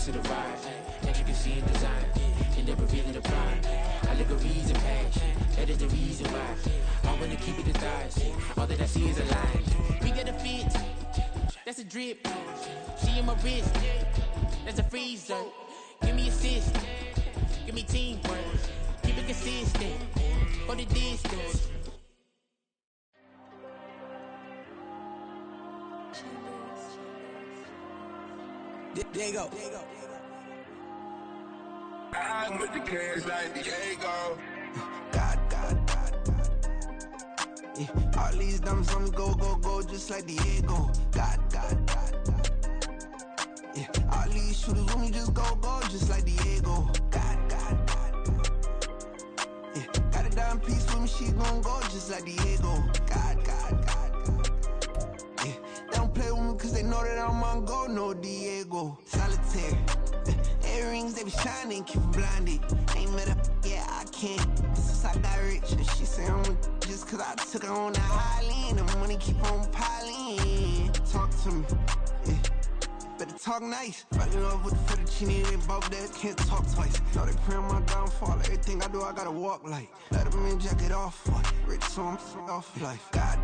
piece of the ride. Intricacy and design, and never revealing the pride. Allegories and passion, that is the reason why I wanna keep it the thighs. All that I see is a line. We got a fit, that's a drip. She in my wrist, that's a freezer. Give me assist, give me teamwork. Keep it consistent, for the distance. There you go. I'm with the cash like Diego. God. Yeah, all these diamonds on me go, just like Diego. God. Yeah, all these shooters on me just go, just like Diego. God. Yeah, got a dime piece with me, she gon' go just like Diego. God. Yeah, they don't play with me cause they know that I'm on go, no Diego. Solitaire. Earrings, they be shining, keep me blinded. Ain't met up, yeah, I can't. Since I got rich, and she say I'm just cause I took her on that Highland. The money keep on piling. Talk to me, yeah. Better talk nice. Fucking up with the fettuccine, they both that can't talk twice. Know they pray on my downfall. Everything I do, I gotta walk like. Let them in, jacket off. Rich, so I'm off life. God.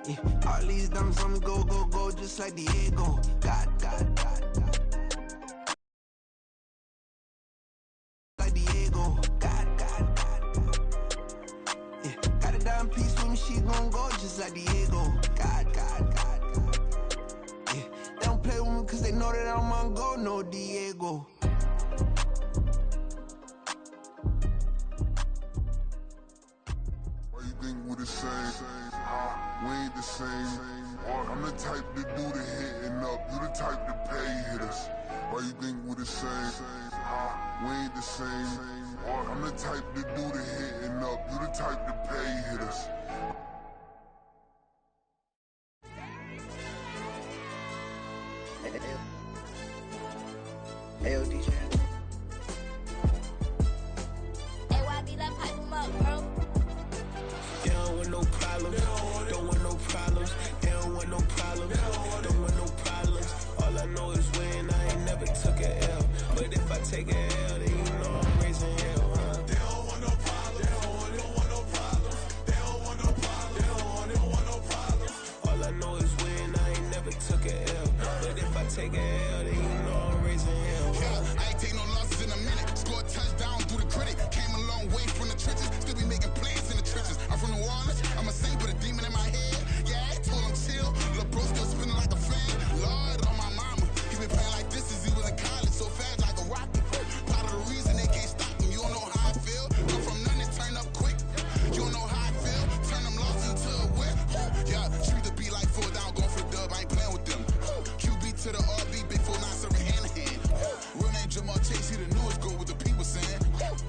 Yeah, all these diamonds on me go, just like Diego. God. Like Diego. God. Yeah, got a dime piece with me, she gon' go just like Diego. God. Yeah, they don't play with me cause they know that I'm on go, no Diego. Why you think we the same? We ain't the same. I'm the type to do the hitting up. You the type to pay hitters. Why you think we the same? We ain't the same. I'm the type to do the hitting up. You the type to pay hitters. Hey, DJ. Hey, YB, let pipe him up, bro. They don't want no problems, don't want no problems. They don't want no problems, don't want no problems. All I know is when I ain't never took a L. But if I take a L, then you know I'm raising hell, huh? They don't want no problems. They don't want no problems. They don't want no problems. They don't want no problems. All I know is when I ain't never took a L. But if I take a L, then you know I'm raising hell, huh? Yeah, I ain't take no losses in a minute. Scored touchdown through the critic. Came a long way from the trenches. Still be making plays in the trenches. I'm from New Orleans. I'm a saint with a demon in my head. Yeah, I told him chill. Lil' bro still spinning like a fan. Lord on my mama. He been playing like this since he was in college. So fast like a rocket. Part of the reason they can't stop him. You don't know how I feel. Come from nothing, turn up quick. You don't know how I feel. Turn them losses into a whip. Yeah, treat the beat like 4 down. Going for the dub. I ain't playing with them. QB to the RB. Big 4-9 serving hand to hand. Real name Jamal Chase. He the newest goal with the people saying.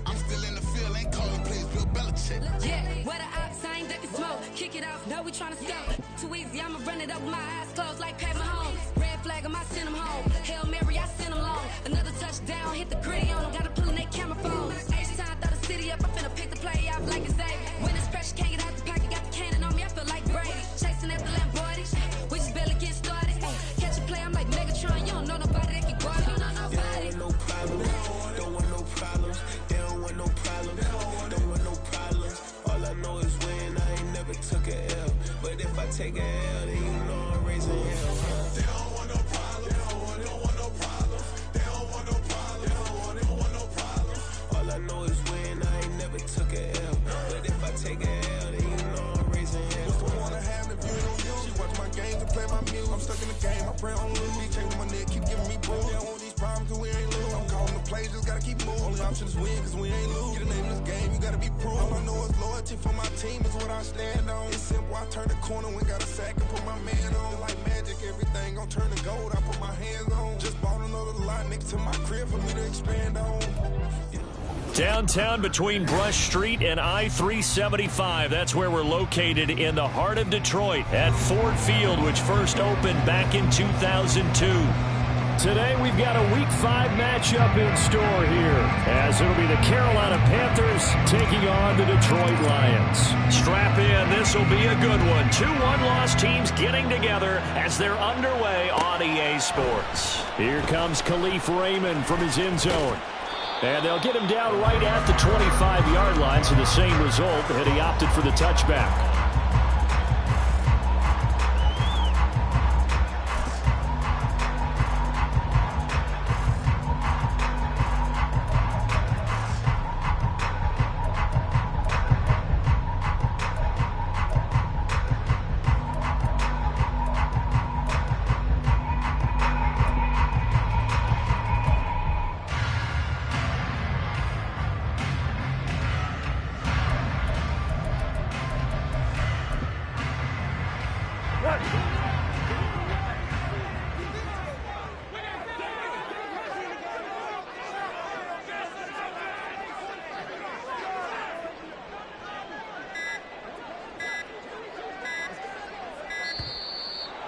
I'm still in the field. Ain't calling plays. Bill Belichick. Yeah, where the ops, I ain't ducking smoke. Kick it off, know we tryna scope. Too easy, I'ma run it up with my eyes closed like Pat Mahomes. Red flag, I send him home. Hail Mary, I send him long. Another touchdown, hit the gritty on him. Gotta pull in that camera phone. H-time, throw the city up. I'm finna pick the play off like it's David. When it's pressure, can't get out the pocket. Got the cannon on me, I feel like Brady. Chasing after Lamborghini. We just barely get started. Catch a play, I'm like Megatron. You don't know nobody that can guard it. You don't know nobody. They don't want no problems, don't want no problems. They don't want no problems, don't want no problems. All I know is when I ain't never took a L. But if I take a L, then you know I'm raising hell, huh? They don't want no problems. They don't want no problems. They don't want no problems. They don't want no problems. All I know is when I ain't never took a L. But if I take a L, then you know I'm raising hell. What's the one I have the view on you? She watch my games and play my music. I'm stuck in the game. I pray on lose. These chains on my neck keep giving me bruise. They don't want these problems cause we ain't lose. I'm calling the plays, just gotta keep moving. Only option is win cause we ain't lose. Get a name in this game, you gotta be proved. All I know is loyalty for my team is what I stand on. It's simple, I turn the corner when got a sack and put my man on. Like magic, everything gon' turn to gold. I put my hands on. Just bought another lot next to my crib for me to expand on. Downtown between Brush Street and I-375. That's where we're located in the heart of Detroit at Ford Field, which first opened back in 2002. Today we've got a Week 5 matchup in store here, as it'll be the Carolina Panthers taking on the Detroit Lions. Strap in, this will be a good one. 2 one-loss teams getting together as they're underway on EA Sports. Here comes Khalif Raymond from his end zone. And they'll get him down right at the 25-yard line, so the same result had he opted for the touchback.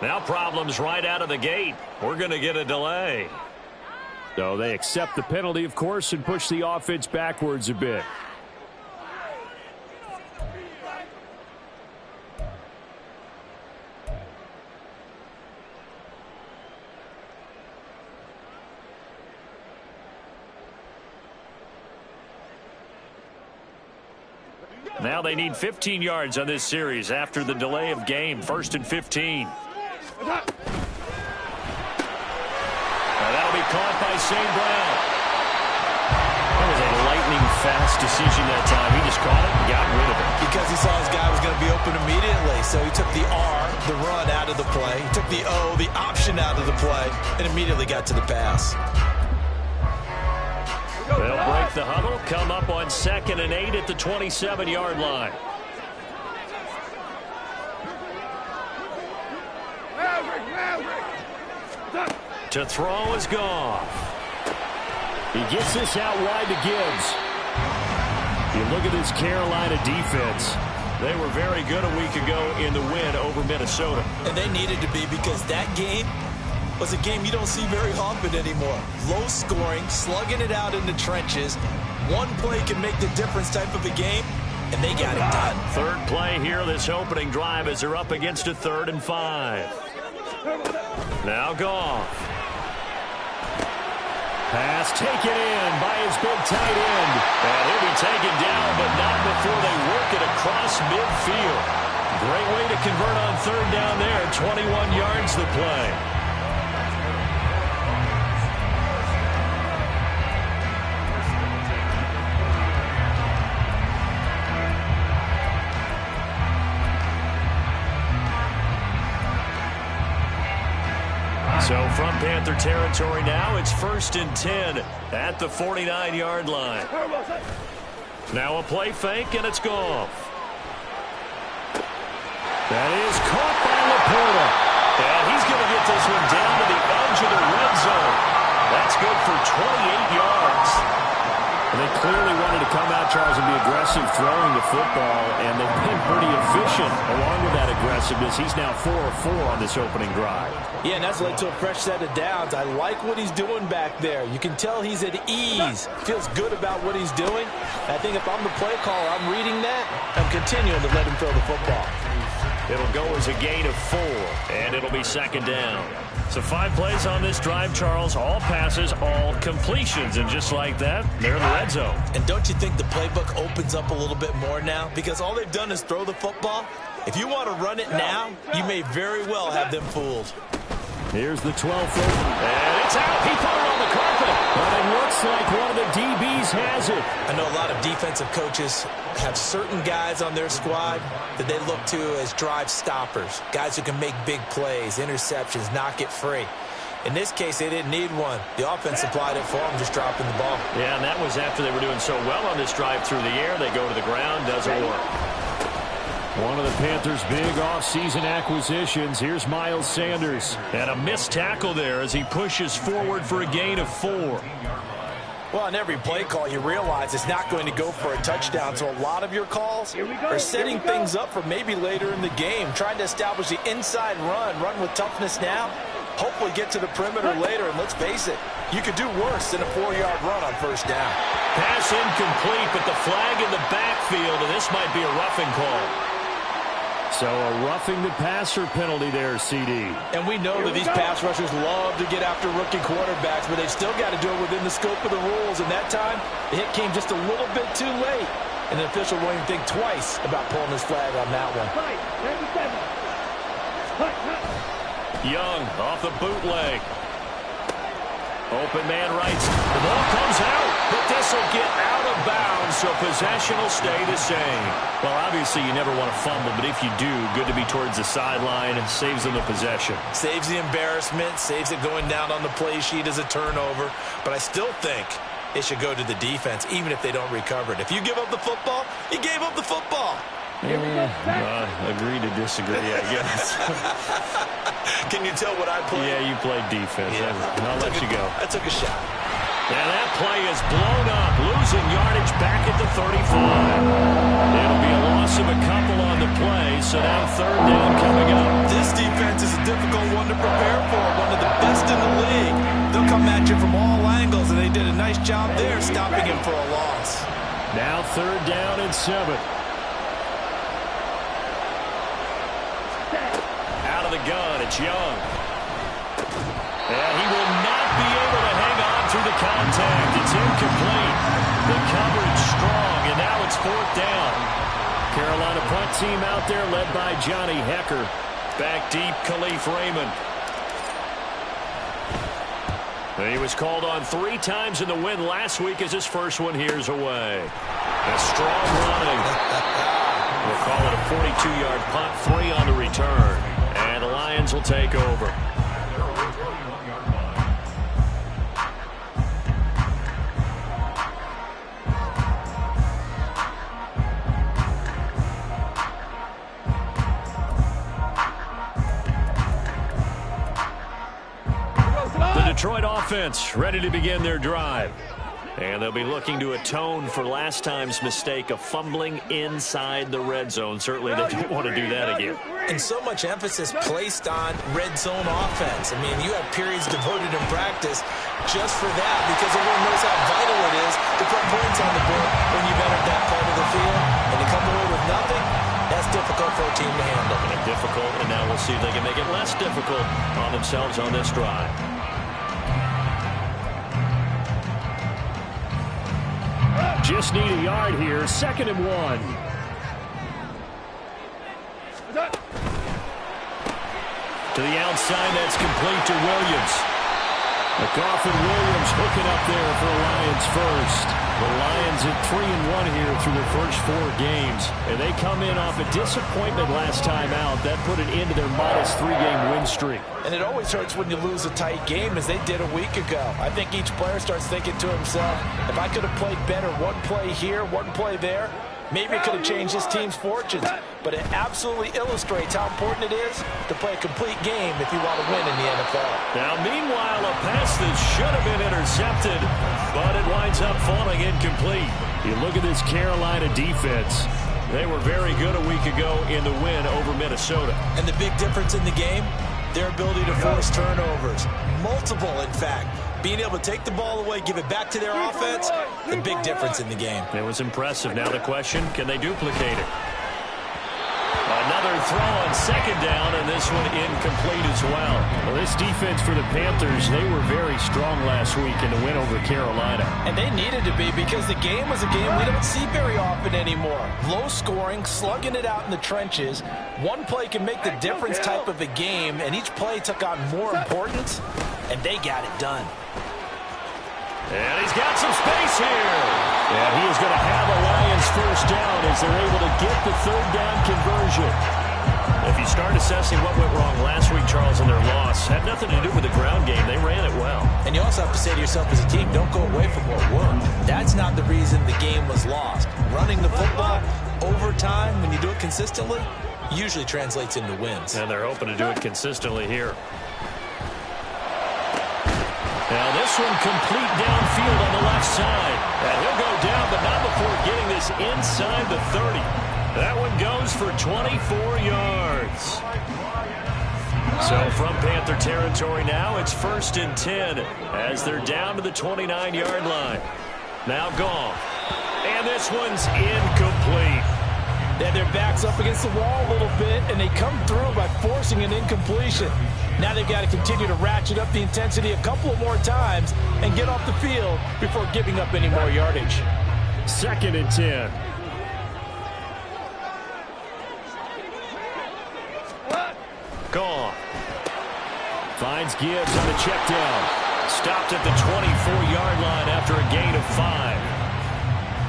Now problems right out of the gate. We're going to get a delay. So they accept the penalty, of course, and push the offense backwards a bit. Now they need 15 yards on this series after the delay of game. 1st and 15. That'll be caught by St. Brown. That was a lightning-fast decision that time. He just caught it and got rid of it. Because he saw his guy was going to be open immediately. So he took the R, the run, out of the play. He took the O, the option, out of the play, and immediately got to the pass. They'll break the huddle, come up on 2nd and 8 at the 27-yard line. To throw is Goff. He gets this out wide to Gibbs. You look at this Carolina defense. They were very good a week ago in the win over Minnesota. And they needed to be, because that game was a game you don't see very often anymore. Low scoring, slugging it out in the trenches. One play can make the difference type of a game, and they got it done. Third play here, this opening drive, as they're up against a 3rd and 5. Now Goff. Pass taken in by his big tight end. And he'll be taken down, but not before they work it across midfield. Great way to convert on 3rd down there. 21 yards the play. So from Panther territory now, it's 1st and 10 at the 49-yard line. Now a play fake, and it's Goff. That is caught by Laporta. And he's going to get this one down to the edge of the red zone. That's good for 28 yards. And they clearly wanted to come out, Charles, and be aggressive throwing the football, and they've been pretty efficient along with that aggressiveness. He's now 4 of 4 on this opening drive. Yeah, and that's led to a fresh set of downs. I like what he's doing back there. You can tell he's at ease. Feels good about what he's doing. I think if I'm the play caller, I'm reading that. I'm continuing to let him throw the football. It'll go as a gain of 4, and it'll be 2nd down. So 5 plays on this drive, Charles. All passes, all completions. And just like that, they're in the red zone. And don't you think the playbook opens up a little bit more now? Because all they've done is throw the football. If you want to run it now, you may very well have them fooled. Here's the 12th. And it's out. He put it on the carpet. But it looks like one of the DBs has it. I know a lot of defensive coaches have certain guys on their squad that they look to as drive stoppers. Guys who can make big plays, interceptions, knock it free. In this case, they didn't need one. The offense supplied it for them, just dropping the ball. Yeah, and that was after they were doing so well on this drive through the air. They go to the ground, doesn't work. One of the Panthers' big offseason acquisitions. Here's Miles Sanders. And a missed tackle there as he pushes forward for a gain of 4. Well, on every play call, you realize it's not going to go for a touchdown. So a lot of your calls are setting things up for maybe later in the game, trying to establish the inside run with toughness now. Hopefully get to the perimeter later, and let's face it, you could do worse than a 4-yard run on first down. Pass incomplete, but the flag in the backfield, and this might be a roughing call. So a roughing the passer penalty there, CD. And we know that these pass rushers love to get after rookie quarterbacks, but they've still got to do it within the scope of the rules. And that time, the hit came just a little bit too late. And the official won't even think twice about pulling his flag on that one. Young off the bootleg. Open man right. The ball comes out, but this will get out of bounds, so possession will stay the same. Well, obviously you never want to fumble, but if you do, good to be towards the sideline. It saves them the possession. Saves the embarrassment, saves it going down on the play sheet as a turnover. But I still think it should go to the defense, even if they don't recover it. If you give up the football, you gave up the football. Agree to disagree, I guess. Can you tell what I played? Yeah, you played defense. Yeah. I'll let you go. I took a shot. And that play is blown up, losing yardage back at the 35. It'll be a loss of a couple on the play, so now third down coming up. This defense is a difficult one to prepare for, one of the best in the league. They'll come at you from all angles, and they did a nice job there stopping him for a loss. Now third down and 7. Out of the gun, it's Young. And he will not be able to hang on through the contact. It's incomplete. The coverage strong, and now it's fourth down. Carolina punt team out there led by Johnny Hecker. Back deep, Khalif Raymond. And he was called on 3 times in the win last week as his first one here's away. A strong running. We'll call it a 42-yard punt, 3 on the return. And the Lions will take over. Detroit offense ready to begin their drive. And they'll be looking to atone for last time's mistake of fumbling inside the red zone. Certainly they don't want to do that again. And so much emphasis placed on red zone offense. I mean, you have periods devoted in practice just for that because everyone knows how vital it is to put points on the board when you've entered that part of the field. And to come away with nothing, that's difficult for a team to handle. And difficult, and now we'll see if they can make it less difficult on themselves on this drive. Just need a yard here. 2nd and 1. To the outside, that's complete to Williams. McGoffin Williams hooking up there for the Lions first. The Lions at 3-1 here through their first 4 games. And they come in off a disappointment last time out. That put an end to their modest 3-game win streak. And it always hurts when you lose a tight game, as they did a week ago. I think each player starts thinking to himself, if I could have played better one play here, one play there, maybe it could have changed his team's fortunes. But it absolutely illustrates how important it is to play a complete game if you want to win in the NFL. Now, meanwhile, a pass that should have been intercepted, but it winds up falling incomplete. You look at this Carolina defense. They were very good a week ago in the win over Minnesota. And the big difference in the game, their ability to force turnovers. Multiple, in fact. Being able to take the ball away, give it back to their offense, the big difference in the game. It was impressive. Now the question, can they duplicate it? Another throw on 2nd down, and this one incomplete as well. Well, this defense for the Panthers, they were very strong last week in the win over Carolina. And they needed to be because the game was a game we don't see very often anymore. Low scoring, slugging it out in the trenches. One play can make the difference type of a game, and each play took on more importance, and they got it done. And he's got some space here. And he is going to have a Lions first down as they're able to get the 3rd down conversion. If you start assessing what went wrong last week, Charles, in their loss, had nothing to do with the ground game. They ran it well. And you also have to say to yourself as a team, don't go away from what worked. That's not the reason the game was lost. Running the football over time, when you do it consistently, usually translates into wins. And they're hoping to do it consistently here. Now this one complete downfield on the left side. And he'll go down, but not before getting this inside the 30. That one goes for 24 yards. So from Panther territory now, it's 1st and 10 as they're down to the 29-yard line. Now Goff. And this one's incomplete. They had their backs up against the wall a little bit, and they come through by forcing an incompletion. Now they've got to continue to ratchet up the intensity a couple of more times and get off the field before giving up any more yardage. 2nd and 10. Goff. Finds Gibbs on the check down. Stopped at the 24-yard line after a gain of 5.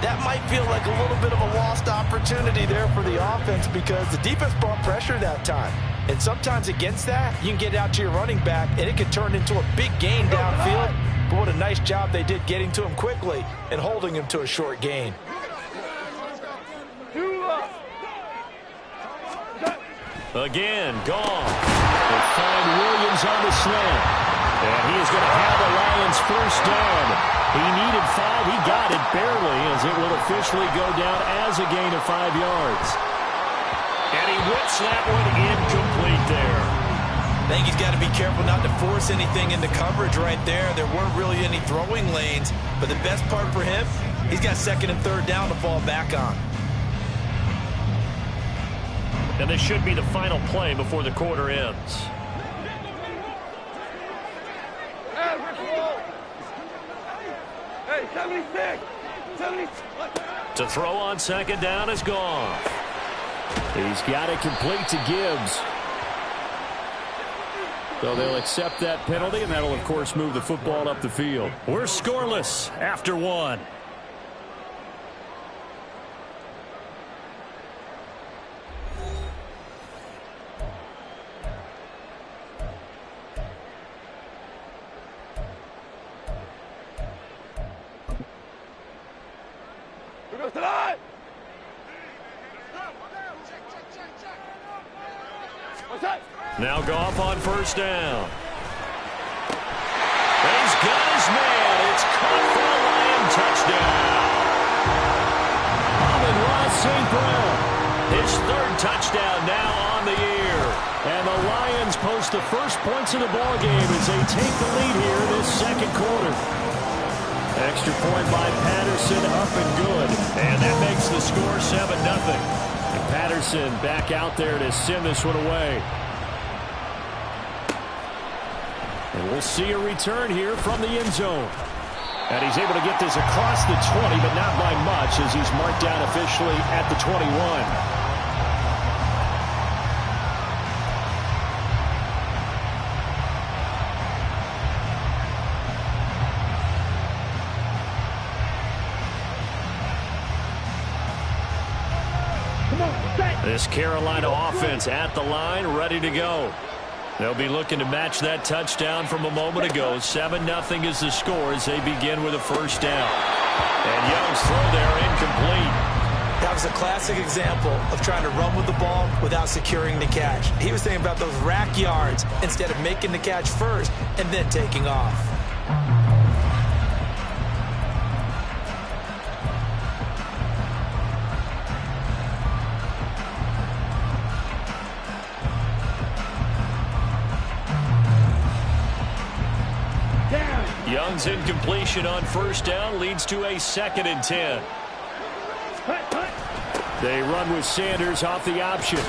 That might feel like a little bit of a lost opportunity there for the offense because the defense brought pressure that time. And sometimes against that, you can get out to your running back, and it could turn into a big gain downfield. But what a nice job they did getting to him quickly and holding him to a short gain. Again, gone. They find Williams on the slant. And he is going to have the Lions first down. He needed 5. He got it barely as it will officially go down as a gain of 5 yards. And he whips that one incomplete there. I think he's got to be careful not to force anything into coverage right there. There weren't really any throwing lanes. But the best part for him, he's got 2nd and 3rd down to fall back on. And this should be the final play before the quarter ends. Hey, 76! To throw on 2nd down is Goff. He's got it complete to Gibbs. So they'll accept that penalty, and that'll, of course, move the football up the field. We're scoreless after 1. Now Goff on 1st down. And he's got his man. It's caught for a Lion touchdown. Amon-Ra St. Brown, his 3rd touchdown now on the year. And the Lions post the first points of the ballgame as they take the lead here in this 2nd quarter. Extra point by Patterson, up and good. And that makes the score 7-0. And Patterson back out there to send this one away. And we'll see a return here from the end zone. And he's able to get this across the 20, but not by much as he's marked down officially at the 21. This Carolina offense at the line, ready to go. They'll be looking to match that touchdown from a moment ago. 7-0 is the score as they begin with a 1st down. And Young's throw there incomplete. That was a classic example of trying to run with the ball without securing the catch. He was thinking about those rack yards instead of making the catch first and then taking off. Young's incompletion on 1st down leads to a 2nd and 10. They run with Sanders off the option.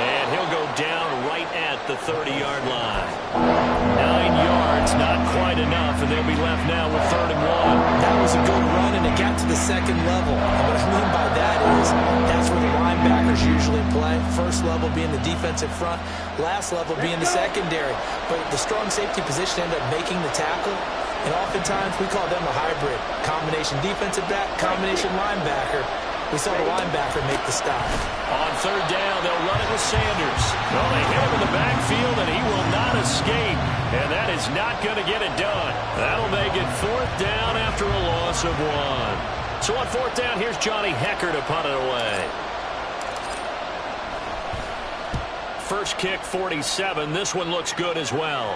And he'll go down right at the 30-yard line. 9 yards, not quite enough, and they'll be left now with 3rd and 1. That was a good run, and it got to the 2nd level. And what I mean by that is that's where the linebackers usually play. 1st level being the defensive front, last level being the secondary. But the strong safety position ended up making the tackle. And oftentimes we call them a hybrid. Combination defensive back, combination linebacker. We saw the linebacker make the stop. On 3rd down, they'll run it with Sanders. Well, they hit him in the backfield, and he will not escape. And that is not going to get it done. That'll make it 4th down after a loss of 1. So on 4th down, here's Johnny Hecker to punt it away. First kick, 47. This one looks good as well.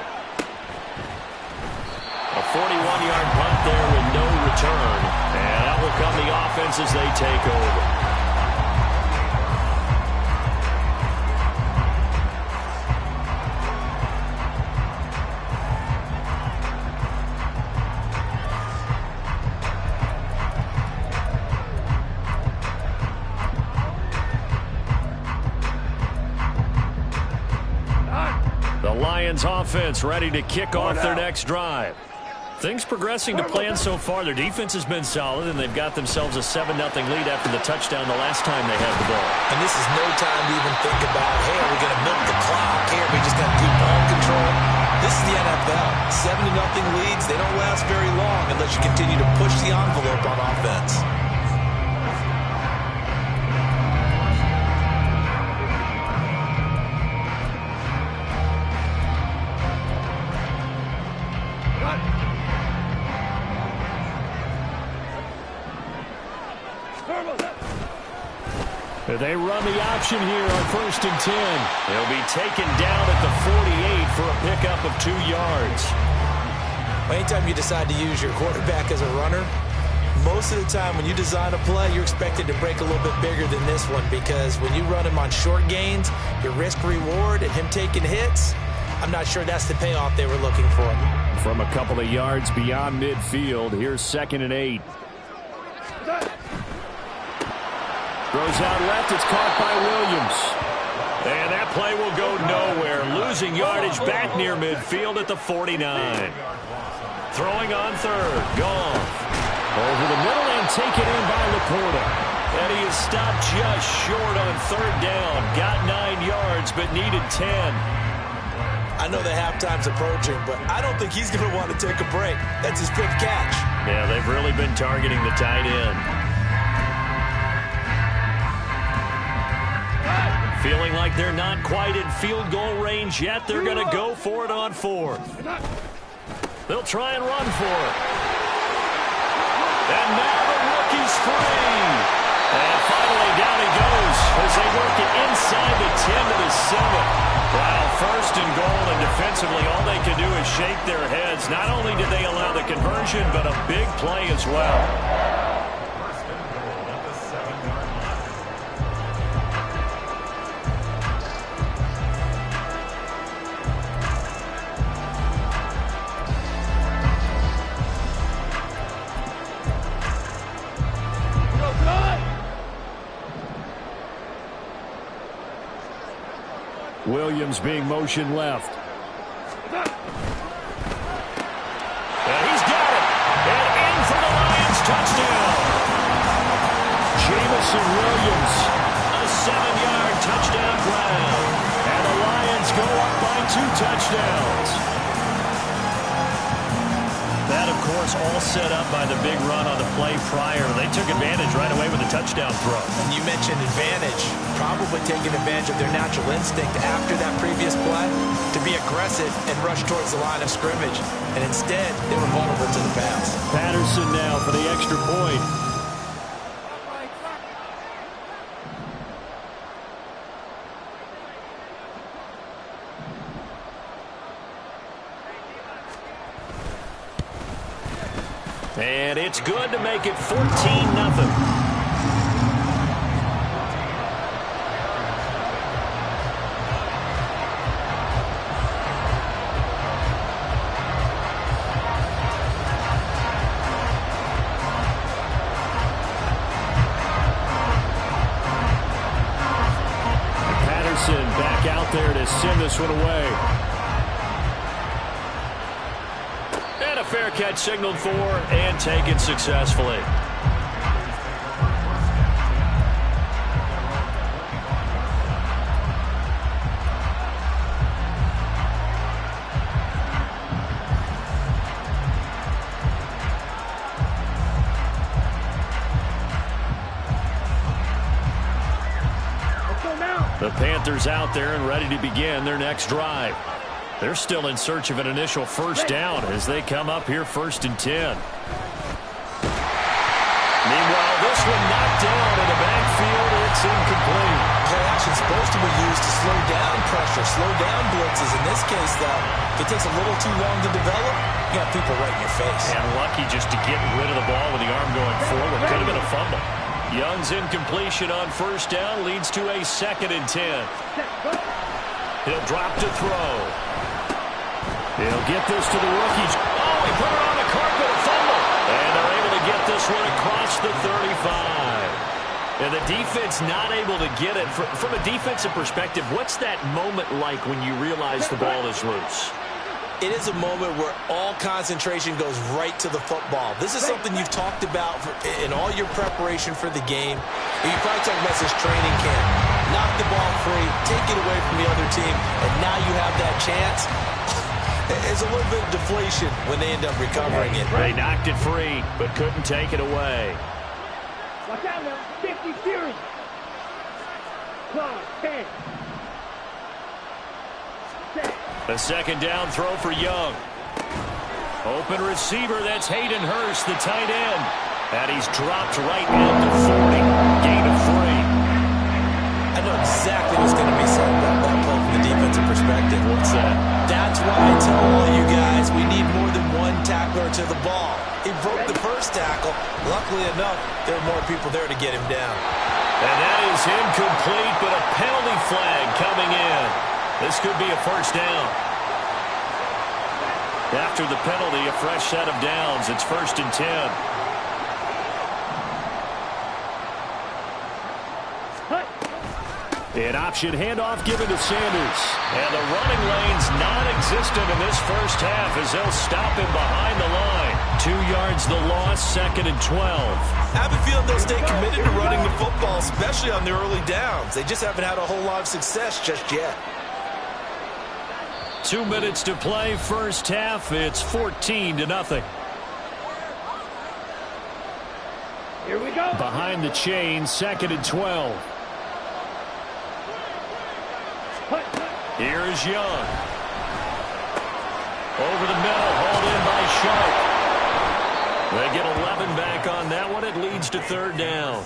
A 41-yard punt there with no return. And that will come the offense as they take over. Lions offense ready to kick off their next drive. Things progressing to plan so far. Their defense has been solid, and they've got themselves a 7-0 lead after the touchdown the last time they had the ball. And this is no time to even think about, hey, are we going to milk the clock? Hey, are we just going to keep ball control? This is the NFL. 7-0 leads, they don't last very long unless you continue to push the envelope on offense. They run the option here on 1st and 10. They'll be taken down at the 48 for a pickup of 2 yards. Anytime you decide to use your quarterback as a runner, most of the time when you design a play, you're expected to break a little bit bigger than this one, because when you run him on short gains, your risk-reward and him taking hits, I'm not sure that's the payoff they were looking for. From a couple of yards beyond midfield, here's 2nd and 8. Throws out left. It's caught by Williams. And that play will go nowhere. Losing yardage back near midfield at the 49. Throwing on 3rd. Gone. Over the middle and taken in by Laporta. And he is stopped just short on 3rd down. Got 9 yards, but needed 10. I know the halftime's approaching, but I don't think he's going to want to take a break. That's his big catch. Yeah, they've really been targeting the tight end. Feeling like they're not quite in field goal range yet. They're going to go for it on 4th. They'll try and run for it. And now the rookie's free. And finally down he goes as they work it inside the 10 to the 7. Wow, 1st and goal, and defensively all they can do is shake their heads. Not only did they allow the conversion, but a big play as well. Williams being motion left. And he's got it. And in for the Lions touchdown. Jamison Williams, a 7-yard touchdown grab. And the Lions go up by 2 touchdowns. That, of course, all set up by the big run on the play prior. They took advantage right away with a touchdown throw. And you mentioned advantage. Probably taking advantage of their natural instinct after that previous play to be aggressive and rush towards the line of scrimmage. And instead, they were vulnerable to the pass. Patterson now for the extra point. And it's good to make it 14-0. Back out there to send this one away. And a fair catch signaled for and taken successfully. The Panthers out there and ready to begin their next drive. They're still in search of an initial 1st down as they come up here 1st and 10. Meanwhile, this one knocked down in the backfield. It's incomplete. Play action supposed to be used to slow down pressure, slow down blitzes. In this case, though, if it takes a little too long to develop, you got people right in your face. And lucky just to get rid of the ball with the arm going forward. Could have been a fumble. Young's incompletion on 1st down leads to a 2nd and 10. He'll drop to throw. He'll get this to the rookie. Oh, he put it on the carpet, a fumble. And they're able to get this one across the 35. And the defense not able to get it. From a defensive perspective, what's that moment like when you realize the ball is loose? It is a moment where all concentration goes right to the football. This is something you've talked about in all your preparation for the game. You probably talked about this training camp. Knock the ball free, take it away from the other team, and now you have that chance. It's a little bit of deflation when they end up recovering it. They knocked it free, but couldn't take it away. Watch out now. 50 series. 10. A second down throw for Young. Open receiver, that's Hayden Hurst, the tight end. And he's dropped right down to 40. Gain of 3. I know exactly what's going to be said about that play from the defensive perspective. What's that? That's why I tell all you guys we need more than one tackler to the ball. He broke the first tackle. Luckily enough, there were more people there to get him down. And that is incomplete, but a penalty flag coming in. This could be a first down. After the penalty, a fresh set of downs. It's 1st and 10. An option handoff given to Sanders. And the running lane's non-existent in this first half as they'll stop him behind the line. 2 yards the loss, 2nd and 12. I have a feeling they'll stay committed to running the football, especially on the early downs. They just haven't had a whole lot of success just yet. 2 minutes to play, first half. It's 14-0. Here we go. Behind the chain, 2nd and 12. Here's Young. Over the middle, hauled in by Sharp. They get 11 back on that one. It leads to 3rd down.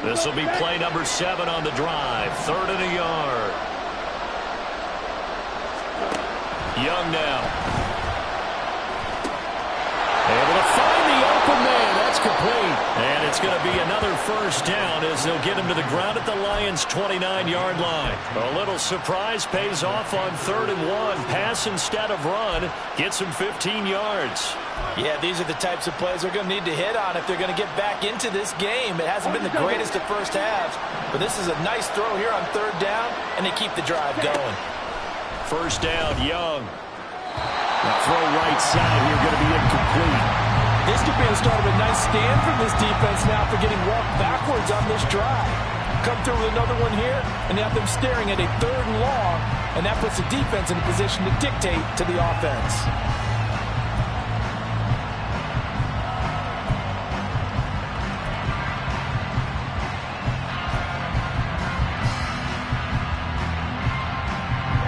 This will be play number 7 on the drive. 3rd and a yard. Young now. Able to find the open man. That's complete. And it's going to be another first down as they'll get him to the ground at the Lions' 29-yard line. A little surprise pays off on 3rd and 1. Pass instead of run. Gets him 15 yards. Yeah, these are the types of plays they're going to need to hit on if they're going to get back into this game. It hasn't been the greatest of first halves, but this is a nice throw here on 3rd down, and they keep the drive going. First down, Young. The throw right side here going to be incomplete. This could be the start of a nice stand from this defense now for getting walked backwards on this drive. Come through with another one here, and have them staring at a 3rd and long, and that puts the defense in a position to dictate to the offense.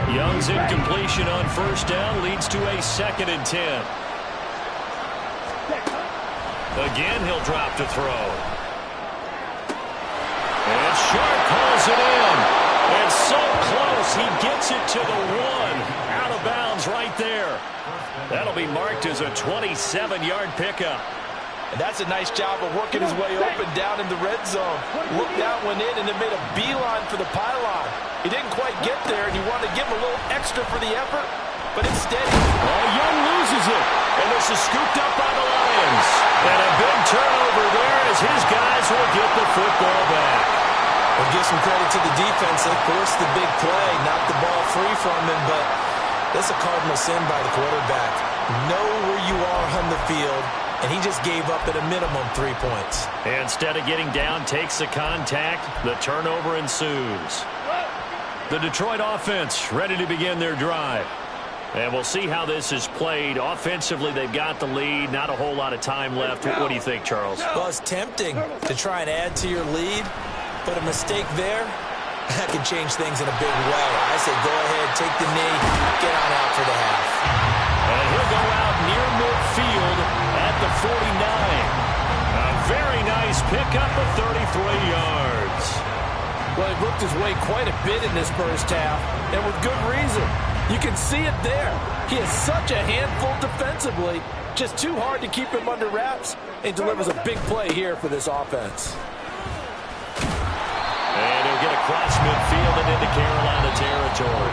Young's incompletion on first down leads to a 2nd and 10. Again, he'll drop to throw. And Sharp pulls it in. And so close, he gets it to the 1. Out of bounds right there. That'll be marked as a 27-yard pickup. And that's a nice job of working his way open down in the red zone. Looked that one in and then made a beeline for the pylon. He didn't quite get there, and he wanted to give him a little extra for the effort, but instead... Oh, Young loses it, and this is scooped up by the Lions. And a big turnover there as his guys will get the football back. We'll give some credit to the defense. They forced the big play, knocked the ball free from him, but that's a cardinal sin by the quarterback. Know where you are on the field, and he just gave up at a minimum 3 points. And instead of getting down, takes the contact. The turnover ensues. The Detroit offense ready to begin their drive. And we'll see how this is played. Offensively, they've got the lead. Not a whole lot of time left. What do you think, Charles? Well, it's tempting to try and add to your lead, but a mistake there, that can change things in a big way. I say go ahead, take the knee, get on out for the half. And he'll go out near midfield at the 49. A very nice pickup of 33 yards. Well, he worked his way quite a bit in this first half, and with good reason. You can see it there. He is such a handful defensively, just too hard to keep him under wraps, and delivers a big play here for this offense. across midfield and into Carolina territory.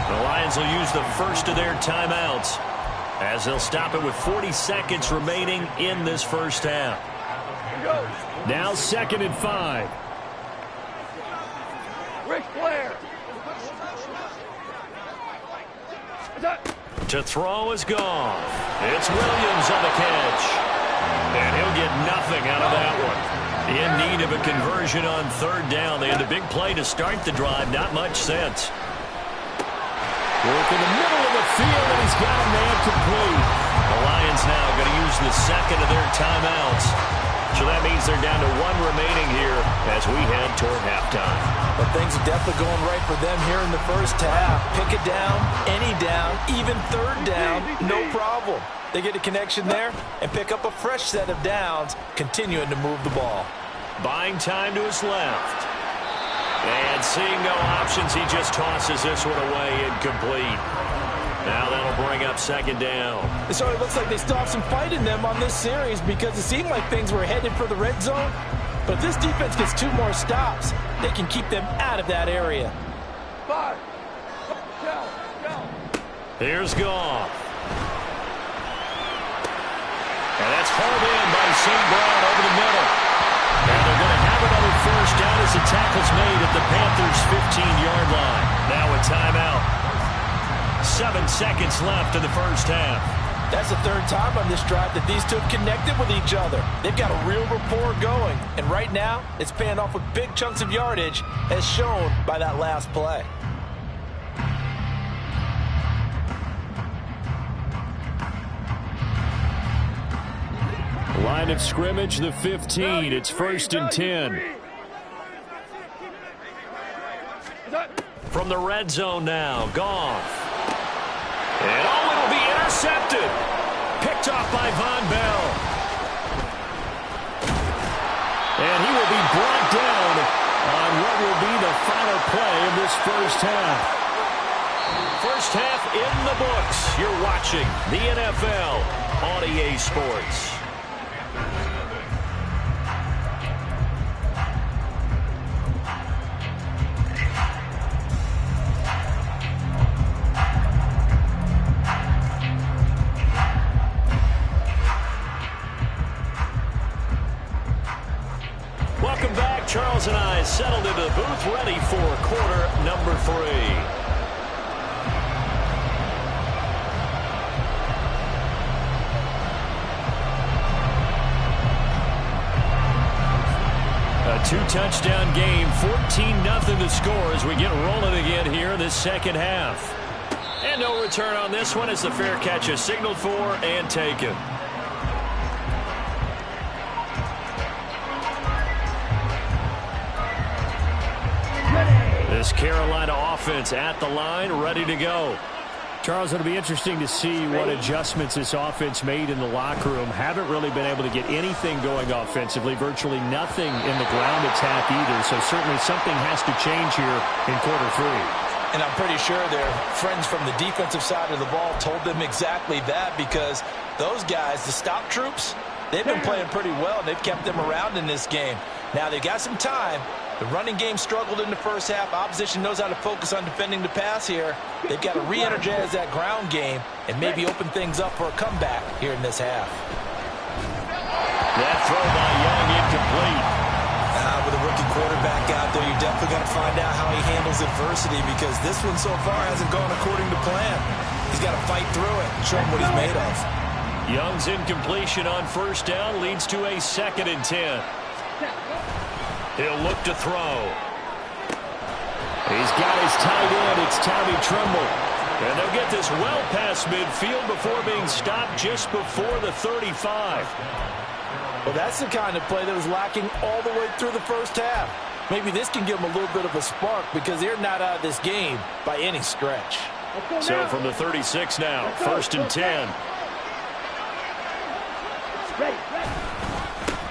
The Lions will use the first of their timeouts as they'll stop it with 40 seconds remaining in this first half. Now 2nd and 5. Rick Flair. To throw is gone. It's Williams on the catch. And he'll get nothing out of that one. In need of a conversion on 3rd down. They had the big play to start the drive. Not much sense. Work in the middle of the field, and he's got a man complete. The Lions now going to use the second of their timeouts. So that means they're down to 1 remaining here as we head toward halftime. But things are definitely going right for them here in the first half. Pick it down, any down, even 3rd down, no problem. They get a connection there and pick up a fresh set of downs, continuing to move the ball. Buying time to his left. And seeing no options, he just tosses this one away, incomplete. Now that'll bring up 2nd down. So it looks like they still have some fight in them on this series because it seemed like things were headed for the red zone. But if this defense gets 2 more stops, they can keep them out of that area. 5. Go. Here's Goff. And that's hauled in by St. Brown over the middle. And they're going to have another first down as the tackle's made at the Panthers' 15-yard line. Now a timeout. 7 seconds left in the first half. That's the 3rd time on this drive that these two have connected with each other. They've got a real rapport going. And right now, it's paying off with big chunks of yardage, as shown by that last play. Line of scrimmage, the 15. It's 1st and 10. From the red zone now, Goff. And it'll be intercepted. Picked off by Von Bell. And he will be brought down on what will be the final play of this first half. First half in the books. You're watching the NFL on EA Sports. Welcome back. Charles and I settled into the booth, ready for quarter number 3. A 2-touchdown game, 14-0 the score as we get rolling again here in this second half. And no return on this one as the fair catch is signaled for and taken. This Carolina offense at the line, ready to go. Charles, it'll be interesting to see what adjustments this offense made in the locker room. Haven't really been able to get anything going offensively, virtually nothing in the ground attack either. So certainly something has to change here in quarter 3. And I'm pretty sure their friends from the defensive side of the ball told them exactly that, because those guys, the stop troops, they've been playing pretty well, and they've kept them around in this game. Now they've got some time. The running game struggled in the first half. Opposition knows how to focus on defending the pass here. They've got to re-energize that ground game and maybe open things up for a comeback here in this half. That throw by Young incomplete. With a rookie quarterback out there, you're definitely going to find out how he handles adversity, because this one so far hasn't gone according to plan. He's got to fight through it and show him what he's made of. Young's incompletion on first down leads to a 2nd and 10. He'll look to throw. He's got his tight end. It's Tommy Tremble. And they'll get this well past midfield before being stopped just before the 35. Well, that's the kind of play that was lacking all the way through the first half. Maybe this can give them a little bit of a spark, because they're not out of this game by any stretch. So from the 36 now, 1st and 10.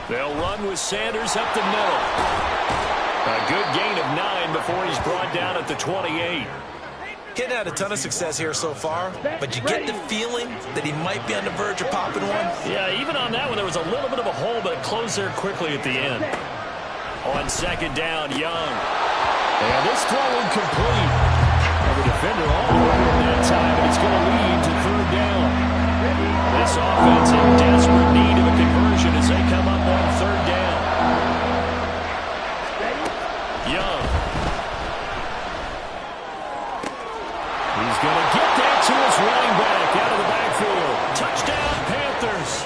They'll run with Sanders up the middle. A good gain of 9 before he's brought down at the 28. Getting had a ton of success here so far, but you get the feeling that he might be on the verge of popping one. Yeah, even on that one, there was a little bit of a hole, but it closed there quickly at the end. On 2nd down, Young. And this throw incomplete. Well, the defender all over him that time, and it's going to lead to third down. This offense in desperate need of a conversion as they come up on third down. Young. He's going to get that to his running back out of the backfield. Touchdown, Panthers.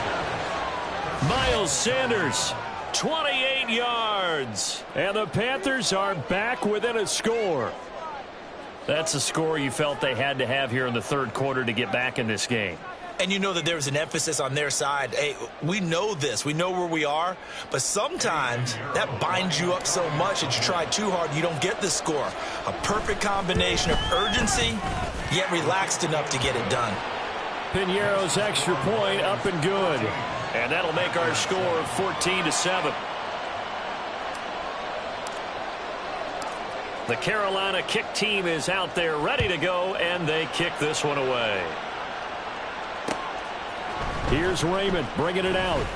Miles Sanders, 28 yards. And the Panthers are back within a score. That's a score you felt they had to have here in the third quarter to get back in this game. And you know that there's an emphasis on their side. Hey, we know this. We know where we are. But sometimes that binds you up so much that you try too hard, you don't get the score. A perfect combination of urgency, yet relaxed enough to get it done. Piñeiro's extra point up and good. And that'll make our score 14-7. The Carolina kick team is out there ready to go, and they kick this one away. Here's Raymond bringing it out.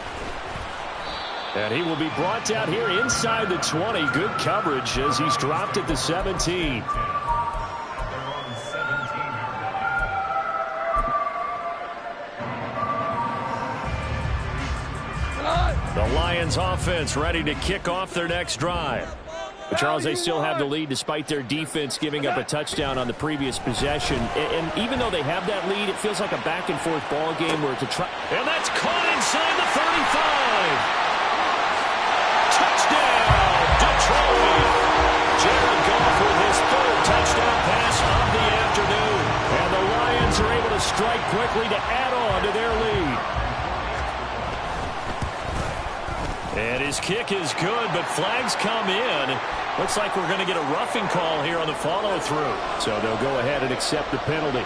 And he will be brought down here inside the 20. Good coverage as he's dropped at the 17. The Lions offense ready to kick off their next drive. But Charles, they still have the lead despite their defense giving up a touchdown on the previous possession. And even though they have that lead, it feels like a back-and-forth ball game where it's a try. And that's caught inside the 35. Touchdown, Detroit. Jared Goff with his third touchdown pass of the afternoon. And the Lions are able to strike quickly to add on to their lead. And his kick is good, but flags come in. Looks like we're going to get a roughing call here on the follow-through. So they'll go ahead and accept the penalty.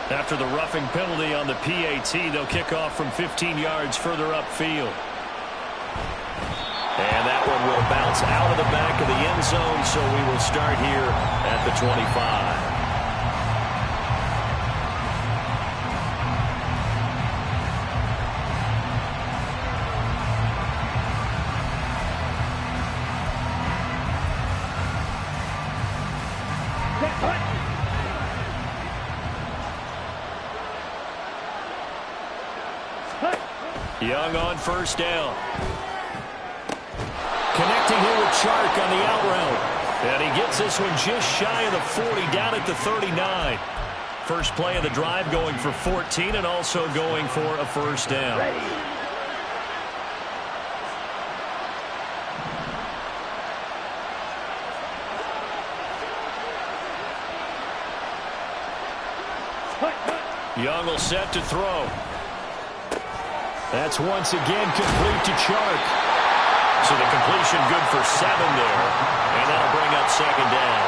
After the roughing penalty on the PAT, they'll kick off from 15 yards further upfield. And that one will bounce out of the back of the end zone, so we will start here at the 25. Young on first down. Connecting here with Chark on the out route. And he gets this one just shy of the 40, down at the 39. First play of the drive going for 14 and also going for a first down. Young will set to throw. That's once again complete to Chark. So the completion good for 7 there. And that'll bring up second down.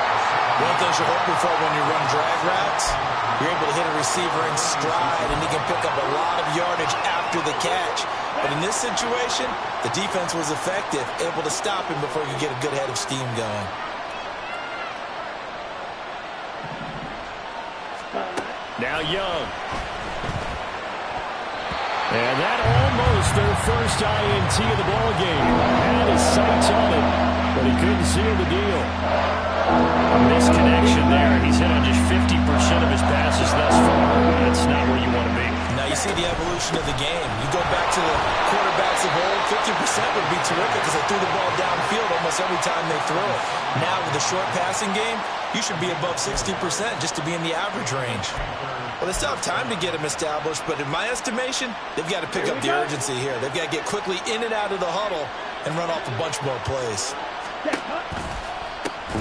One thing you're hoping for when you run drag routes, you're able to hit a receiver in stride, and he can pick up a lot of yardage after the catch. But in this situation, the defense was effective, able to stop him before you get a good head of steam going. Now Young. And that almost their first INT of the ballgame. Had his sights on it, but he couldn't seal the deal. A misconnection there. He's hit on just 50% of his passes thus far. That's not where you want to be. Now you see the evolution of the game. You go back to the quarterbacks of old, 50% would be terrific because they threw the ball downfield almost every time they throw it. Now with the short passing game, you should be above 60% just to be in the average range. Well, they still have time to get him established, but in my estimation, they've got to pick up the urgency here. They've got to get quickly in and out of the huddle and run off a bunch more plays.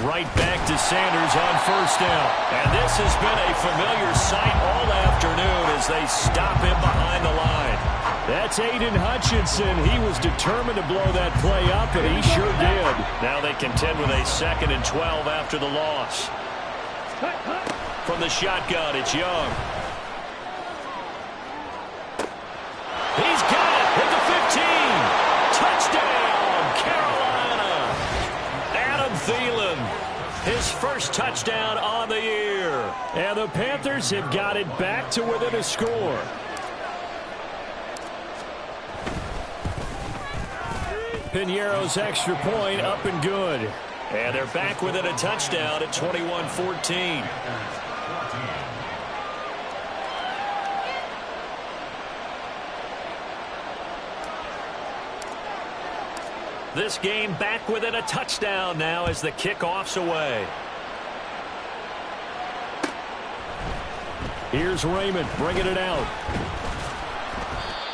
Right back to Sanders on first down. And this has been a familiar sight all afternoon as they stop him behind the line. That's Aiden Hutchinson. He was determined to blow that play up, and he sure did. Now they contend with a 2nd and 12 after the loss. From the shotgun, it's Young. He's got it at the 15. Touchdown, Carolina. Adam Thielen, his first touchdown on the year. And the Panthers have got it back to within a score. Piñeiro's extra point up and good. And they're back within a touchdown at 21-14. This game back within a touchdown now as the kickoff's away. Here's Raymond bringing it out.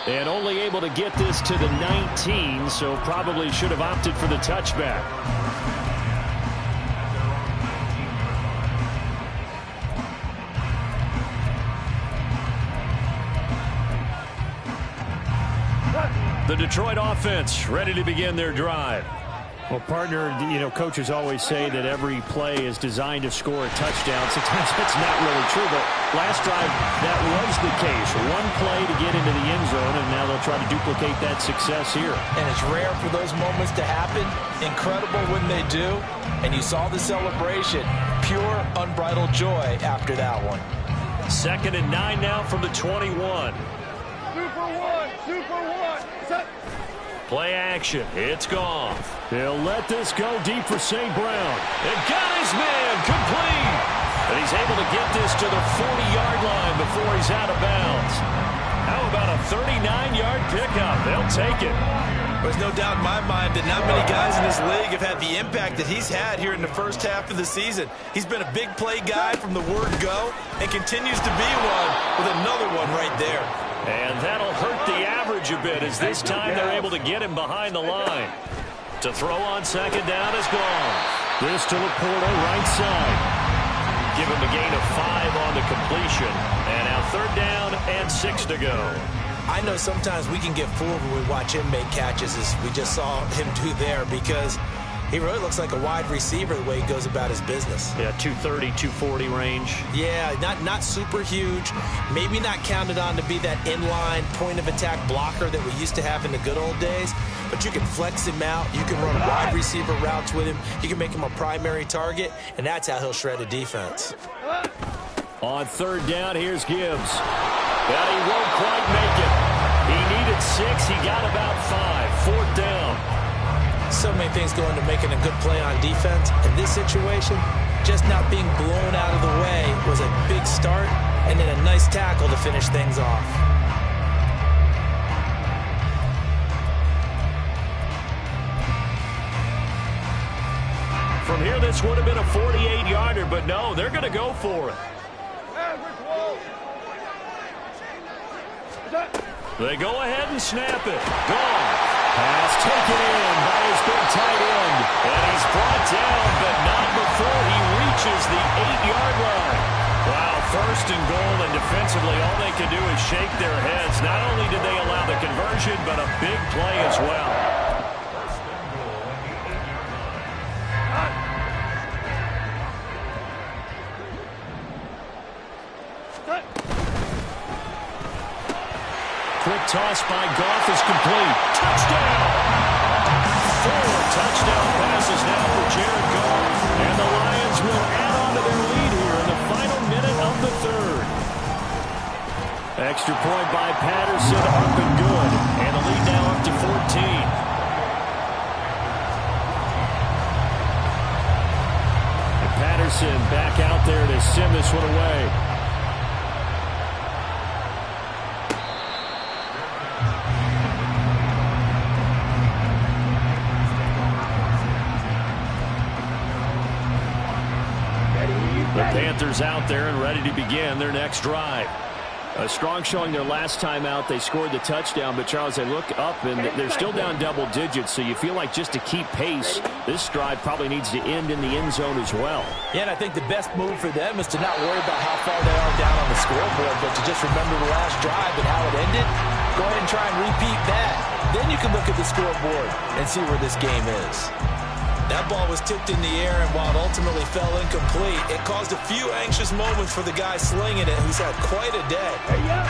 And only able to get this to the 19, so probably should have opted for the touchback. The Detroit offense ready to begin their drive. Well, partner, coaches always say that every play is designed to score a touchdown. Sometimes that's not really true, but last drive, that was the case. One play to get into the end zone, and now they'll try to duplicate that success here. And it's rare for those moments to happen. Incredible when they do. And you saw the celebration. Pure, unbridled joy after that one. 2nd and 9 now from the 21. Super one, set. Play action. It's gone. They'll let this go deep for St. Brown. And got his man complete. And he's able to get this to the 40-yard line before he's out of bounds. How about a 39-yard pickup? They'll take it. There's no doubt in my mind that not many guys in this league have had the impact that he's had here in the first half of the season. He's been a big play guy from the word go and continues to be one with another one right there. And that'll hurt the average a bit as this time they're able to get him behind the line. To throw on 2nd down is gone. This to Laporta, right side. Give him a gain of 5 on the completion. And now 3rd down and 6 to go. I know sometimes we can get fooled when we watch him make catches, as we just saw him do there, because he really looks like a wide receiver the way he goes about his business. Yeah, 230, 240 range. Yeah, not super huge. Maybe not counted on to be that inline point-of-attack blocker that we used to have in the good old days. But you can flex him out. You can run wide receiver routes with him. You can make him a primary target, and that's how he'll shred a defense. On 3rd down, here's Gibbs. But he won't quite make it. He needed 6. He got about 5. 4th down. So many things go into making a good play on defense. In this situation, just not being blown out of the way was a big start, and then a nice tackle to finish things off. From here, this would have been a 48-yarder, but no, they're going to go for it. They go ahead and snap it. Gone. Pass taken in by his big tight end. And he's brought down, but not before he reaches the 8-yard line. Wow, 1st and goal, and defensively all they can do is shake their heads. Not only did they allow the conversion, but a big play as well. Quick toss by Goff is complete. Touchdown! 4 touchdown passes now for Jared Goff. And the Lions will add on to their lead here in the final minute of the 3rd. Extra point by Patterson, up and good. And the lead now up to 14. And Patterson back out there to send this one away. The Panthers out there and ready to begin their next drive. A strong showing their last time out. They scored the touchdown, but Charles, they look up and they're still down double digits, so you feel like just to keep pace, this drive probably needs to end in the end zone as well. Yeah, and I think the best move for them is to not worry about how far they are down on the scoreboard, but to just remember the last drive and how it ended. Go ahead and try and repeat that. Then you can look at the scoreboard and see where this game is. That ball was tipped in the air, and while it ultimately fell incomplete, it caused a few anxious moments for the guy slinging it, who's had quite a day.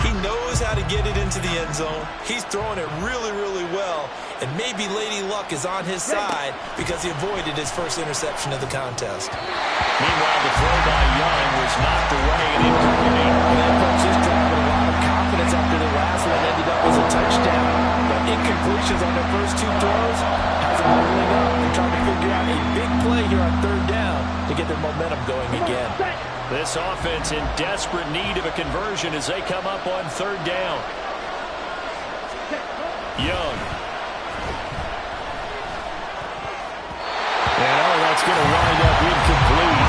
He knows how to get it into the end zone. He's throwing it really, really well, and maybe Lady Luck is on his side because he avoided his first interception of the contest. Meanwhile, the throw by Young was knocked away and incomplete. And that puts his drive with a lot of confidence after the last one ended up as a touchdown. But incompletions on their first 2 throws offense huddling up and trying to figure out a big play here on third down to get their momentum going again. This offense in desperate need of a conversion as they come up on third down. Young. And that's going to wind up incomplete.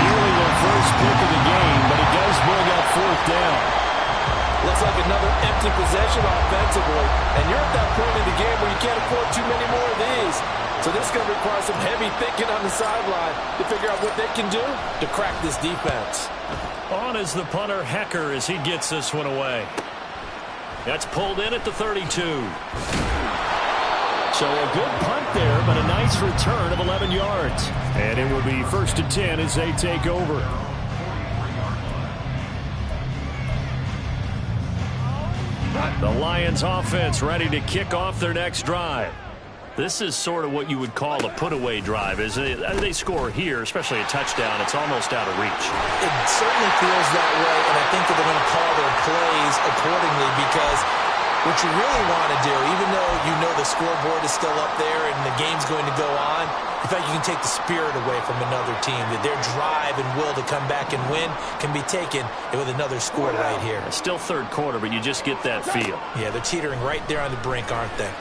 Nearly their first pick of the game, but it does bring up fourth down. Looks like another empty possession offensively. And you're at that point in the game where you can't afford too many more of these. So this is going to require some heavy thinking on the sideline to figure out what they can do to crack this defense. On is the punter, Hecker, as he gets this one away. That's pulled in at the 32. So a good punt there, but a nice return of 11 yards. And it will be 1st and 10 as they take over. The Lions offense ready to kick off their next drive. This is sort of what you would call a put-away drive. As they score here, especially a touchdown, it's almost out of reach. It certainly feels that way, and I think that they're going to call their plays accordingly because what you really want to do, even though you know the scoreboard is still up there and the game's going to go on, in fact, you can take the spirit away from another team, that their drive and will to come back and win can be taken with another score right here. It's still third quarter, but you just get that feel. Yeah, they're teetering right there on the brink, aren't they?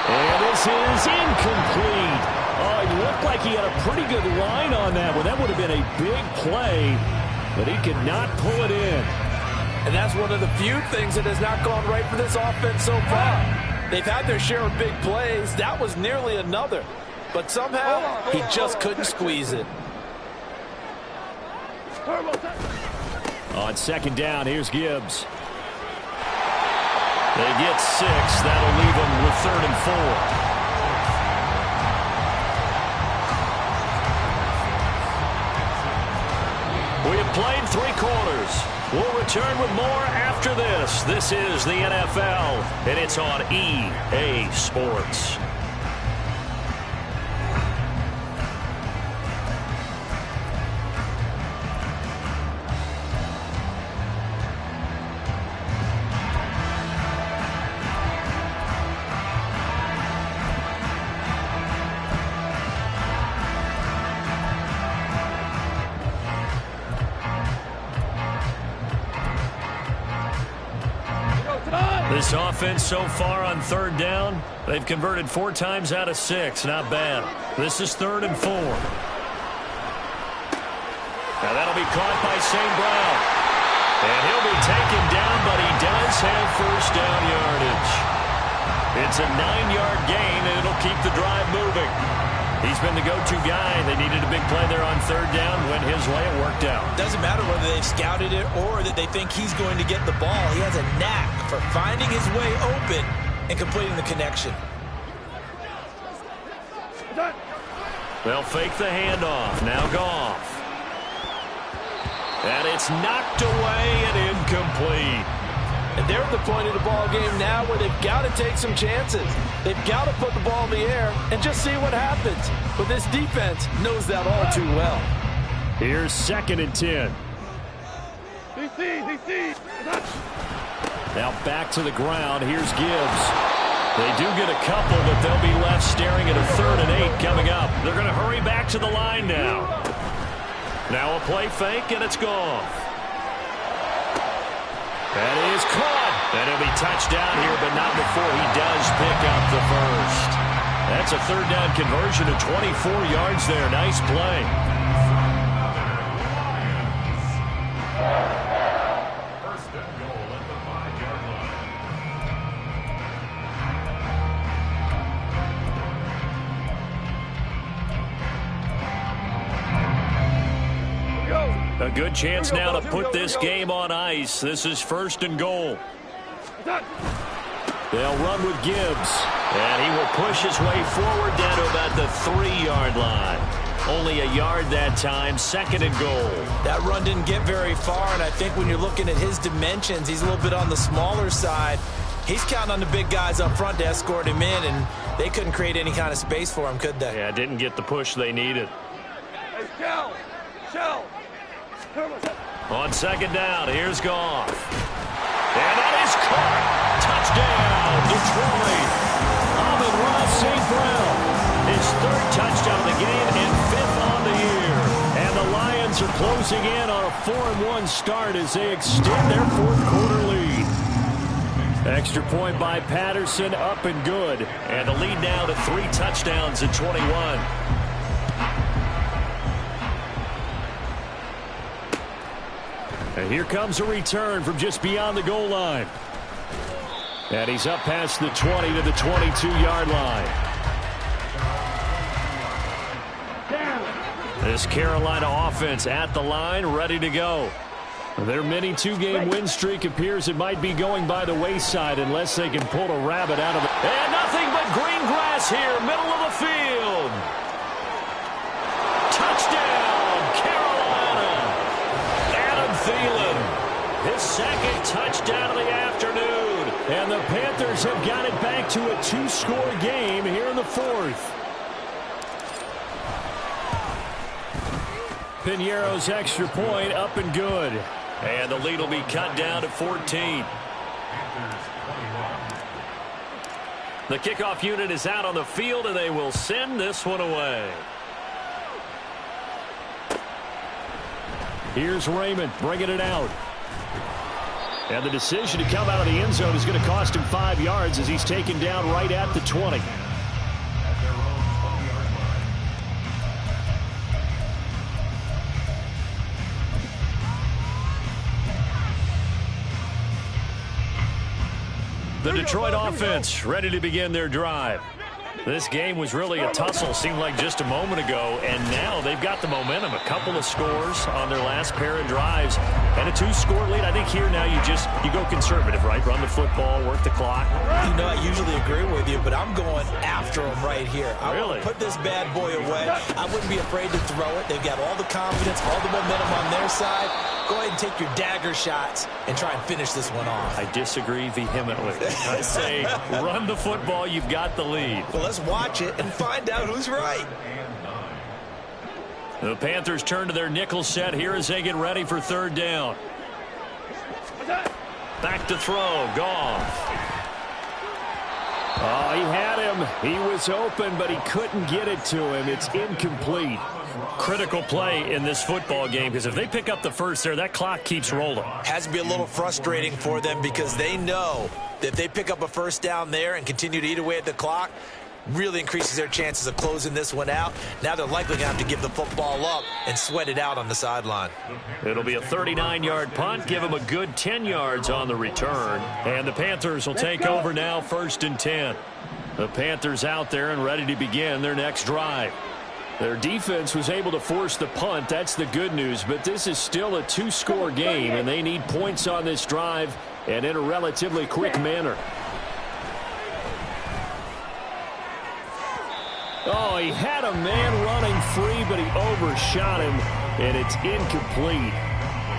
And this is incomplete. Oh, it looked like he had a pretty good line on that one. That would have been a big play, but he could not pull it in. And that's one of the few things that has not gone right for this offense so far. They've had their share of big plays. That was nearly another. But somehow, he just couldn't squeeze it. On second down, here's Gibbs. They get 6. That'll leave them with 3rd and 4. We have played 3 quarters. We'll return with more after this. This is the NFL, and it's on EA Sports. This offense so far on third down, they've converted 4 times out of 6. Not bad. This is 3rd and 4. Now that'll be caught by St. Brown. And he'll be taken down, but he does have first down yardage. It's a 9-yard gain, and it'll keep the drive moving. He's been the go-to guy. They needed a big play there on third down. Went his way. It worked out. Doesn't matter whether they've scouted it or that they think he's going to get the ball. He has a knack for finding his way open and completing the connection. They'll fake the handoff. Now Goff. And it's knocked away and incomplete. And they're at the point of the ball game now where they've got to take some chances. They've got to put the ball in the air and just see what happens. But this defense knows that all too well. Here's 2nd and 10. Now back to the ground. Here's Gibbs. They do get a couple, but they'll be left staring at a 3rd and 8 coming up. They're going to hurry back to the line now. Now a play fake, and it's gone. That is caught. And he'll be touched down here, but not before he does pick up the first. That's a 3rd down conversion of 24 yards there. Nice play. First and goal at the 5-yard line. A good chance now to put this game on ice. This is 1st and goal. They'll run with Gibbs, and he will push his way forward down to about the 3-yard line. Only a yard that time. 2nd and goal. That run didn't get very far, and I think when you're looking at his dimensions, he's a little bit on the smaller side. He's counting on the big guys up front to escort him in, and they couldn't create any kind of space for him, could they? Yeah, didn't get the push they needed. Hey, Shell. On 2nd down, here's Goff. And that is caught. Touchdown, Detroit. Amon-Ra St. Brown. His third touchdown of the game and fifth on the year. And the Lions are closing in on a 4-1 start as they extend their fourth quarter lead. Extra point by Patterson, up and good. And the lead now to 3 touchdowns at 21. And here comes a return from just beyond the goal line. And he's up past the 20 to the 22-yard line. This Carolina offense at the line, ready to go. Their mini 2-game win streak appears it might be going by the wayside unless they can pull a rabbit out of it. And nothing but green grass here, middle of the field. Touchdown, Carolina. Adam Thielen, his second touchdown of the afternoon. And the Panthers have got it back to a 2-score game here in the fourth. Piñeiro's extra point up and good. And the lead will be cut down to 14. The kickoff unit is out on the field, and they will send this one away. Here's Raymond bringing it out. And the decision to come out of the end zone is going to cost him 5 yards as he's taken down right at the 20. The Detroit offense ready to begin their drive. This game was really a tussle, seemed like just a moment ago, and now they've got the momentum. A couple of scores on their last pair of drives, and a 2-score lead. I think here now you go conservative, right? Run the football, work the clock. You know, I usually agree with you, but I'm going after them right here. I want to put this bad boy away. I wouldn't be afraid to throw it. They've got all the confidence, all the momentum on their side. Go ahead and take your dagger shots and try and finish this one off. I disagree vehemently. I say run the football. You've got the lead. Well, let's watch it and find out who's right. The Panthers turn to their nickel set here as they get ready for third down. Back to throw. Goff. Oh, he had him. He was open, but he couldn't get it to him. It's incomplete. Critical play in this football game, because if they pick up the first there, that clock keeps rolling. Has to be a little frustrating for them because they know that if they pick up a first down there and continue to eat away at the clock, really increases their chances of closing this one out. Now they're likely going to have to give the football up and sweat it out on the sideline. It'll be a 39-yard punt. Give them a good 10 yards on the return. And the Panthers will take over now, 1st and 10. The Panthers out there and ready to begin their next drive. Their defense was able to force the punt. That's the good news. But this is still a 2-score game, and they need points on this drive and in a relatively quick manner. Oh, he had a man running free, but he overshot him, and it's incomplete.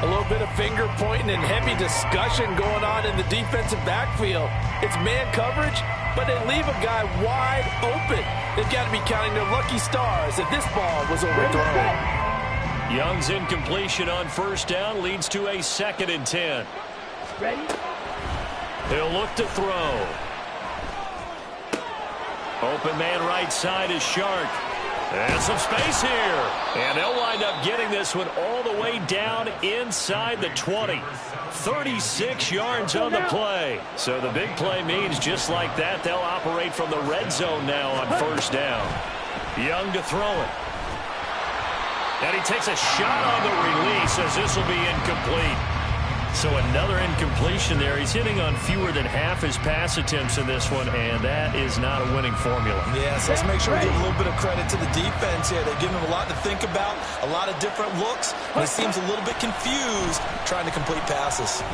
A little bit of finger pointing and heavy discussion going on in the defensive backfield. It's man coverage, but they leave a guy wide open. They've got to be counting their lucky stars if this ball was overthrown. Young's incompletion on first down leads to a 2nd and 10. Ready? He'll look to throw. Open man right side is Shark. And some space here. And they'll wind up getting this one all the way down inside the 20. 36 yards on the play. So the big play means just like that, they'll operate from the red zone now on first down. Young to throw it. And he takes a shot on the release as this will be incomplete. So another incompletion there. He's hitting on fewer than half his pass attempts in this one, and that is not a winning formula. Yeah, so let's make sure we give a little bit of credit to the defense here. They've given him a lot to think about, a lot of different looks, and he seems a little bit confused trying to complete passes.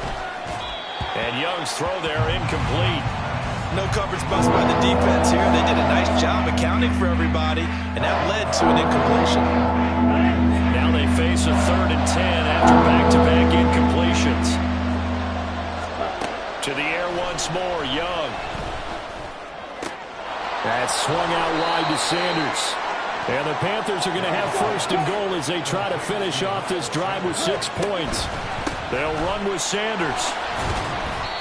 And Young's throw there incomplete. No coverage bust by the defense here. They did a nice job accounting for everybody, and that led to an incompletion. Now they face a 3rd and 10 after back-to-back incompletions. To the air once more, Young. That's swung out wide to Sanders. And the Panthers are going to have 1st and goal as they try to finish off this drive with 6 points. They'll run with Sanders.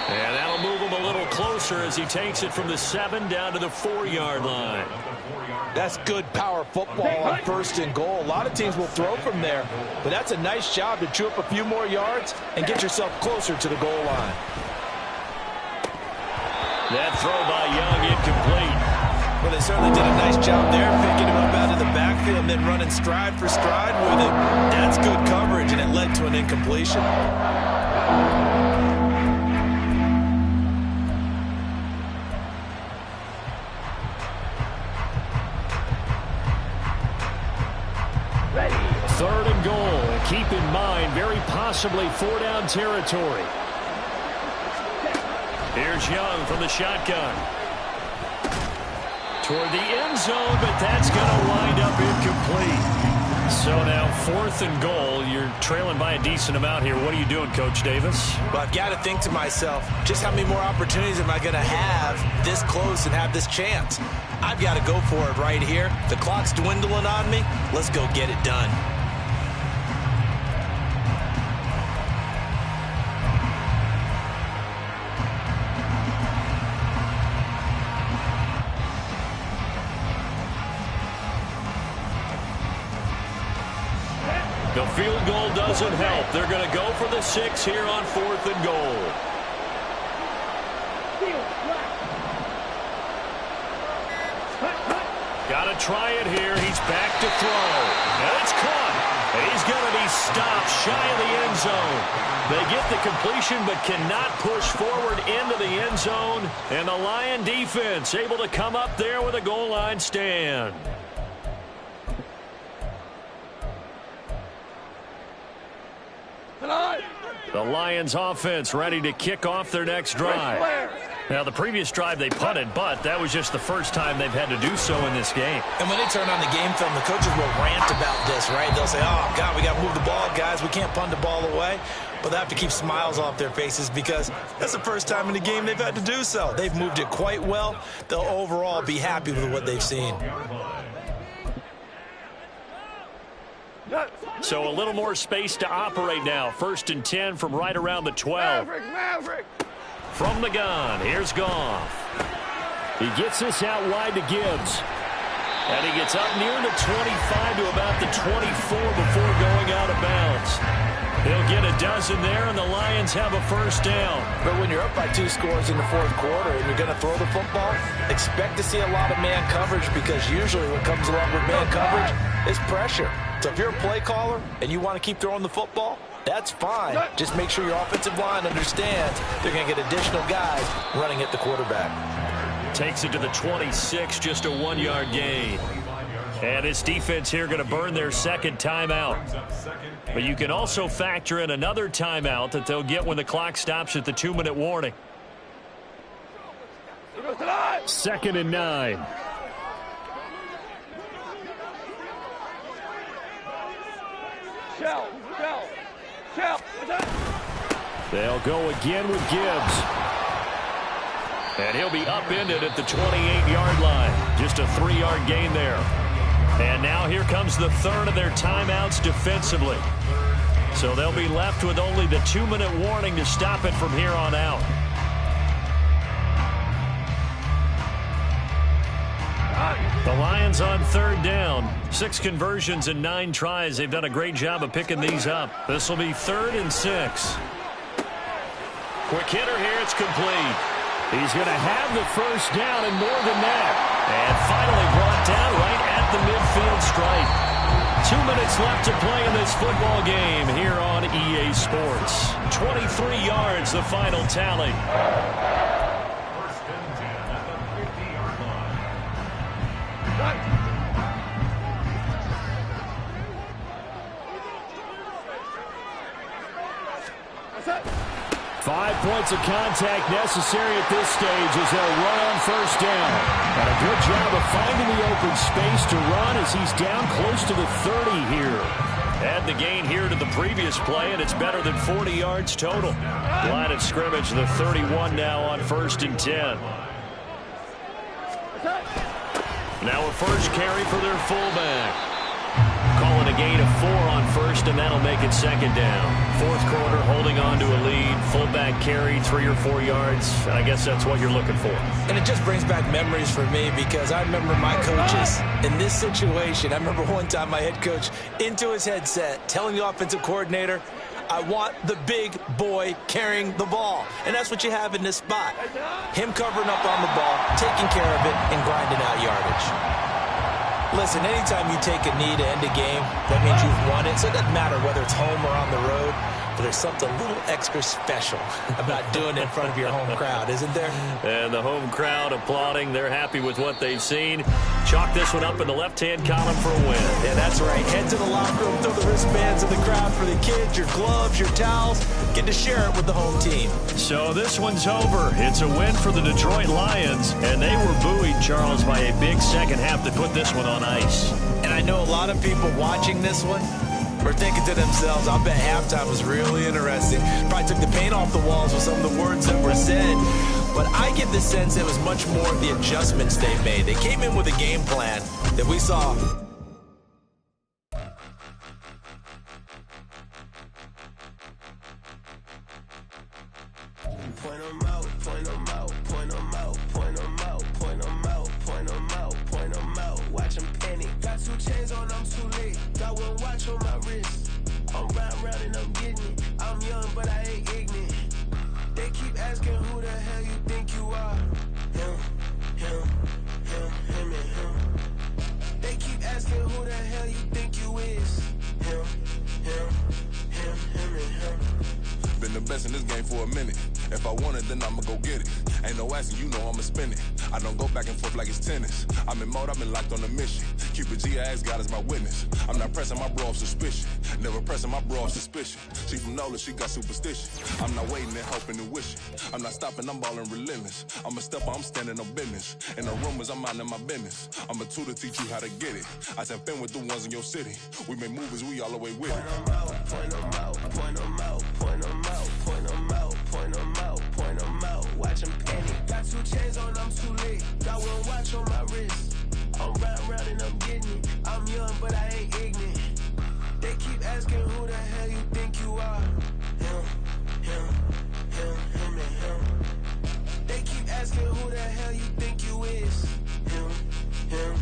And that'll move them a little closer closer as he takes it from the 7 down to the 4-yard line. That's good power football on 1st and goal. A lot of teams will throw from there, but that's a nice job to chew up a few more yards and get yourself closer to the goal line. That throw by Young incomplete. Well, they certainly did a nice job there, picking him up out of the backfield and then running stride for stride with him. That's good coverage, and it led to an incompletion. Third and goal. And keep in mind, very possibly 4-down territory. Here's Young from the shotgun. Toward the end zone, but that's going to wind up incomplete. So now 4th and goal. You're trailing by a decent amount here. What are you doing, Coach Davis? Well, I've got to think to myself, just how many more opportunities am I going to have this close and have this chance? I've got to go for it right here. The clock's dwindling on me. Let's go get it done. The field goal doesn't help. They're going to go for the 6 here on 4th and goal. Got to try it here. He's back to throw. And it's caught. And he's going to be stopped shy of the end zone. They get the completion but cannot push forward into the end zone. And the Lion defense able to come up there with a goal line stand. The Lions offense ready to kick off their next drive. Now, the previous drive they punted, but that was just the first time they've had to do so in this game. And when they turn on the game film, the coaches will rant about this, right? They'll say, oh, God, we got to move the ball, guys. We can't punt the ball away. But they have to keep smiles off their faces because that's the first time in the game they've had to do so. They've moved it quite well. They'll overall be happy with what they've seen. So a little more space to operate now. 1st and 10 from right around the 12. Maverick. From the gun, here's Goff. He gets this out wide to Gibbs. And he gets up near the 25 to about the 24 before going out of bounds. He'll get a dozen there, and the Lions have a first down. But when you're up by 2 scores in the 4th quarter and you're going to throw the football, expect to see a lot of man coverage because usually what comes along with man coverage is pressure. So if you're a play caller and you want to keep throwing the football, that's fine. Just make sure your offensive line understands they're going to get additional guys running at the quarterback. Takes it to the 26, just a 1-yard gain. And this defense here going to burn their second timeout. But you can also factor in another timeout that they'll get when the clock stops at the 2-minute warning. 2nd and 9. Shell. They'll go again with Gibbs. And he'll be upended at the 28-yard line. Just a 3-yard gain there. And now here comes the 3rd of their timeouts defensively. So they'll be left with only the 2-minute warning to stop it from here on out. The Lions on 3rd down. 6 conversions and 9 tries. They've done a great job of picking these up. This will be 3rd and 6. Quick hitter here. It's complete. He's going to have the first down and more than that. And finally brought down right at the midfield stripe. 2 minutes left to play in this football game here on EA Sports. 23 yards, the final tally. 5 points of contact necessary at this stage as they'll run on first down. And a good job of finding the open space to run as he's down close to the 30 here. Add the gain here to the previous play, and it's better than 40 yards total. Line of scrimmage, the 31 now on 1st and 10. Now a first carry for their fullback. Calling A gain of 4 on first, and that'll make it second down. Fourth quarter, holding on to a lead. Fullback carry, 3 or 4 yards. I guess that's what you're looking for. And it just brings back memories for me because I remember my coaches in this situation. I remember one time my head coach into his headset telling the offensive coordinator, I want the big boy carrying the ball. And that's what you have in this spot. Him covering up on the ball, taking care of it, and grinding out yardage. Listen, anytime you take a knee to end a game, that means you've won it. So it doesn't matter whether it's home or on the road. But there's something a little extra special about doing it in front of your home crowd, isn't there? And the home crowd applauding. They're happy with what they've seen. Chalk this one up in the left-hand column for a win. Yeah, that's right. Head to the locker room, throw the wristbands in the crowd for the kids, your gloves, your towels. Get to share it with the home team. So this one's over. It's a win for the Detroit Lions, and they were buoyed, Charles, by a big second half to put this one on ice. And I know a lot of people watching this one were thinking to themselves, I bet halftime was really interesting. Probably took the paint off the walls with some of the words that were said. But I get the sense it was much more of the adjustments they made. They came in with a game plan that we saw. Point 'em out, point 'em out, point 'em out, point 'em out, point 'em out, point 'em out, point 'em out. Watch 'em panic. Got 2 chains on, I'm too late. Got 1 watch on my wrist. I'm round and I'm getting it. I'm young, but I ain't ignorant. They keep asking who the hell you think you are. Him, and him. They keep asking who the hell you think you is. Him, and him. Been the best in this game for a minute. If I want it, then I'ma go get it. Ain't no asking, you know I'ma spin it. I don't go back and forth like it's tennis. I'm in mode, I've been locked on a mission. Cupid G, I ask God as my witness. I'm not pressing my bro off suspicion. Never pressing my bro off suspicion. She from NOLA, she got superstition. I'm not waiting and hoping and wishing. I'm not stopping, I'm balling relentless. I'm a stepper, I'm standing on business. In the rumors, I'm minding my business. I'm a tutor, teach you how to get it. I said, fin with the ones in your city. We make movies, we all the way with it. Point 'em out, point 'em out, point 'em out, point 'em out, point 'em out, point 'em out, point 'em out. Watch 'em panic. Got 2 chains on, I'm too late. Got 1 watch on my wrist. I'm round and I'm getting it. I'm young, but I ain't ignorant. They keep asking who the hell you think you are. Him, and him. They keep asking who the hell you think you is. Him, and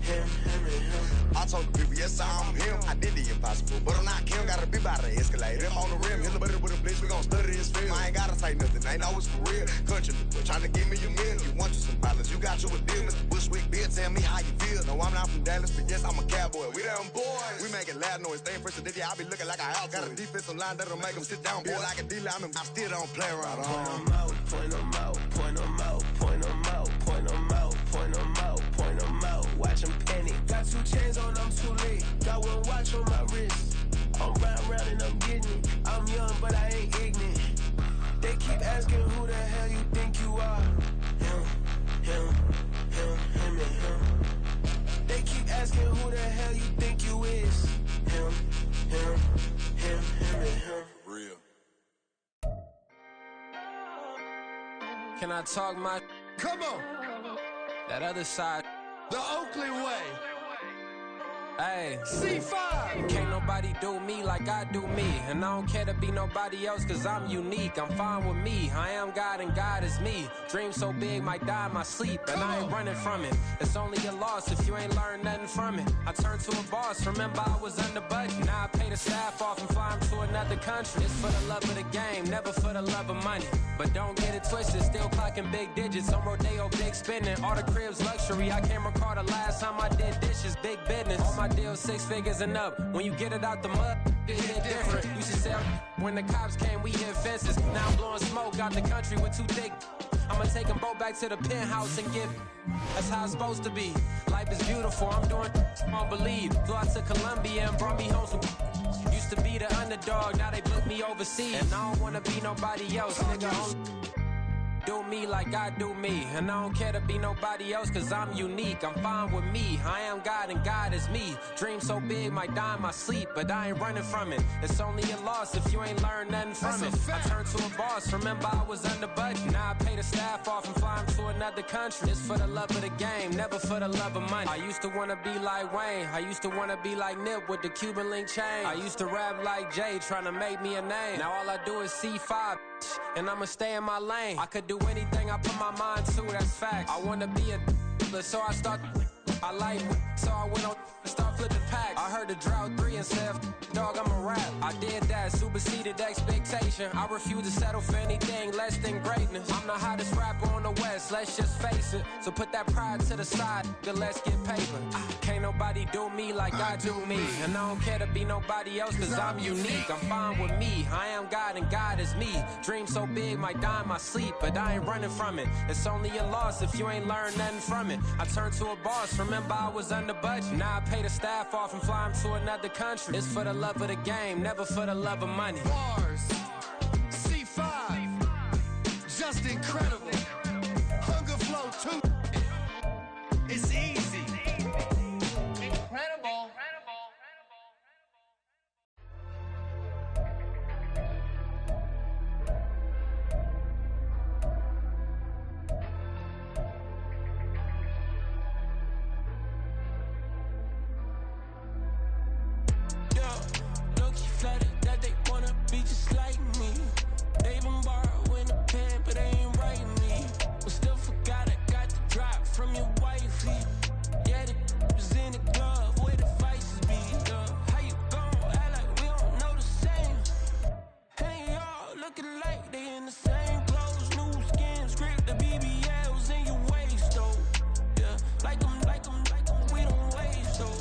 him. I told the people, yes, I'm him. I did the impossible, but I'm not Kim. Gotta be by the escalator. Him on the rim, hit the butter with a blitz. We gon' study his film. I ain't gotta say nothing, ain't know it's for real. Country, trying to give me a meal. You want you some violence, you got you a deal. Mr. Bushwick, Bill, tell me how you feel. No, I'm not from Dallas, but yes, I'm a cowboy. We them boys. We making loud noise, staying fresh. I be looking like a house. Got a defensive line that'll make them sit down. Boy, like a dealer, I still don't play around. Point 'em out, point 'em out, point 'em out, point 'em out, point 'em out, point 'em out, point 'em out. Watch 'em panic. Got 2 chains on, I'm too late. Got 1 watch on my wrist. I'm round and I'm getting it. I'm young, but I ain't ignorant. They keep asking who the hell you think you are. Him, and him. They keep asking who the hell you think you is. Him, and him. Real. Can I talk my? Come on, That other side. the Oakland way. Hey, C5. can't nobody do me like I do me. And I don't care to be nobody else cause I'm unique. I'm fine with me, I am God and God is me. Dream so big might die in my sleep. And I ain't running from it. It's only a loss if you ain't learned nothing from it. I turned to a boss, remember I was under budget. Now I pay the staff off and fly them to another country. It's for the love of the game, never for the love of money. But don't get it twisted, still clocking big digits. On Rodeo, big spending, all the cribs luxury. I can't recall the last time I did dishes, big business. All my deals 6 figures and up. When you get it out the mud, it hit different. Used to say when the cops came, we hit fences. Now I'm blowing smoke out the country with 2 thick. I'ma take them both back to the penthouse and give. That's how it's supposed to be. Life is beautiful, I'm doing I don't believe. Flew out to Colombia and brought me home some. Used to be the underdog, now they book me overseas. And I don't wanna be nobody else, nigga. do me like I do me. And I don't care to be nobody else, cause I'm unique. I'm fine with me. I am God and God is me. Dream so big, might die in my sleep, but I ain't running from it. It's only a loss if you ain't learned nothing from it. I turned to a boss, remember I was under budget. Now I pay the staff off and fly them to another country. It's for the love of the game, never for the love of money. I used to wanna be like Wayne. I used to wanna be like Nip with the Cuban link chain. I used to rap like Jay, trying to make me a name. Now all I do is C5, and I'ma stay in my lane. I could do anything I put my mind to, that's facts. I wanna be a so I start. I like so I went on and start flipping packs. I heard the drought 3 and said, dog, I'm a rap. I did that, superseded expectation. I refuse to settle for anything less than greatness. I'm the hottest rapper on the West, let's just face it. So put that pride to the side, then let's get paper. Can't nobody do me like I do me. And I don't care to be nobody else, cause I'm unique. I'm fine with me, I am God and God is me. Dream so big, might die in my sleep, but I ain't running from it. It's only a loss if you ain't learned nothing from it. I turned to a boss, remember I was under budget. Now I pay the staff off and fly them to another country. It's for the love of the game, never for the love of money. Bars, C5, just incredible. Hunger flow too. It's easy. Incredible. Flooded that they wanna be just like me. They been borrowing a pen, but they ain't writing me. But still forgot I got the drop from your wifey. Yeah, the was in the glove where the vices be. How you gon' act like we don't know the same? Hey, y'all looking like they in the same clothes, new skin, script, the BBLs in your waist, though. Yeah, like them, we don't waste, though.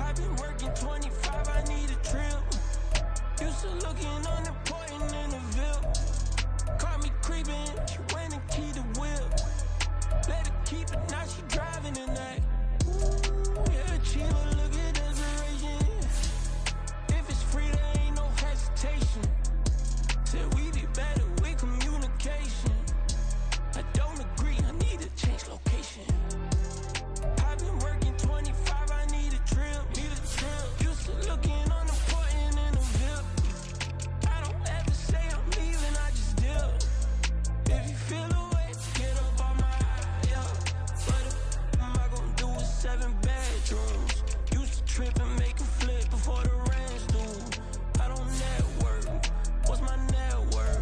I've been working 25, I need a trip. Used to looking unimportant in the Ville. Caught me creeping, she went and keyed the whip. Let her keep it, now she driving in that. Ooh, yeah, Chiva, look at desperation. If it's free, there ain't no hesitation. Said we be better with communication. I don't agree, I need to change location. I've been working 25, I need a trip. Used to looking unimportant in the Ville. I don't ever say I'm leaving, I just dip. If you feel away, get up on my yeah. What am I gonna do with 7 bedrooms? Used to trip and make a flip before the rent's due. I don't network. What's my net worth?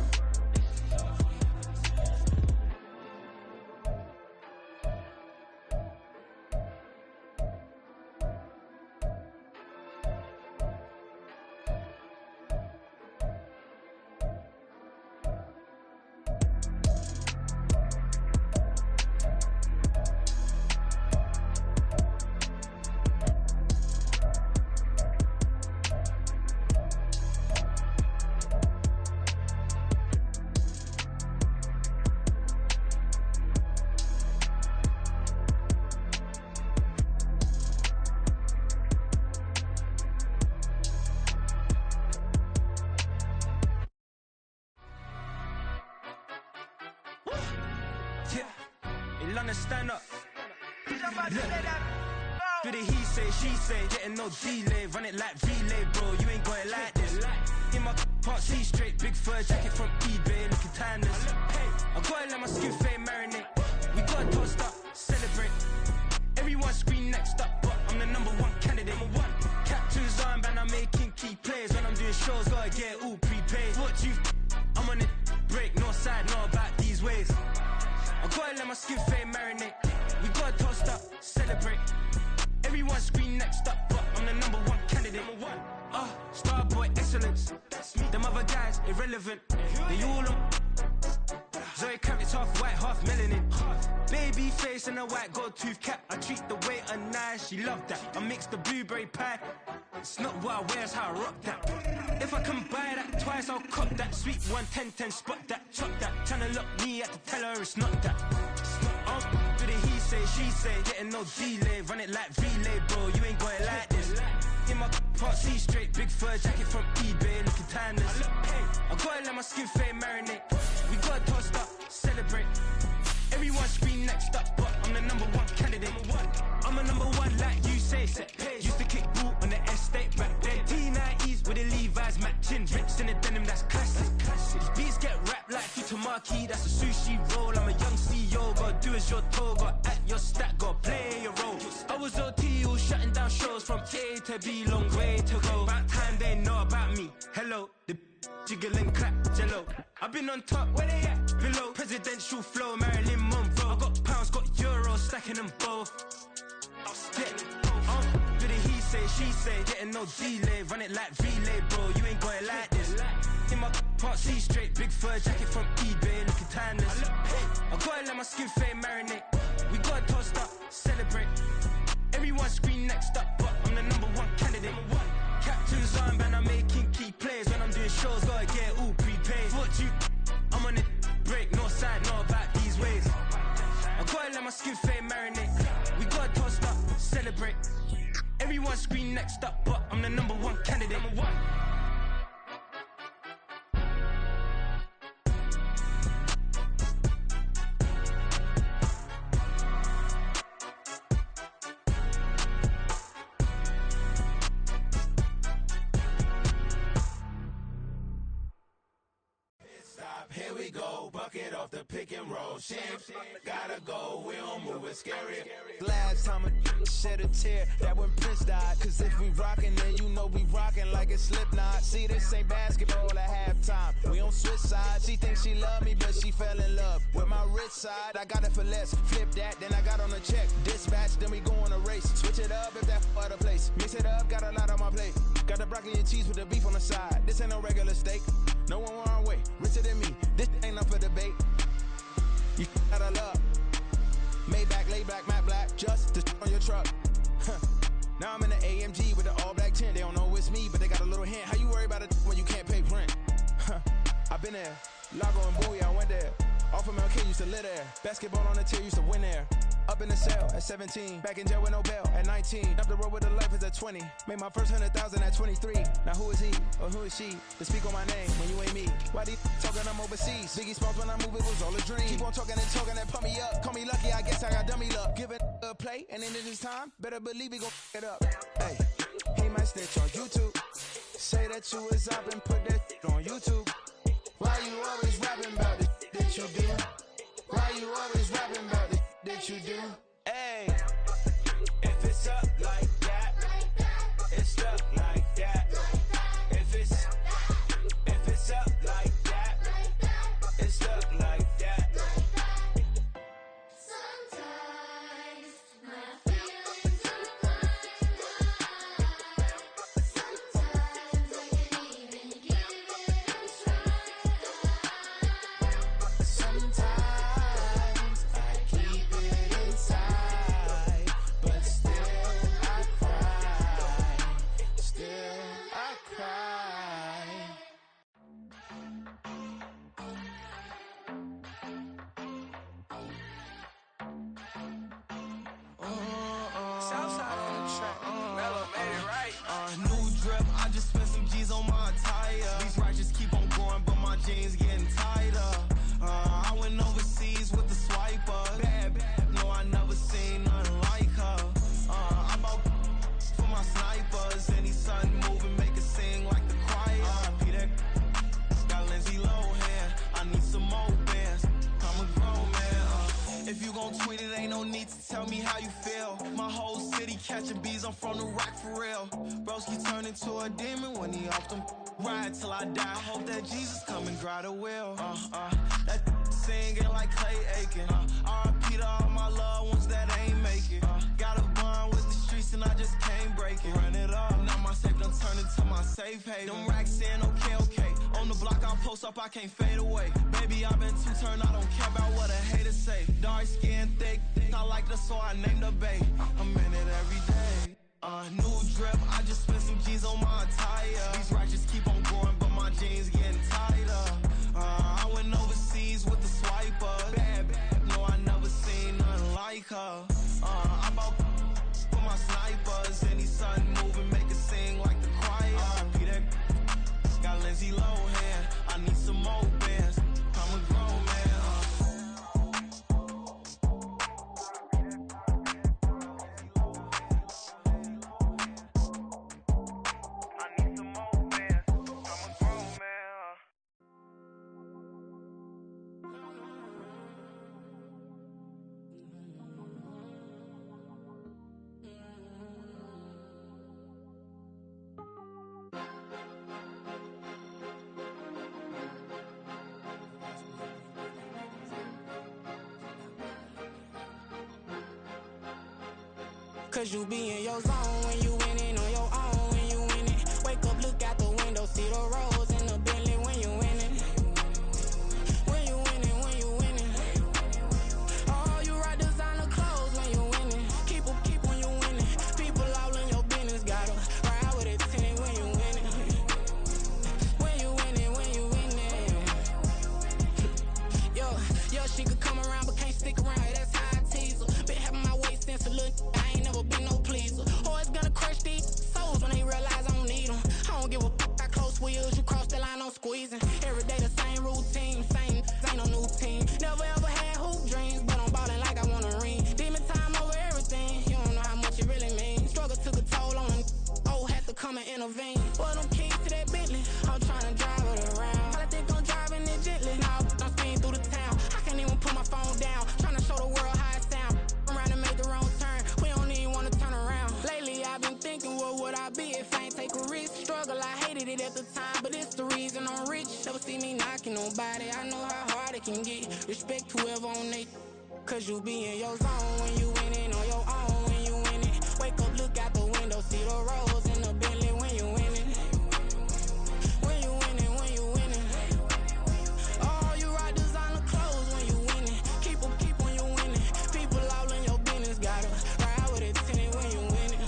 Stand up. Do the he say, she say, getting no delay, run it like relay, bro. You ain't got it like this. In my can't see straight, big fur jacket from eBay, looking timeless. I gotta let my skin fade marinate. We gotta toast up, celebrate. Everyone scream next up, but I'm the #1 candidate. Captain's armband, I'm making key plays. When I'm doing shows, gotta get all prepaid. What you? I'm on it, break, no side, no about these ways. I gotta let my skin fade marinate. We gotta toast up, celebrate. Everyone scream next up, but I'm the #1 candidate. Starboy excellence. Them other guys irrelevant. They all on. Zoe Kravitz half white, half melanin. Baby face and a white gold tooth cap. I treat the waiter nice, she love that. I mix the blueberry pie. It's not what I wear, it's how I rock that. If I can buy that twice, I'll cop that. Sweet 110, spot that, chop that. Tryna lock me at to tell her it's not that. Do the he say, she say, getting no delay. Run it like relay, bro, you ain't got it like this. In my can't see straight, big fur jacket from eBay, looking timeless. I gotta let my skin fade marinate. We gotta toast up, celebrate. Everyone scream next up, but I'm the number one candidate. I'm a number one like you say. Used to kick ball on the estate back then. T90s with the Levi's matching. Rips in the denim, that's classic. These beats get wrapped like Futamaki, that's a sushi roll. I'm a young CEO, gotta do as you're told. Gotta act your stat, gotta play your role. I was OT, all shutting down shows from A to B, long way to go. About time they know about me. Hello, the jiggle and clap, jello. I've been on top, where they at? Below, presidential flow, Marilyn Monroe. I got pounds, got euros, stacking them both. Do the he say, she say, getting no delay. Run it like relay, bro, you ain't got it like this. In my part C straight, big fur jacket from eBay, looking timeless. I gotta let my skin fade marinate. We gotta toast up, celebrate. Everyone scream next up, but I'm the number one candidate. Captain's armband, I'm making key plays. When I'm doing shows, gotta get it all prepaid. Thought you, I'm on it, break, no side, know about these ways. I gotta let my skin fade marinate. We gotta toast up, celebrate. Everyone scream next up, but I'm the number one candidate. Here we go, bucket off the pick and roll. Champs, gotta go, we don't move it scary. Last time a shed a tear, that when Prince died. Cause if we rockin', then you know we rockin' like it's Slipknot. See, this ain't basketball at halftime. We on switch sides. She thinks she love me, but she fell in love with my rich side. I got it for less. Flip that, then I got on a check. Dispatch, then we go on a race. Switch it up if that other place. Mix it up, got a lot on my plate. Got the broccoli and cheese with the beef on the side. This ain't no regular steak. No one wrong way, richer than me. This ain't up for debate. You gotta love. Maybach, laid back, matte black, just to on your truck. Now I'm in the AMG with the all black tint. They don't know it's me, but they got a little hint. How you worry about it when you can't pay rent? I've been there. Lago and Bowie, I went there. Off of MLK, used to live there. Basketball on the tier, used to win there. Up in the cell at 17. Back in jail with no bail at 19. Up the road with the life is at 20. Made my first 100,000 at 23. Now who is he or who is she to speak on my name when you ain't me? Why they talking I'm overseas? Biggie Smalls when I move it was all a dream. Keep on talking and pump me up. Call me lucky, I guess I got dummy luck. Give it a play and then it is time. Better believe we gon' it up. Hey, he might snitch on YouTube. Say that you was up and put that on YouTube. Why you always rapping about the that you do? Why you always rapping about the that you do? Hey, if it's up like that, it's up like that. If it's up like that, it's up like that. Sometimes my feelings are high. Sometimes I can't even give it a try. Sometimes I keep it inside, but still I cry. Still I cry. Southside on the track. Mellow made it right. New drip, I just spent some G's on my attire. These righteous keep on going, but my jeans getting tighter. I went overseas with the swiper. Bad, no, I never seen nothing like her. I bought for my snipers. Any sun moving, make it sing like the choir. Peter got Lindsay Lohan. I need some more bands. I'm a grown man. If you gon' tweet it, ain't no need to tell me how you feel. My whole city catching bees, I'm from the rock for real. Broski turn into a demon when he off them. Ride till I die. I hope that Jesus come and grind the wheel. That singing like Clay Aiken. R.I.P. to all my loved ones that ain't make it. Got a bond with the streets and I just can't break it. Run it up, now my safe done turned into my safe haven. Them racks in, okay. On the block I post up, I can't fade away. Baby, I've been too turned, I don't care about what a hater say. Dark skin, thick, I like the so I named the bae. I'm in it every day. New drip, I just spent some G's on my attire. These righteous keep on going, but my jeans getting tighter. I went overseas with the swiper. Bad, no, I never seen nothing like her. I bought for my snipers. Any sun moving, make it sing like the choir. Peter got Lindsay Lohan. I need some more bands. I'm a grown man. Cause you be in your zone when you winning on your own when you winning. Wake up, look out the window, see the roads in the Bentley when you winning. When you winning, when you winning. Oh, you rock designer clothes when you winning. Keep when you winning. People all in your business, gotta ride with it tinted when you winning. When you winning, when you winning. Yo, she could come around but can't stick around. That's how I tease her. Been having my way since a little. I ain't never been no pleaser. Always gonna crush these souls when they realize I don't need them. I don't give a f***. I close wheels, you cross the line, I'm squeezing. Every day the same routine, same, ain't no new team. Never ever had hoop dreams, but I'm ballin' like I want a ring. Demon time over everything, you don't know how much it really means. Struggle took a toll on them, oh, had to come and intervene. Boy, them keys to that Bentley, I'm tryna drive it around. I think I'm driving it gently, now I'm speeding through the town. I can't even put my phone down, tryna show the world how it sound. Around and make the wrong turn, we don't even wanna turn around. Lately I've been thinking, what would I be if I ain't take a risk? Struggle, I hated it at the time, but it's the reason I'm rich. Never see me knocking nobody, I know how hard it can get. Respect whoever on they, cause you be in your zone when you winning on your own when you winning. Wake up, look out the window, see the roads in the Bentley when you winning. When you winning, when you winning. Oh, you rock designer clothes when you winning. Keep when you winning. People all in your business, gotta ride with it tinted when you winning.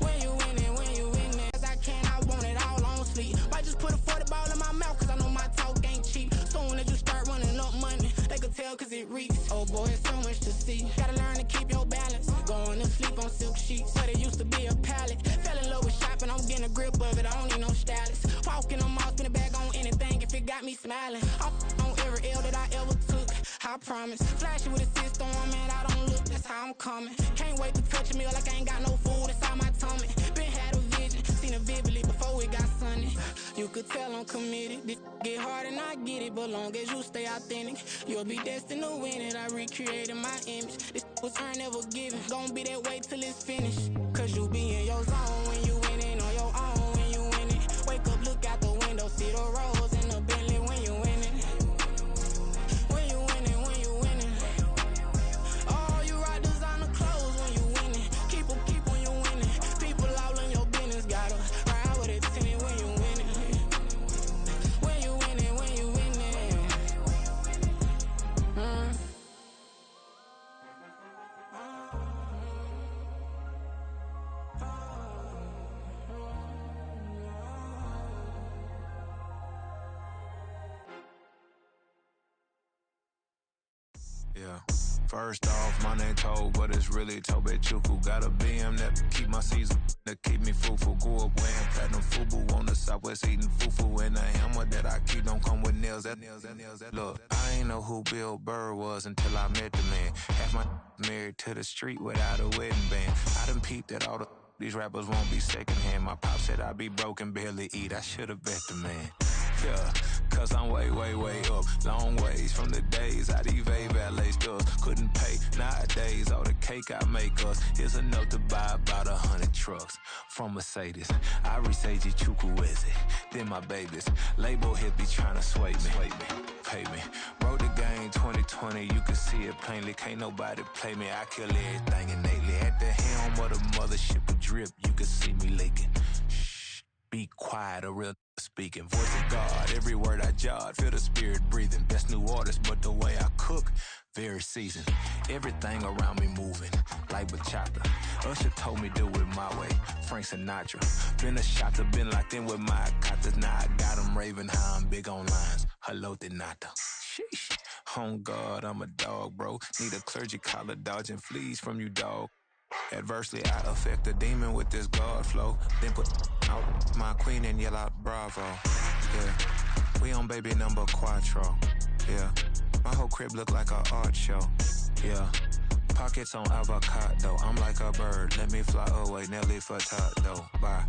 When you winning, when you winning. As I can, I want it all on sleep. Might just put a 40 ball in my mouth, cause I know my talk ain't cheap. Soon as you start running up money, they could tell cause it reeks. Oh boy, it's so much to see. Gotta learn to keep your balance. Going to sleep on silk sheets, but it used to be a pallet. Fell in love with shopping, I'm getting a grip of it, I don't need no stylist. Walking on mall, spin it back on anything if it got me smiling. I'm on every L that I ever took, I promise. Flashy with a system, man, I don't look, that's how I'm coming. Can't wait to touch a meal like I ain't got no food inside my tummy. Been had a vision, seen it vividly before it got sunny. You could tell I'm committed, this get hard and I get it, but long as you stay authentic, you'll be destined to win it. I recreated my image, this was earned, never given. Gonna be that way till it's finished, cause you be in your zone when you winning on your own when you winning. Wake up, look out the window, see the roads in the Bentley when you winning. When you winning, when you winning. Oh, you rock designer clothes when you winning. Keep when you winning. People all in your business, gotta ride with it tinted when you winning. When you winning, when you winning. Yeah. First off, my name Toad, but it's really Tobe Chuku. Got a BM that keep my season, that keep me fruitful. Grew up wearing platinum FUBU on the Southwest eating fufu. And the hammer that I keep don't come with nails. Look, I ain't know who Bill Burr was until I met the man. Half my married to the street without a wedding band. I done peeped that all these rappers won't be secondhand. My pop said I'd be broke and barely eat. I should've bet the man. Yeah, cause I'm way, way, way up. Long ways from the days I evade valet stores. Couldn't pay nowadays. All the cake I make us is enough to buy about 100 trucks from Mercedes. I resage Chukwueze, then my babies. Label hit be trying to sway me. Pay me. Wrote the game 2020, you can see it plainly. Can't nobody play me. I kill everything innately. At the helm of the mothership with drip, you can see me leaking. Shh, be quiet, a real speaking. Voice of God, every word I jot, feel the spirit breathing. Best new artist, but the way I cook, very seasoned. Everything around me moving, like bachata. Usher told me do it my way, Frank Sinatra. Been a shotter, been locked in with my katas. Now I got them raving how I'm big on lines. Hello, Denata. Sheesh. On God, I'm a dog, bro. Need a clergy collar, dodging fleas from you, dog. Adversely, I affect the demon with this God flow. Then put out my queen and yell out bravo. Yeah, we on baby number quattro. Yeah, my whole crib look like a art show. Yeah, pockets on avocado. I'm like a bird, let me fly away. Nelly Furtado, bye.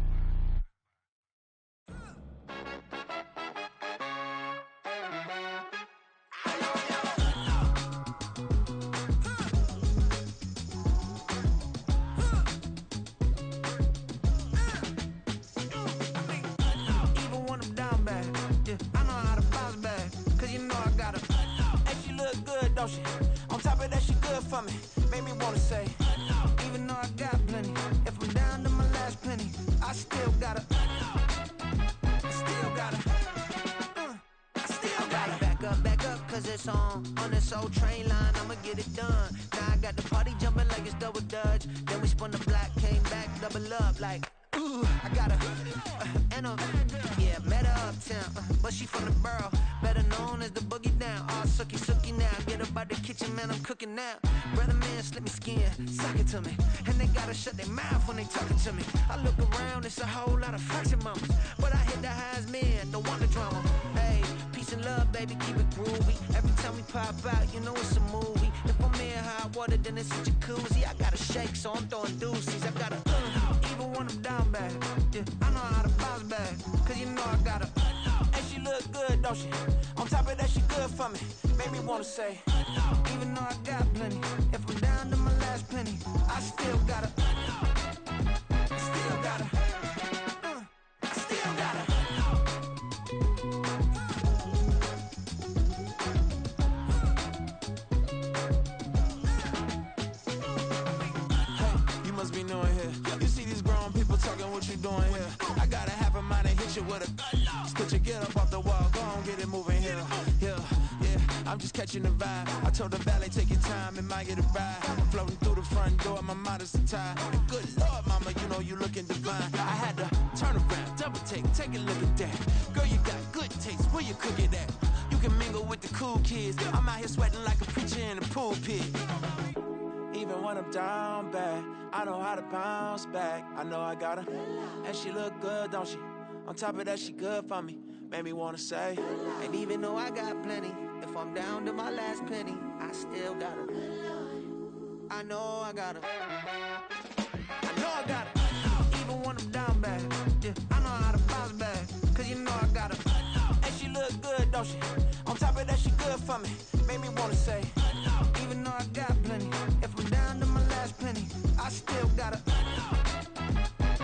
Don't she? On top of that, she good for me. Made me wanna say, even it's on this old train line, I'ma get it done. Now I got the party jumping like it's double dutch. Then we spun the block, came back, double up like, ooh, I got her, and yeah, met her uptown, but she from the borough, better known as the boogie down. All sookie now, get up out the kitchen, man, I'm cooking now. Brother man, slip me skin, sock it to me, and they gotta shut their mouth when they talking to me. I look around, it's a whole lot of fraction mamas, but I hit the highest men, don't want the drama. Hey, peace and love, baby, keep it groovy. Every time we pop out, you know it's a movie. If I'm in hot water, then it's a jacuzzi. I gotta shake, so I'm throwing deuces. I gotta even when I'm down bad. Yeah, I know how to bounce back, cause you know I gotta. And she look good, don't she? On top of that, she good for me. Made me wanna say, even though I got plenty, if I'm down to my last penny, I still gotta. Still gotta. I still gotta. you must be new in here. You see these grown people talking, what you doing here? I gotta have a mind to hit you with a. Just put your get up off the wall, go on, get it moving here. Yeah, I'm just catching the vibe. I told the valet, take your time, it might get a ride. Floating through the front door, my mind is tied. Good Lord, mama, you know you looking divine. I had to turn around, double take a look at that. Girl, you got good taste, where you cook it at? You can mingle with the cool kids. I'm out here sweating like a preacher in a pulpit. Even when I'm down bad, I know how to bounce back. I know I got her, and she look good, don't she? On top of that, she good for me. Made me wanna say, and even though I got plenty, if I'm down to my last penny, I still got her. I know I got her. I know I got her. Even when I'm down bad, yeah, I know how to bounce back, cause you know I got her. And she look good, don't she? On top of that, she good for me. Made me wanna say, even though I got plenty, if I'm down to my last penny, I still got her.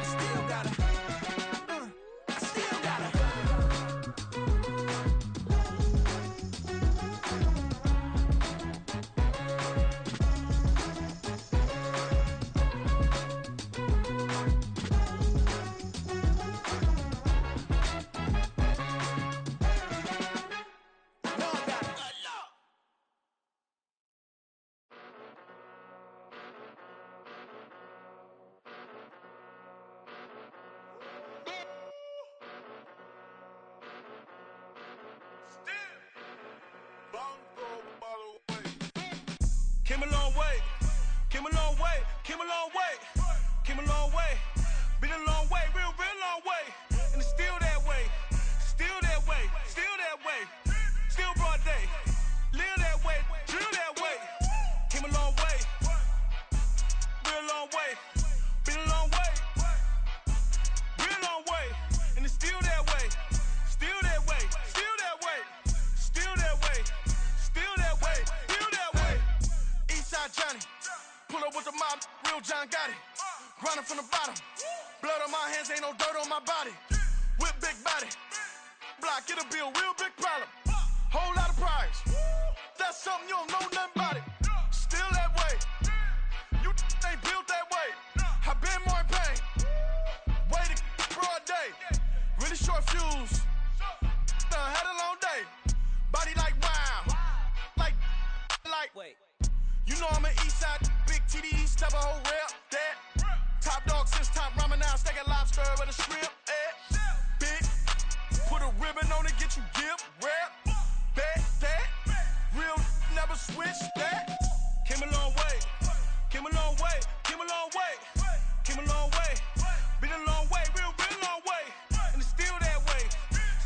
Still got her. I still got her. Came a long way, came a long way, came a long way, came a long way, been a long way, real long way, and it's still that way, still that way, still that way, still broad day, live that way, drill that way, came a long way, real long way, been a long way, real long way, and it's still that way, still that way, still that way, still that way, still that way, still that way. Eastside Johnny, pull up with the mob, real John Gotti. Grinding from the bottom, blood on my hands, ain't no dirt on my body. Whip big body, block, it'll be a real big problem. Whole lot of prize, that's something you don't know nothing about it. Still that way, you ain't built that way. I been more in pain, way to broad day. Really short fuse, had a long day. Body like wow, like. Wait. You know I'm an east side, big TDE, step a whole rep, that. Top dog since top ramen now, steak and lobster with a shrimp, Big, put a ribbon on it, get you gift, rep, bet, that. Real, never switch, that. Came a long way, came a long way, came a long way, came a long way. Been a long way, real long way. And it's still that way,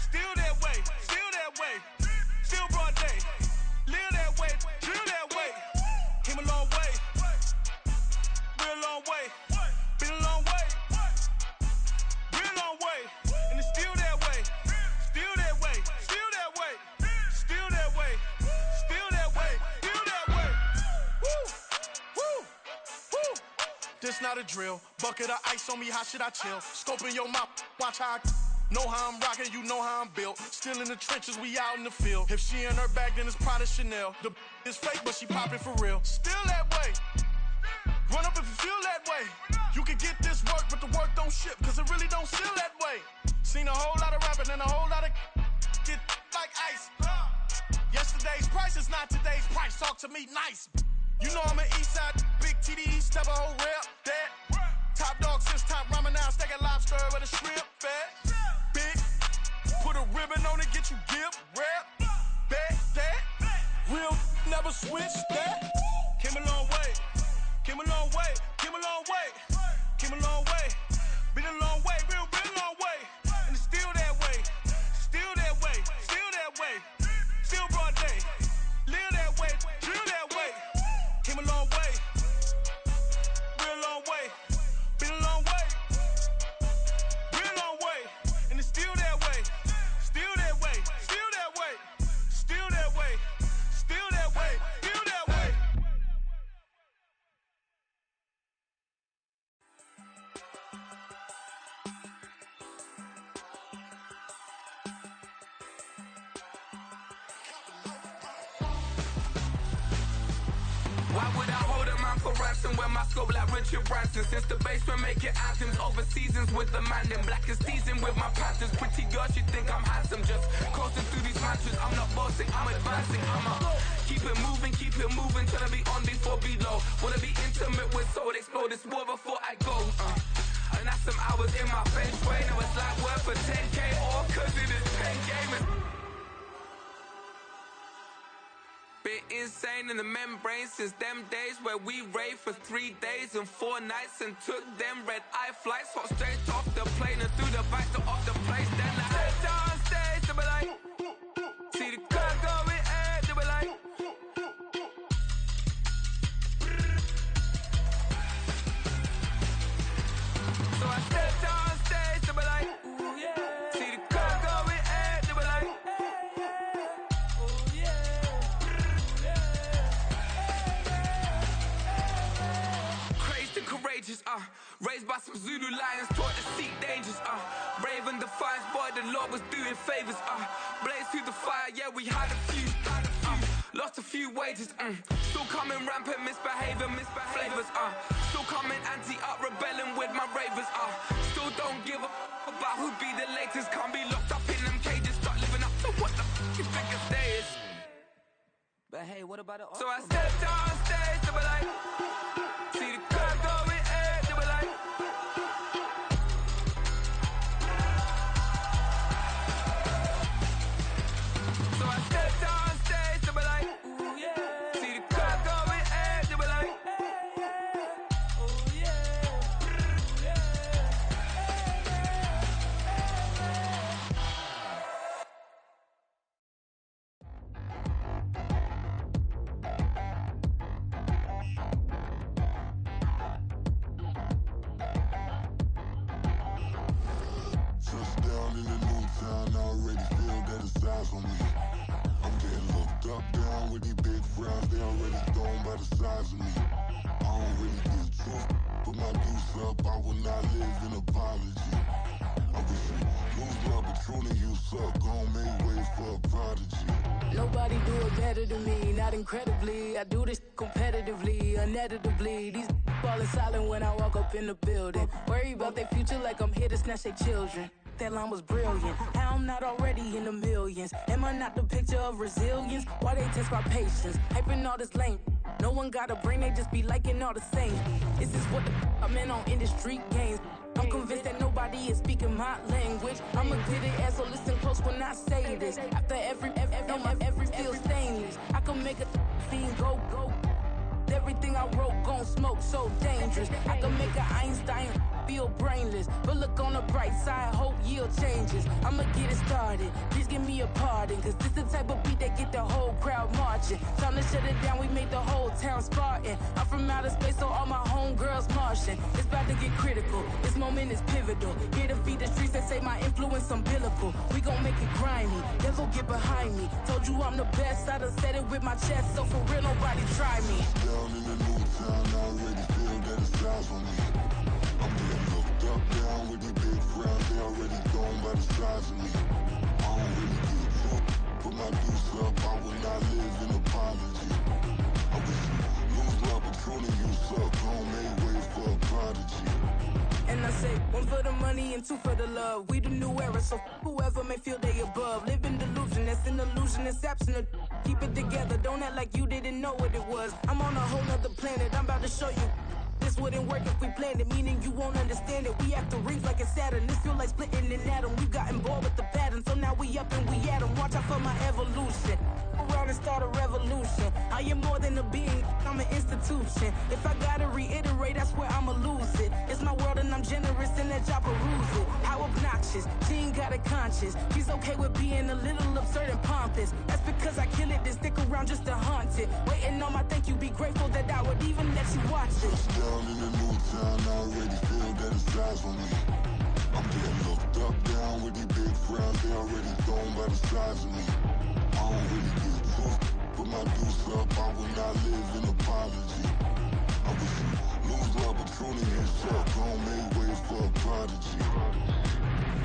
still that way, still that way. Still broad day, live that way, drill that way. Came a long way, real long way, been a long way, real long way, and it's still that way, still that way, still that way, still that way, still that way, still that way. Woo, woo, woo. This not a drill, bucket of ice on me, how should I chill? Scoping your mouth, watch how I know how I'm rocking, you know how I'm built. Still in the trenches, we out in the field. If she in her bag, then it's Prada Chanel. The is fake, but she poppin' for real. Still that way. Run up if you feel that way. You can get this work, but the work don't ship, cause it really don't feel that way. Seen a whole lot of rapping and a whole lot of get like ice. Yesterday's prices mind today's price. Talk to me nice. You know I'm an east side, big TDE, step a whole rep, that. Top dog since top ramen now, steak and lobster with a shrimp fat. Big, put a ribbon on it, get you gift, rep, bet, that. Real never switch that. Came a long way, came a long way, came a long way, came a long way. Been a long way, real long way. And it's still that way, still that way, still that way. Still broad day, live that way, drill that way. Came a long way, real long way. Been a long way, real long way. And it's still that way, still that way, still that way, still that way, still that way, still that way. Why would I hold a man for ransom when my scope like Richard Branson? Since the basement making anthems over seasons with the man, then black is seasoned with my Panthers. Pretty girls, you think I'm handsome, just coasting through these mantras. I'm not bossing, I'm advancing, keep it moving, tryna be on before below. Wanna be intimate with soul, explode this war before I go. And that's some hours in my feng shui. Now it's like work for 10K, all cause it is pen gaming. Been insane in the membrane since them days where we raved for 3 days and 4 nights and took them red eye flights, hot straight off the plane and through the back door of the place. Then I stepped on stage, they be like, see the car going ahead, they be like, so I stepped on stage, they be like, ooh yeah, see the car going ahead, they be like, ooh yeah. Courageous, raised by some Zulu lions, taught to seek dangers, brave and defiant, boy, the Lord was doing favors, blaze through the fire, yeah, we had a few, lost a few wages, still coming rampant, misbehaving, flavors, still coming anti-up, rebelling with my ravers, still don't give a about who be the latest, can't be locked up in them cages, start living up to what the f you think a day is. But hey, what about it? So I stepped on stage, they were like, see the crowd going ahead, they were like, so I stepped on stage, they were like, ooh yeah, see the crowd going ahead, they were like, ooh yeah, Touchdown in the new town, I already feel that it's eyes on me. I'm getting looked up, down with these big frowns, they already thrown by the size of me. I don't really give truth, put my deuce up, I will not live in apology. I wish you lose love, but truly you suck, gon' make way for a prodigy. Nobody do it better than me, not incredibly. I do this competitively, uneditably. These falling silent when I walk up in the building. Worry about their future like I'm here to snatch their children. That line was brilliant. How I'm not already in the millions? Am I not the picture of resilience? Why they test my patience? Hyping all this lame. No one got a brain, they just be liking all the same. This is what the I'm in on industry games. I'm convinced that nobody is speaking my language. I'm a good ass, so listen close when I say this. After every feel stainless, I can make a scene go. Everything I wrote gon' smoke, so dangerous. I can make an Einstein feel brainless, but look on the bright side, hope yield changes. I'ma get it started, please give me a pardon, cause this the type of beat that get the whole crowd marching. Time to shut it down, we made the whole town Spartan. I'm from outer space, so all my homegirls Martian. It's about to get critical, this moment is pivotal. Here to feed the streets that say my influence umbilical. We gon' make it grimy, devil get behind me. Told you I'm the best, I done said it with my chest, so for real nobody try me. Down in the new town, I already feel that it's eyes on me. I'm getting looked up, down with these big frowns, they already thrown by the size of me. I don't really give truth, put my deuce up, I will not live in apology. I wish you lose love, but truly you suck, gon' make way for a prodigy. And I say, 1 for the money and 2 for the love. We the new era, so whoever may feel they above. Live in delusion, that's an illusion, it's absent of Keep it together, don't act like you didn't know what it was. I'm on a whole nother planet, I'm about to show you. This wouldn't work if we planned it, meaning you won't understand it. We have to rings like it's Saturn. This feel like splitting an atom. We've gotten bored with the pattern, so now we up and we at 'em. Watch out for my evolution. Around and start a revolution. I am more than a being, I'm an institution. If I gotta reiterate, I swear I'ma lose it. It's my world and I'm generous and that y'all peruse it. How obnoxious, she ain't got a conscience. She's okay with being a little absurd and pompous. That's because I kill it, then stick around just to haunt it. Waiting on my thank you, be grateful that I would even let you watch it. Down in the new town, I already feel that it's eyes on me. I'm getting looked up, down with these big frowns, they already thrown by the size of me. I don't really get tough, put my deuce up, I will not live in apology. I wish you lose love, but truly himself, don't make way for a prodigy.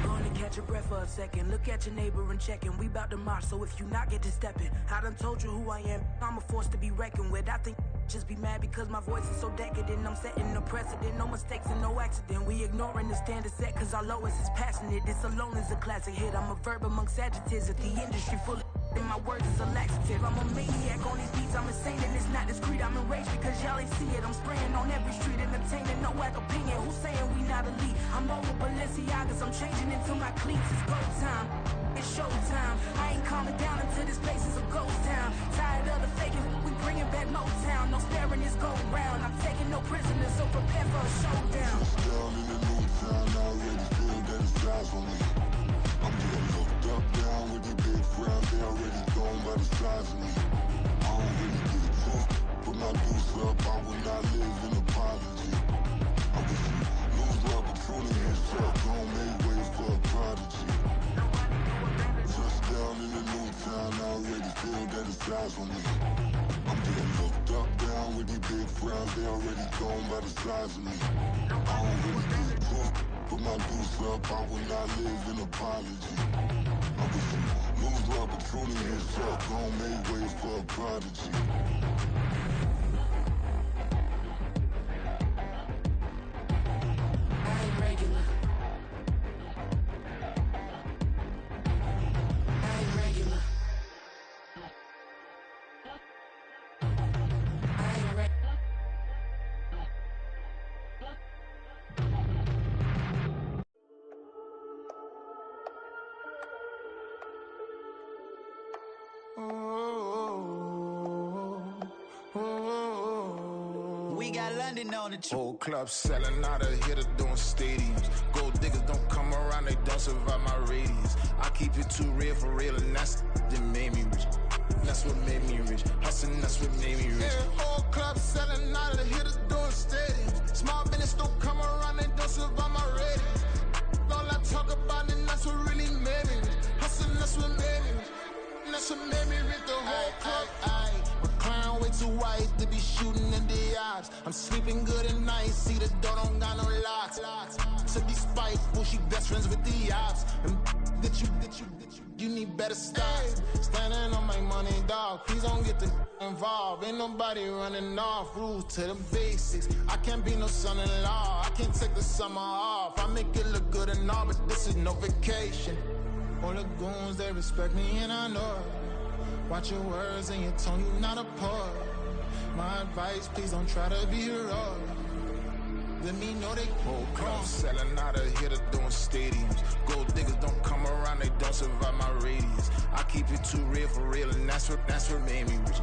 Only catch your breath for a second. Look at your neighbor and check in. We bout to march, so if you not get to stepping. I done told you who I am. I'm a force to be reckoned with. I think just be mad because my voice is so decadent. I'm setting a precedent. No mistakes and no accident. We ignoring the standard set cause our lowest is passionate. This alone is a classic hit. I'm a verb amongst adjectives. If the industry full of and my words is a laxative. I'm a maniac on these beats. I'm insane and it's not discreet. I'm enraged because y'all ain't see it. I'm spraying on every street, entertaining no whack opinion. Who's saying we not elite? I'm over Balenciagas. I'm changing into my cleats. It's go time. It's showtime. I ain't calming down until this place is a ghost town. Tired of the faking. We bringing back Motown. No sparing this go round. I'm taking no prisoners, so prepare for a showdown. Down in the new town, I already feel that it's eyes on me. I'm getting looked up, down with these big frowns, they already thrown by the size of me. I don't really get tough, put my deuce up, I will not live in apology. I wish you lose love, but truly himself, don't make way for a prodigy. Touchdown in the new town, I already feel that it's eyes on me. I'm getting looked up, down with these big frowns, they already thrown by the size of me. I don't really get tough, put my deuce up, I will not live in apology. I wish you lose love, but truly himself, don't make way for a prodigy. I ain't regular. I ain't regular. I ain't regular. We got London on the trip. Whole club selling out of hitter doing stadiums. Gold diggers don't come around, they don't survive my radius. I keep it too real for real, and that's that made me rich. That's what made me rich. Hustling, that's what made me rich. Yeah, whole club selling out of hitter doing stadiums. Small business don't come around, they don't survive my radius. All I talk about, and that's what really made me rich. Hustling, that's what made me rich. And that's what made me rich. The whole club. McLaren way too white to be shooting in the eyes. I'm sleeping good at night, see the door don't got no locks. To be spiteful, she best friends with the ops. And that you need better stocks. Standing on my money, dog. Please don't get the involved. Ain't nobody running off. Rules to the basics. I can't be no son-in-law. I can't take the summer off. I make it look good and all, but this is no vacation. All the goons, they respect me and I know it. Watch your words and your tone, you not a poet. My advice, please don't try to be heroic. Let me know they whole club selling out of hitter doing stadiums. Gold diggers don't come around, they don't survive my radius. I keep it too real for real, and that's what made me rich.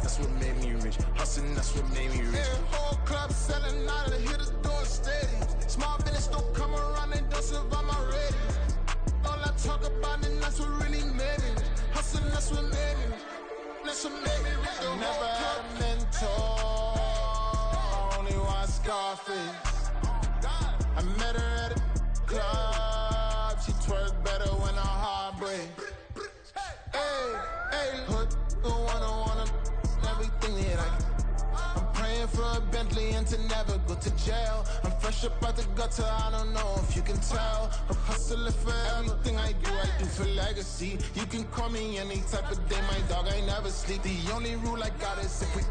That's what made me rich. Hustling, that's what made me rich. Yeah, whole club selling out of hitters doing stadiums. Small business don't come around, they don't survive my radius. All I talk about, and that's what really made me rich. Hustling, that's what made me rich. That's what made me rich. I never had a mentor. I only watch Scarface. I met her at a club. She twerk better when her heart breaks. Hey, put the one everything that I'm praying for a Bentley and to never go to jail. I'm fresh up out the gutter, I don't know if you can tell. I'm hustling for everything I do for legacy. You can call me any type of day, my dog, I never sleep. The only rule I got is if we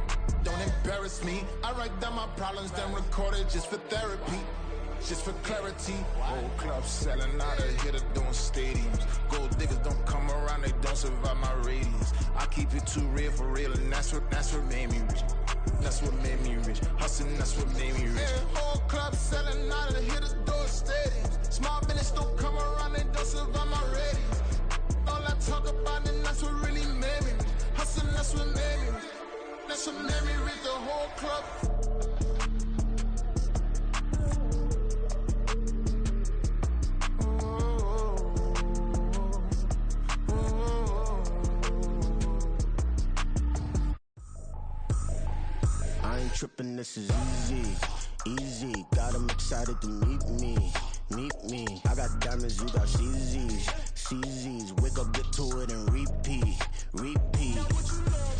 don't embarrass me. I write down my problems, then record it just for therapy. Just for clarity. Whole club selling out of hitter doing stadiums. Gold diggers don't come around, they don't survive my radius. I keep it too that's what made me rich. That's what made me rich. Hustling, that's what made me rich. Yeah, whole club selling out and hit the door stadiums. Small business don't come around and don't survive my ratings. All I talk about and that's what really made me rich. Hustling, that's what made me rich. That's what made me rich. The whole club. I ain't tripping, this is easy, easy. Got 'em excited to meet me, meet me. I got diamonds, you got CZs, CZs. Wake up, get to it and repeat, repeat.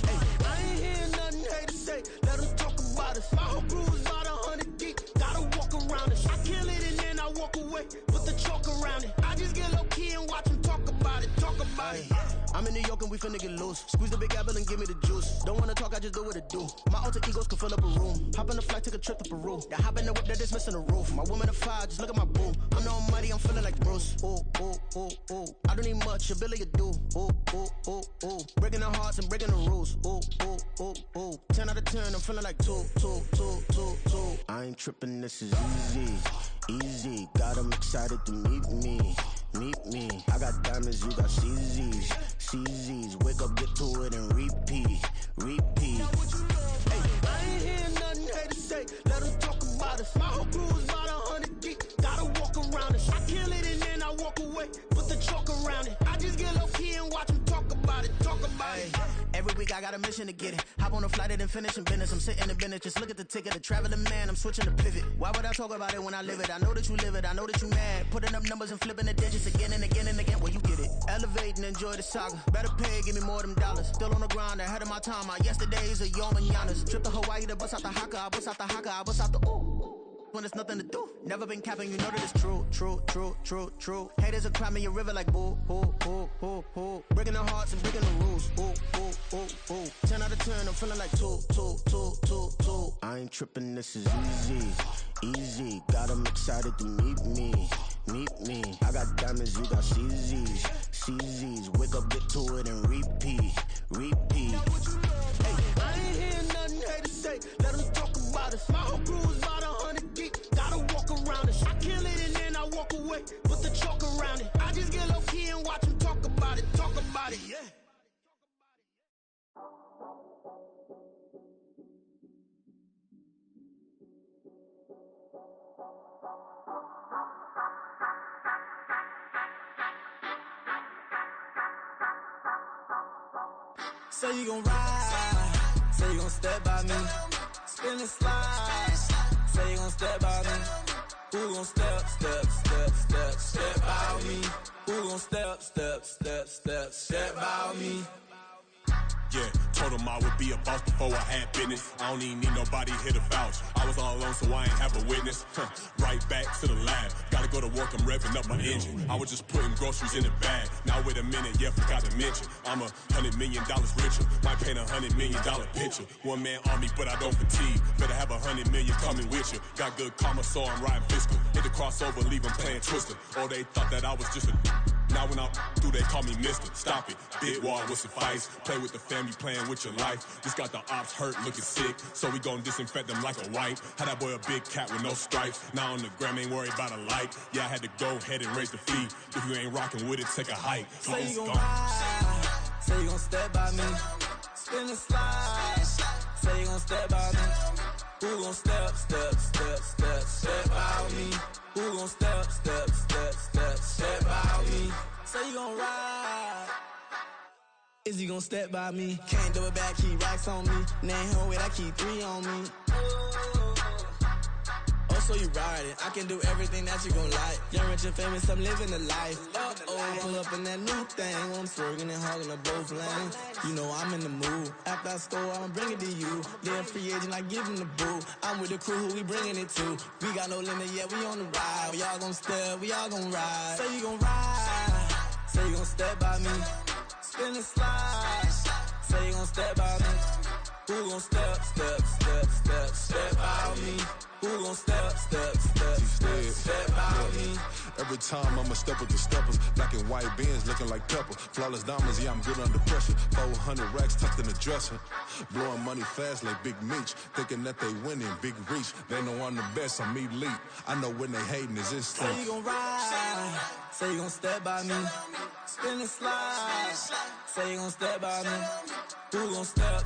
Hey, I ain't hear nothing haters say. Let them talk about us. My whole crew is about 100 deep. Gotta walk around us. I kill it and then I walk away. Put the chalk around it. I just get low key and watch them talk about it. Talk about it. I'm in New York and we finna get loose. Squeeze the big apple and give me the juice. Don't wanna talk, I just do what it do. My alter egos can fill up a room. Hop on the flight, take a trip to Peru. That hop in the whip that is missing the roof. My woman a fire, just look at my boo. I'm the almighty, I'm feeling like Bruce. Ooh, ooh, ooh, ooh. I don't need much, ability to do. Ooh, ooh, ooh, ooh. Breaking the hearts and breaking the rules. Ooh, ooh, ooh, ooh. 10 out of 10, I'm feeling like 2, 2, 2, 2, 2. I ain't tripping, this is easy, easy. Got 'em excited to meet me, meet me. I got diamonds, you got CZs, CZs. Wake up, get to it and repeat, repeat. Hey, I ain't hear nothing haters say. Let them talk about us. My whole crew is about 100 deep. Gotta walk around us. I kill it and then I walk away. Put the chalk around it. I just get low key and watch them talk about it. Talk about it. Every week I got a mission to get it. Hop on a flight and finish in business. I'm sitting in business. Just look at the ticket. A traveling man. I'm switching to pivot. Why would I talk about it when I live it? I know that you live it. I know that you mad. Putting up numbers and flipping the digits again and again and again. Well, you get it. Elevate and enjoy the saga. Better pay, give me more of them dollars. Still on the grind, ahead of my time. My yesterdays are your mananas. Trip to Hawaii to bust out the haka. I bust out the haka. I bust out the ooh. When there's nothing to do. Never been capping, you know that it's true, true, true, true, true. Haters are climbing your river like boo, hoo, hoo, hoo, hoo. Breaking the hearts and breaking the rules. Ooh, ooh, ooh, ooh. 10 out of 10, I'm feeling like 2, 2, 2, 2, 2. I ain't tripping, this is easy, easy. Got 'em excited to meet me, meet me. I got diamonds, you got CZs, CZs. Wake up, get to it and repeat, repeat. Hey, I ain't hear nothing haters say. Let them talk about us. My whole crew is about 100 deep. Gotta walk around us. I kill it and then I walk away. Put the chalk around it. I just get low key and watch them talk about it. Talk about it, yeah. Say you gon' ride, say you gon' step by me, spin and slide, say you gon' step by me. Who gon' step, step, step, step, step by me? Who gon' step, step, step, step, step by me? Yeah, told him I would be a boss before I had business. I don't even need nobody here to vouch. I was all alone, so I ain't have a witness. Right back to the lab. Gotta go to work, I'm revving up my engine. I was just putting groceries in the bag. Now wait a minute, yeah, forgot to mention. I'm $100 million richer. Might paint $100 million picture. One man army, but I don't fatigue. Better have 100 million coming with you. Got good karma, so I'm riding fiscal. Hit the crossover, leave 'em playing Twister. Or they thought that I was just a now when I do, they call me mister. Stop it, big wall will suffice. Play with the family, playing with your life. Just got the ops hurt, looking sick. So we gon' disinfect them like a wipe. Had that boy a big cat with no stripes. Now on the gram, ain't worried about a light. Yeah, I had to go ahead and raise the fee. If you ain't rocking with it, take a hike. Say you gon' ride, say you gon' step by me, spin and slide. Say you gon' step by me. Who gon' step, step, step, step, step by me? Who gon' step, step, step, step, step by me? Say you gon' ride. Is he gon' step by me? Can't do it back, keep racks on me. Name home with, I keep 3 on me. Oh, so you riding. I can do everything that you gon' like. Young, rich, and famous, I'm living the life. Uh-oh, pull up in that new thing. When I'm swerving and hogging up both lanes. You know I'm in the mood. After I score, I'ma bring it to you. They're free agent, I give him the boo. I'm with the crew, who we bringing it to. We got no limit, yeah, we on the ride. We all gon' step, we all gon' ride. Say you gon' ride. Say you gon' step by me. Spin and slide. Say you gon' step by me. Who gon' step, step, step, step, step by me? Who gon' step by me? Every time I'ma step with the steppers. Black and white beans looking like pepper. Flawless diamonds, yeah, I'm good under pressure. 400 racks tucked in the dresser. Blowing money fast like Big Meech. Thinking that they winning, big reach. They know I'm the best, I'm elite. I know when they hating is instinct. Say you gon' ride, say you gon' step by me. Spin and slide, say you gon' step by me. Who gon' step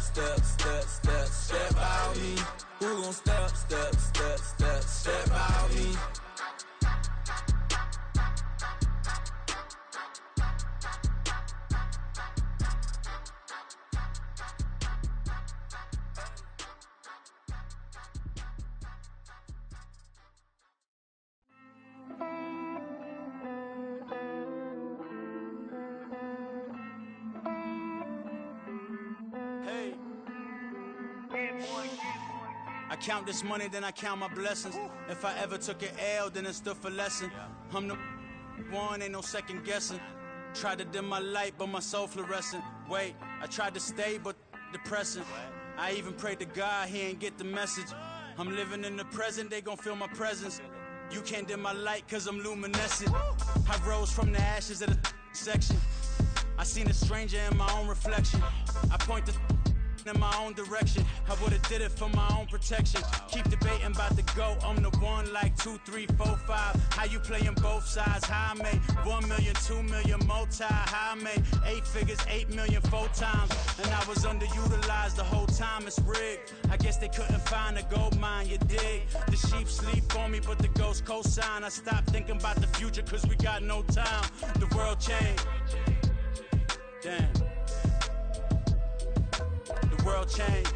by me? Who gon' step by me? I count this money, then I count my blessings. If I ever took an L, then it stood for lesson. I'm the one, ain't no second guessing. Tried to dim my light, but my soul fluorescent. Wait, I tried to stay, but depressing. I even prayed to God, he ain't get the message. I'm living in the present, they gon' feel my presence. You can't dim my light, cause I'm luminescent. I rose from the ashes of the section. I seen a stranger in my own reflection. I point the in my own direction. I would've did it for my own protection. Keep debating about the go. I'm the one like 2, 3, 4, 5. How you playing both sides? How I made 1 million, 2 million, multi. How I made 8 figures, 8 million, 4 times. And I was underutilized the whole time. It's rigged. I guess they couldn't find a gold mine. You dig? The sheep sleep on me, but the ghost cosign. I stopped thinking about the future, cause we got no time. The world changed. Damn. The world changed.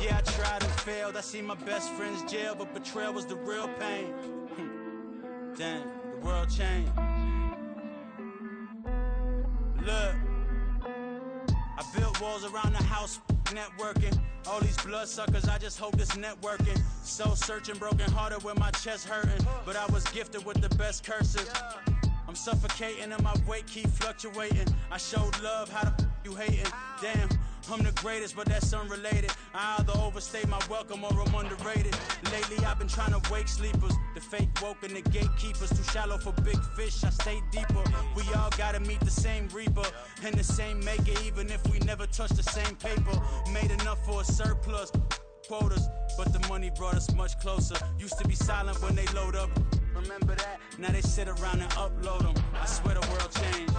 Yeah, I tried and failed. I see my best friends jail, but betrayal was the real pain. Damn, the world changed. Look, I built walls around the house, networking. All these bloodsuckers, I just hope this networking. Soul searching, broken hearted with my chest hurting. But I was gifted with the best curses. I'm suffocating and my weight keep fluctuating. I showed love, how the you hating? Damn, I'm the greatest, but that's unrelated. I either overstay my welcome or I'm underrated. Lately I've been trying to wake sleepers. The fake woke and the gatekeepers. Too shallow for big fish, I stay deeper. We all gotta meet the same reaper and the same maker, even if we never touch the same paper. Made enough for a surplus quotas, but the money brought us much closer. Used to be silent when they load up. Remember that? Now they sit around and upload them. I swear the world changed.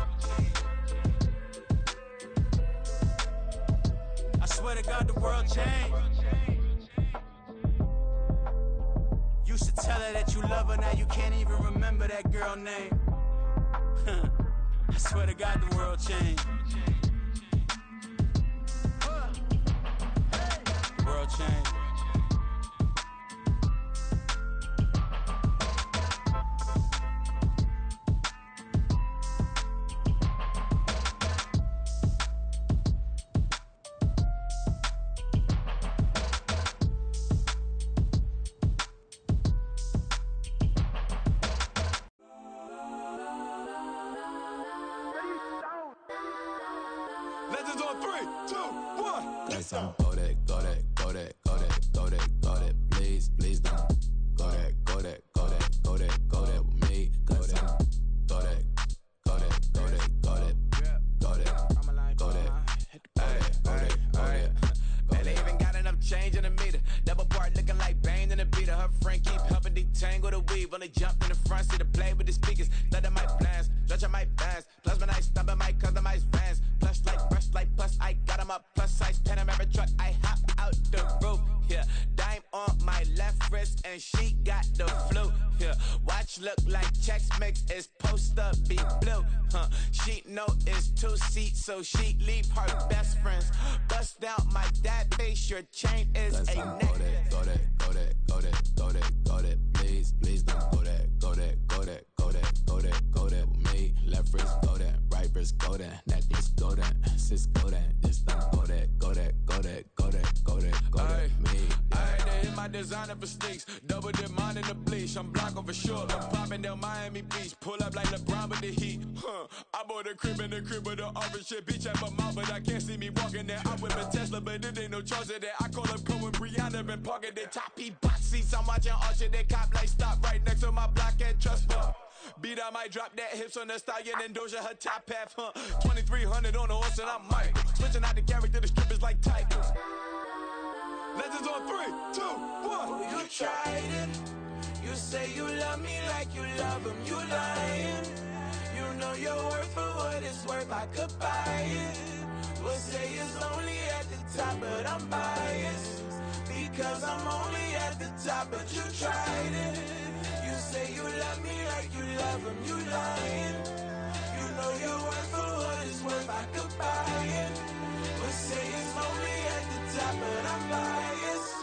I swear to God the world changed. Used to tell her that you love her, now you can't even remember that girl name. I swear to God the world changed. The world changed. Legends on 3, 2, 1. Let's go that, go that, go that, go that, go that, go that. Please, please don't. Go that, go that, go that, go that, go that with me. Go that, go that, go that, go that, go that, go that, go that, go that. Man, they even got enough change in the meter. Double part looking like Bane in the beater. Her friend keep helping detangle the weave. Only jumped in the front seat to play with the speakers. Let my plans, stretch on my bands. Plus when I stumble, my customized fans. Plush like brush like plus I got them up. Plus size Panamera truck. I hop out the roof. Yeah, dime on my left wrist and she got the flu. Yeah, watch look like checks mix. It's post up be blue. She know it's 2 seats, so she leave her best friends. Bust down my dad face. Your chain is a neck. Go that, go that, go that, go that, go that. Please, please don't go that, go that, go that, go that, go that, go that with me. Left wrist go that, right wrist go that, necklace go that, sis go that, this don't go that, go that, go that, go that, go that, go that, me. I had to hit my designer for sneaks. Double dip mine in the bleach. I'm block over short. I'm popping down Miami Beach. Pull up like LeBron with the heat. I bought a crib in the crib with the orange shit. Bitch at my mouth, but I can't see me walking there. I whip a Tesla, but it ain't no charge of that. I call up Cohen Brianna, been parking the top P box seats. I'm watching Archer, they cop like stop right next to my block at Trust Bar. Beat, I might drop that hips on the stallion and Doja her top half, 2300 on the horse and I'm Mike. Switching out the character, the strippers like Tigers. Legends on 3, 2, 1. You tried it. You say you love me like you love him. You lying. You know your worth for what it's worth. I could buy it. We'll say it's only at the top, but I'm biased because I'm only at the top. But you tried it. You say you love me like you love him. You lying. You know your worth for what it's worth. I could buy it. We'll say it's only at the top, but I'm biased.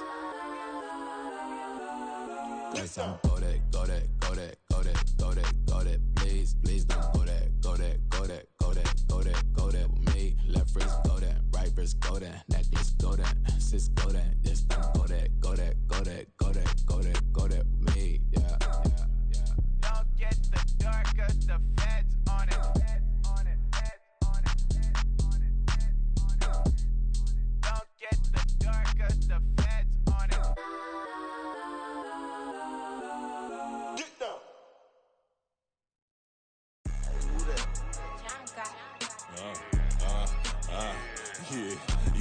Yes, I'm go that, go that, go that, go that, go that, go that. Please, please don't go that, go that, go that, go that, go that, go that with me. Left wrist go that, right wrist go that, necklace go that, sis go that. Yes, don't go that, go that, go that, go that, go that, go that with me. Yeah, yeah, yeah. Don't get the dark 'cause the feds on it. Don't get the dark 'cause the feds on it. Get down.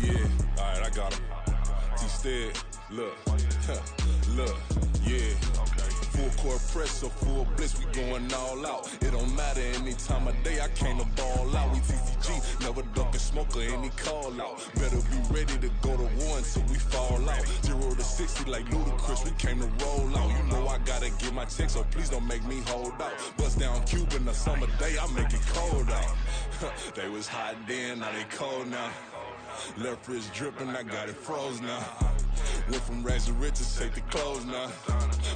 Yeah. Alright, I got him. T-Stead, look, look, yeah. Full court press or full blitz, we going all out. It don't matter any time of day, I came to ball out. We TCG, never duck a smoke or any call out. Better be ready to go to war until we fall out. 0 to 60 like Ludacris, we came to roll out. You know I gotta get my check, so please don't make me hold out. Bust down Cuban a summer day, I make it cold out. They was hot then, now they cold now. Left wrist dripping, I got it froze now. Went from rags to riches, take the clothes now.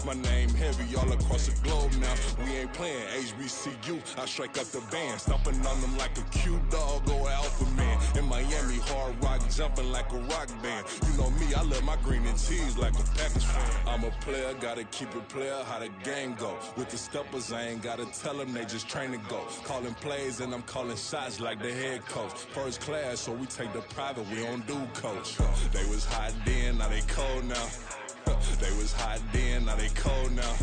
My name heavy all across the globe now. We ain't playing HBCU, I strike up the band. Stomping on them like a cute dog or alpha man. In Miami, hard rock jumping like a rock band. You know me, I love my green and cheese like a Packers fan. I'm a player, gotta keep it player, how the game go. With the steppers, I ain't gotta tell them, they just train to go. Calling plays and I'm calling shots like the head coach. First class, so we take the private, we don't do coach. They was hot then, now they cold now. They was hot then, now they cold now.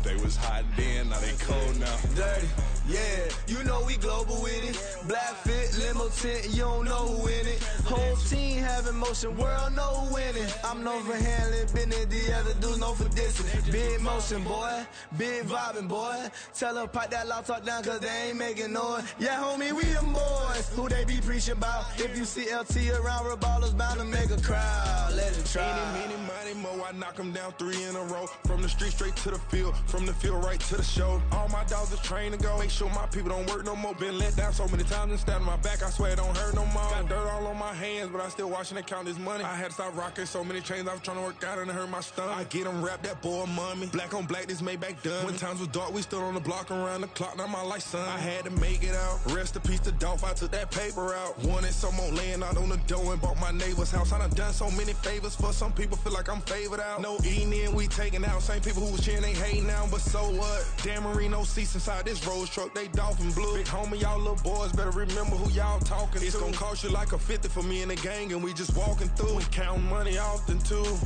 They was hot then, now they cold now. Dirty, yeah, you know we global with it. Black fit, limo tint, you don't know who in it. Whole team having motion, world know who winning. I'm known for handling business, the other dudes known for dissing. Big motion, boy, big vibing, boy. Tell her pipe that loud talk down, 'cause they ain't making noise. Yeah, homie, we them boys, who they be preaching about. If you see LT around, Reballers bound to make a crowd. Let it try. Any, money, mo, I knock them down 3 in a row. From the street straight to the field, from the field right to the show. All my dogs is trained to go. Make sure my people don't work no more. Been let down so many times and stabbed on my back, I swear it don't hurt no more. Got dirt all on my hands, but I still watching and count this money. I had to stop rocking so many chains, I was trying to work out and it hurt my stomach. I get them wrap that boy mommy. Black on black, this Maybach done. When times was dark, we stood on the block around the clock, now my life son. I had to make it out. Rest in peace to Dolph, I took that paper out. Wanted some more laying out on the dough and bought my neighbor's house. I done so many favors for some people, feel like I'm favored out. No eating in, we taking out. Same people who was cheering, they hating now, but so what? Dan Marino seats inside this Rolls truck, they dolphin blue. Big homie, y'all little boys better remember who y'all talking to. It's gonna cost you like a 50 for me and the gang, and we just walking through. We counting money often too.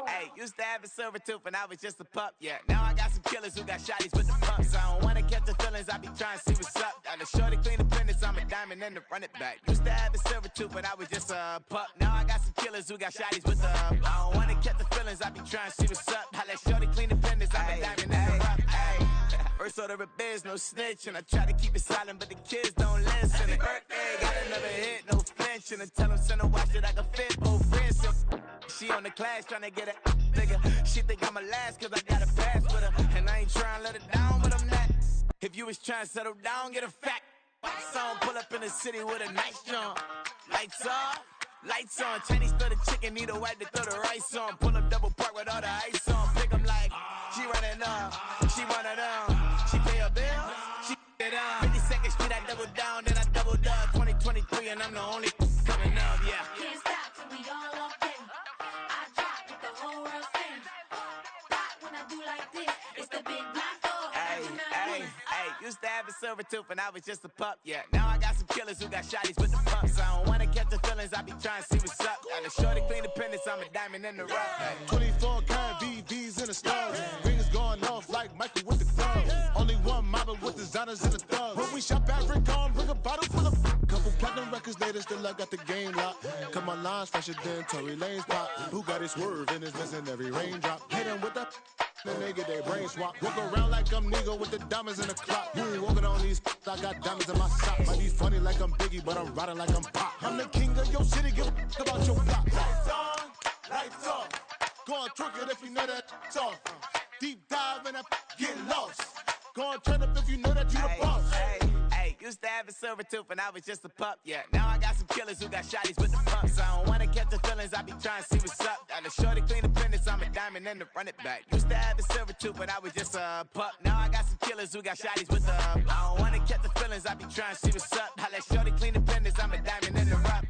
Hey, used to have a silver tooth when I was just a pup, yeah. Now I got some killers who got shotties with the pumps. I don't wanna catch the feelings, I be trying to see what's up. Got a shorty clean the prentice, I'm a diamond and to run it back. Used to have a silver tooth when I was just a pup. Now I got some killers who got shotties with the I don't wanna catch the feelings, I be trying to see what's up. I let shorty clean the prentice, I'm a diamond and to run it back. First order of biz, no snitch, and I try to keep it silent, but the kids don't listen. And birthday, got another hit, no flinch, and I tell them send a watch that I can fit both wrists. She on the class tryna get a nigga. She think I'm a last 'cause I got a pass with her, and I ain't tryna let her down, but I'm not. If if you was trying to settle down, get a fat song. Pull up in the city with a nice jump. Lights off, lights on. Chinese throw the chicken, need a wipe to throw the rice on. Pull up double park with all the ice on. Pick 'em like, she running up, she running down. She pay her bills, she it up. 52nd Street, I double down, then I doubled up. 2023, and I'm the only coming up, yeah. Can't stop till we all okay. I drop with the whole world sing. Pop when I do like this. It's the big black dog. Hey, used to have a silver tooth and I was just a pup, yeah. Now I got some killers who got shotties with the pumps. I don't wanna catch the feelings, I be trying to see what's up. Got a shorty clean the pendants, I'm a diamond in the rough. Hey. 24 karat VVs in the stars. Rings going off like Michael with the gloves. Only one model with designers in the thugs. When we shop at Rick on, bring a bottle full of couple platinum records later, still I got the game locked. Cut my lines fresher than Tory Lane's pop. Who got his swerve and is missing every raindrop. Hit him with that. Then they get their brain swap. Walk around like I'm nigga with the diamonds in the clock. You ain't walking on these, I got diamonds in my sock. Might be funny like I'm Biggie, but I'm riding like I'm Pop. I'm the king of your city, give a about your block. Lights on, lights off. Go on, twerk it if you know that it's off. Deep dive and get lost. Go on, turn up if you know that you the boss. Hey, used to have a silver tooth and I was just a pup, yeah. Now I got some killers who got shotties with the pumps. I don't wanna catch the feelings, I be trying to see what's up. Got a shorty clean the pendants, I'm a diamond and to run it back. Used to have a silver tooth, but I was just a pup. Now I got some killers who got shotties with the I don't wanna catch the feelings, I be trying to see what's up. I let shorty clean the pendants, I'm a diamond in the rough.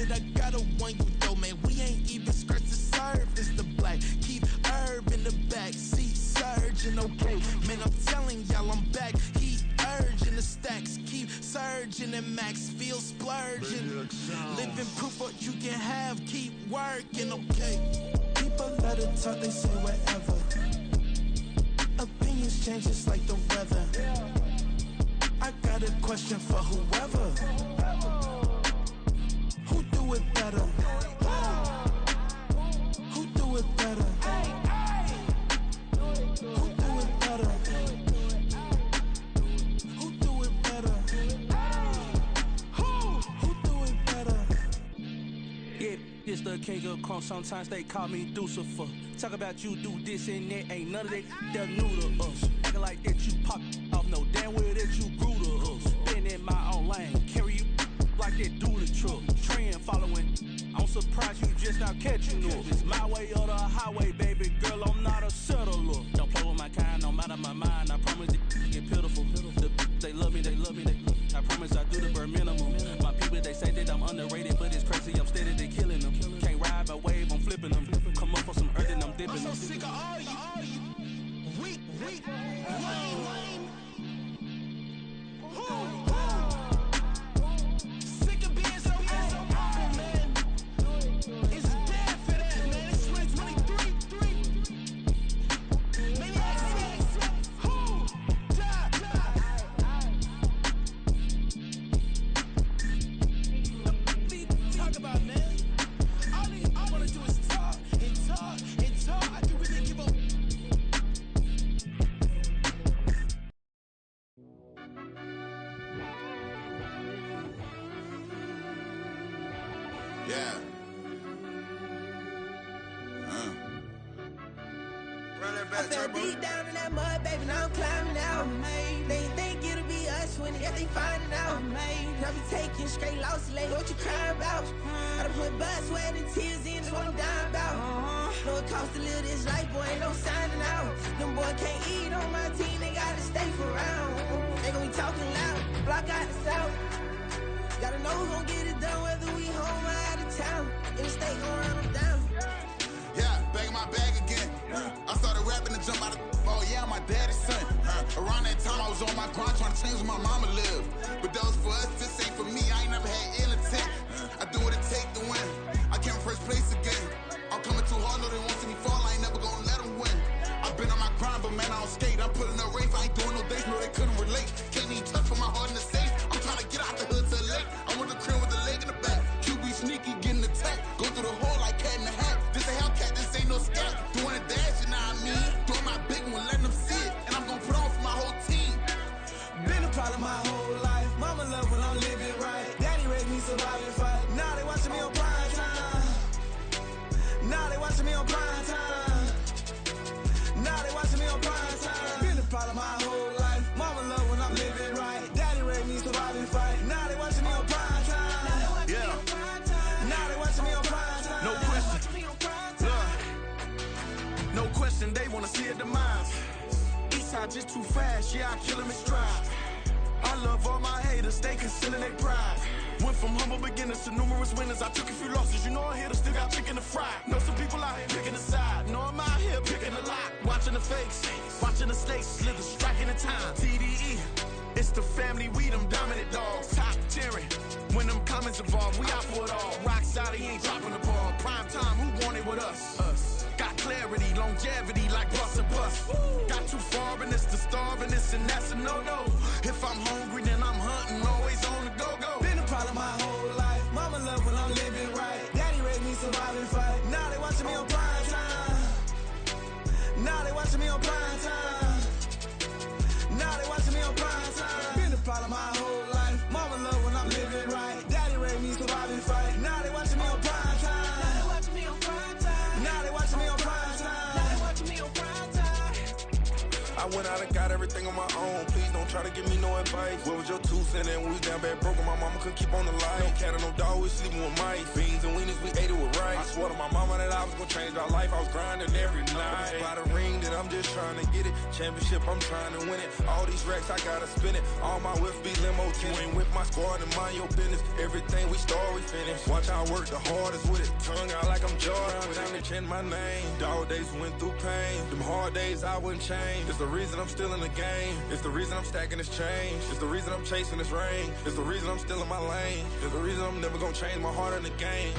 I got a one you though, man. We ain't even scratched the surface. The black keep herb in the back seat surging. Okay, man, I'm telling y'all I'm back. He urging the stacks keep surging and max feel splurging. Living proof what you can have. Keep working, okay. People let it talk, they say whatever. Opinions change just like the weather. I got a question for whoever. Who do it better? Who do it better? Who do it better? Who do it better? Who do it better? Yeah, it's the king of crunk. Sometimes they call me Lucifer. Talk about you do this and that. Ain't none of that new to us. Acting like that you pop off. No damn well that you grew to us. Been in my own lane. Carry you like that do the truck. Trend following. I'm surprised you just now catching up. It's my way or the highway, baby girl. I'm not a settler. Don't play with my kind, no matter my mind. I promise it get pitiful. They love me, they love me, they love me. I promise I do the bare minimum. My people, they say that I'm underrated, but it's crazy. I'm steady, they killing them. Can't ride my wave, I'm flipping them. Come up for some earth and I'm dipping them. I'm so sick of all you weak, lame. Sick of being so awful, man. It's dead for that, man. It's 2023. Maybe I see. Who? Talk about, man. All I wanna do is talk and talk and talk. I can really give a. Yeah. I fell deep down in that mud, baby, now I'm climbing out. They think it'll be us when yet they finding out. I be taking straight losses, like what you crying about? I done put blood, sweat, and tears in, that's what I'm dying about. Know it costs to live this life, boy, ain't no signing out. Them boy can't eat on my team, they gotta stay for round. They gon' be talking loud, block out the south. Gotta know who gon' get it done, whether we home or out of town. In the state gon' run them down. Yeah, back in my bag again. I started rapping to jump out of. Oh yeah, I'm my daddy's son. Around that time I was on my grind trying to change where my mama lived. But that was for us, this ain't for me. I ain't never had ill intent. I do what it take to win. I came first place again. I'm coming too hard, no they won't see me fall. I ain't never gonna let them win. I've been on my grind, but man I don't skate. I'm putting up race, I ain't doing no dates, no they couldn't relate. Can't even touch for my heart in the safe. I'm trying to get out the hood to the lake. I want the crib with the ride just too fast, yeah, I kill him in stride. I love all my haters, they concealing their pride. Went from humble beginners to numerous winners. I took a few losses, you know I hit still got chicken to fry. Know some people out here picking a side. Know I'm out here picking a lot. Watching the fakes, watching the snakes slither, striking the time. TDE, it's the family, we them dominant dogs. Top tiering, when them comments involved, we out for it all. Rock solid, he ain't dropping the ball. Prime time, who want it with us? Got clarity, longevity, like bust and bust. Got too far and it's the starving, this and that's a no-no. If I'm hungry, then I'm hunting, always on the go-go. Been a problem my whole life. Mama love when I'm living right. Daddy raised me survive and fight. Now they watching me on prime time. Now they watching me on prime time. Now they watching me on prime time. Been a problem my whole life. Mama love when I'm living right. Daddy raised me survive and fight. Now they watching me on prime time. Now they watching me on prime time. Now they watching me on prime time. Now they watching me on prime time. I went out and got everything on my own. Please don't try to give me no advice. What was your 2 cents? And we was down bad broke, and my mama couldn't keep on the light. No cat or no dog, we sleeping with mice. Beans and weenies, we ate it with rice. I swore to my mama that I was gonna change my life. I was grinding every night. By the ring, that I'm just trying to get it. Championship, I'm trying to win it. All these racks, I gotta spin it. All my whips be limo. You ain't with my squad and mind your business. Everything we start, we finish. Watch how I work the hardest with it. Tongue out like I'm Jordan. Time to change my name. Dog days went through pain. Them hard days I wouldn't change. It's the reason I'm still in the game. It's the reason I'm stacking this change. It's the reason I'm chasing this rain. It's the reason I'm still in my lane. It's the reason I'm never gonna change my heart in the game.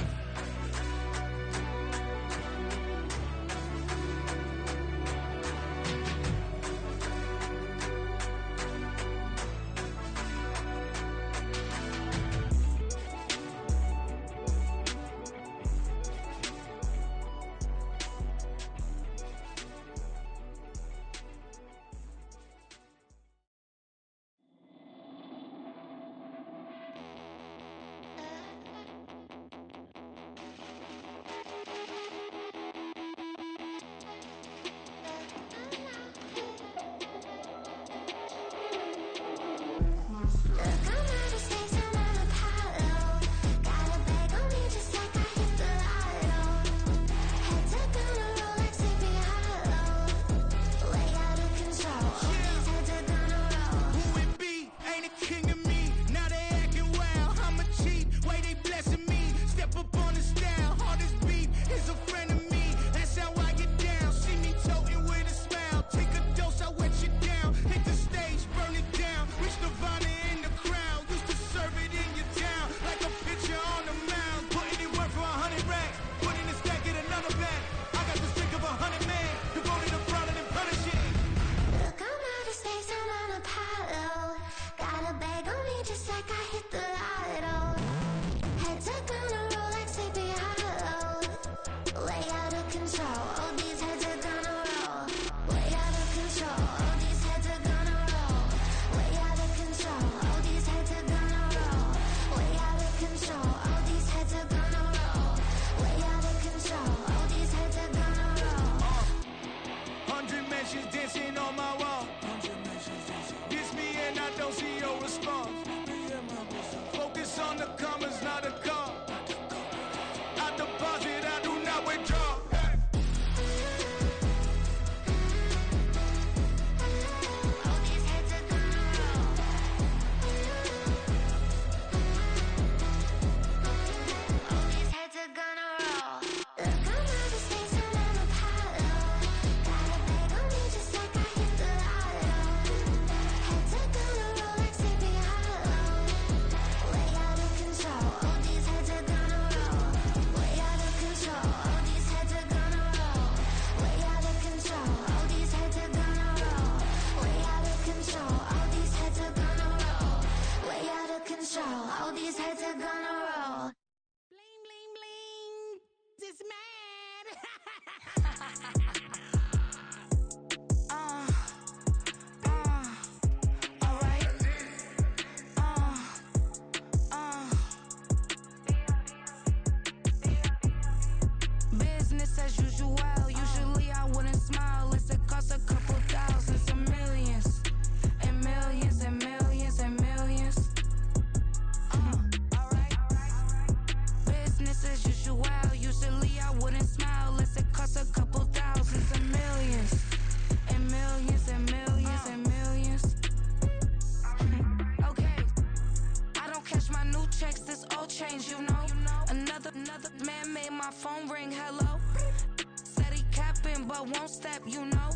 but won't step, you know.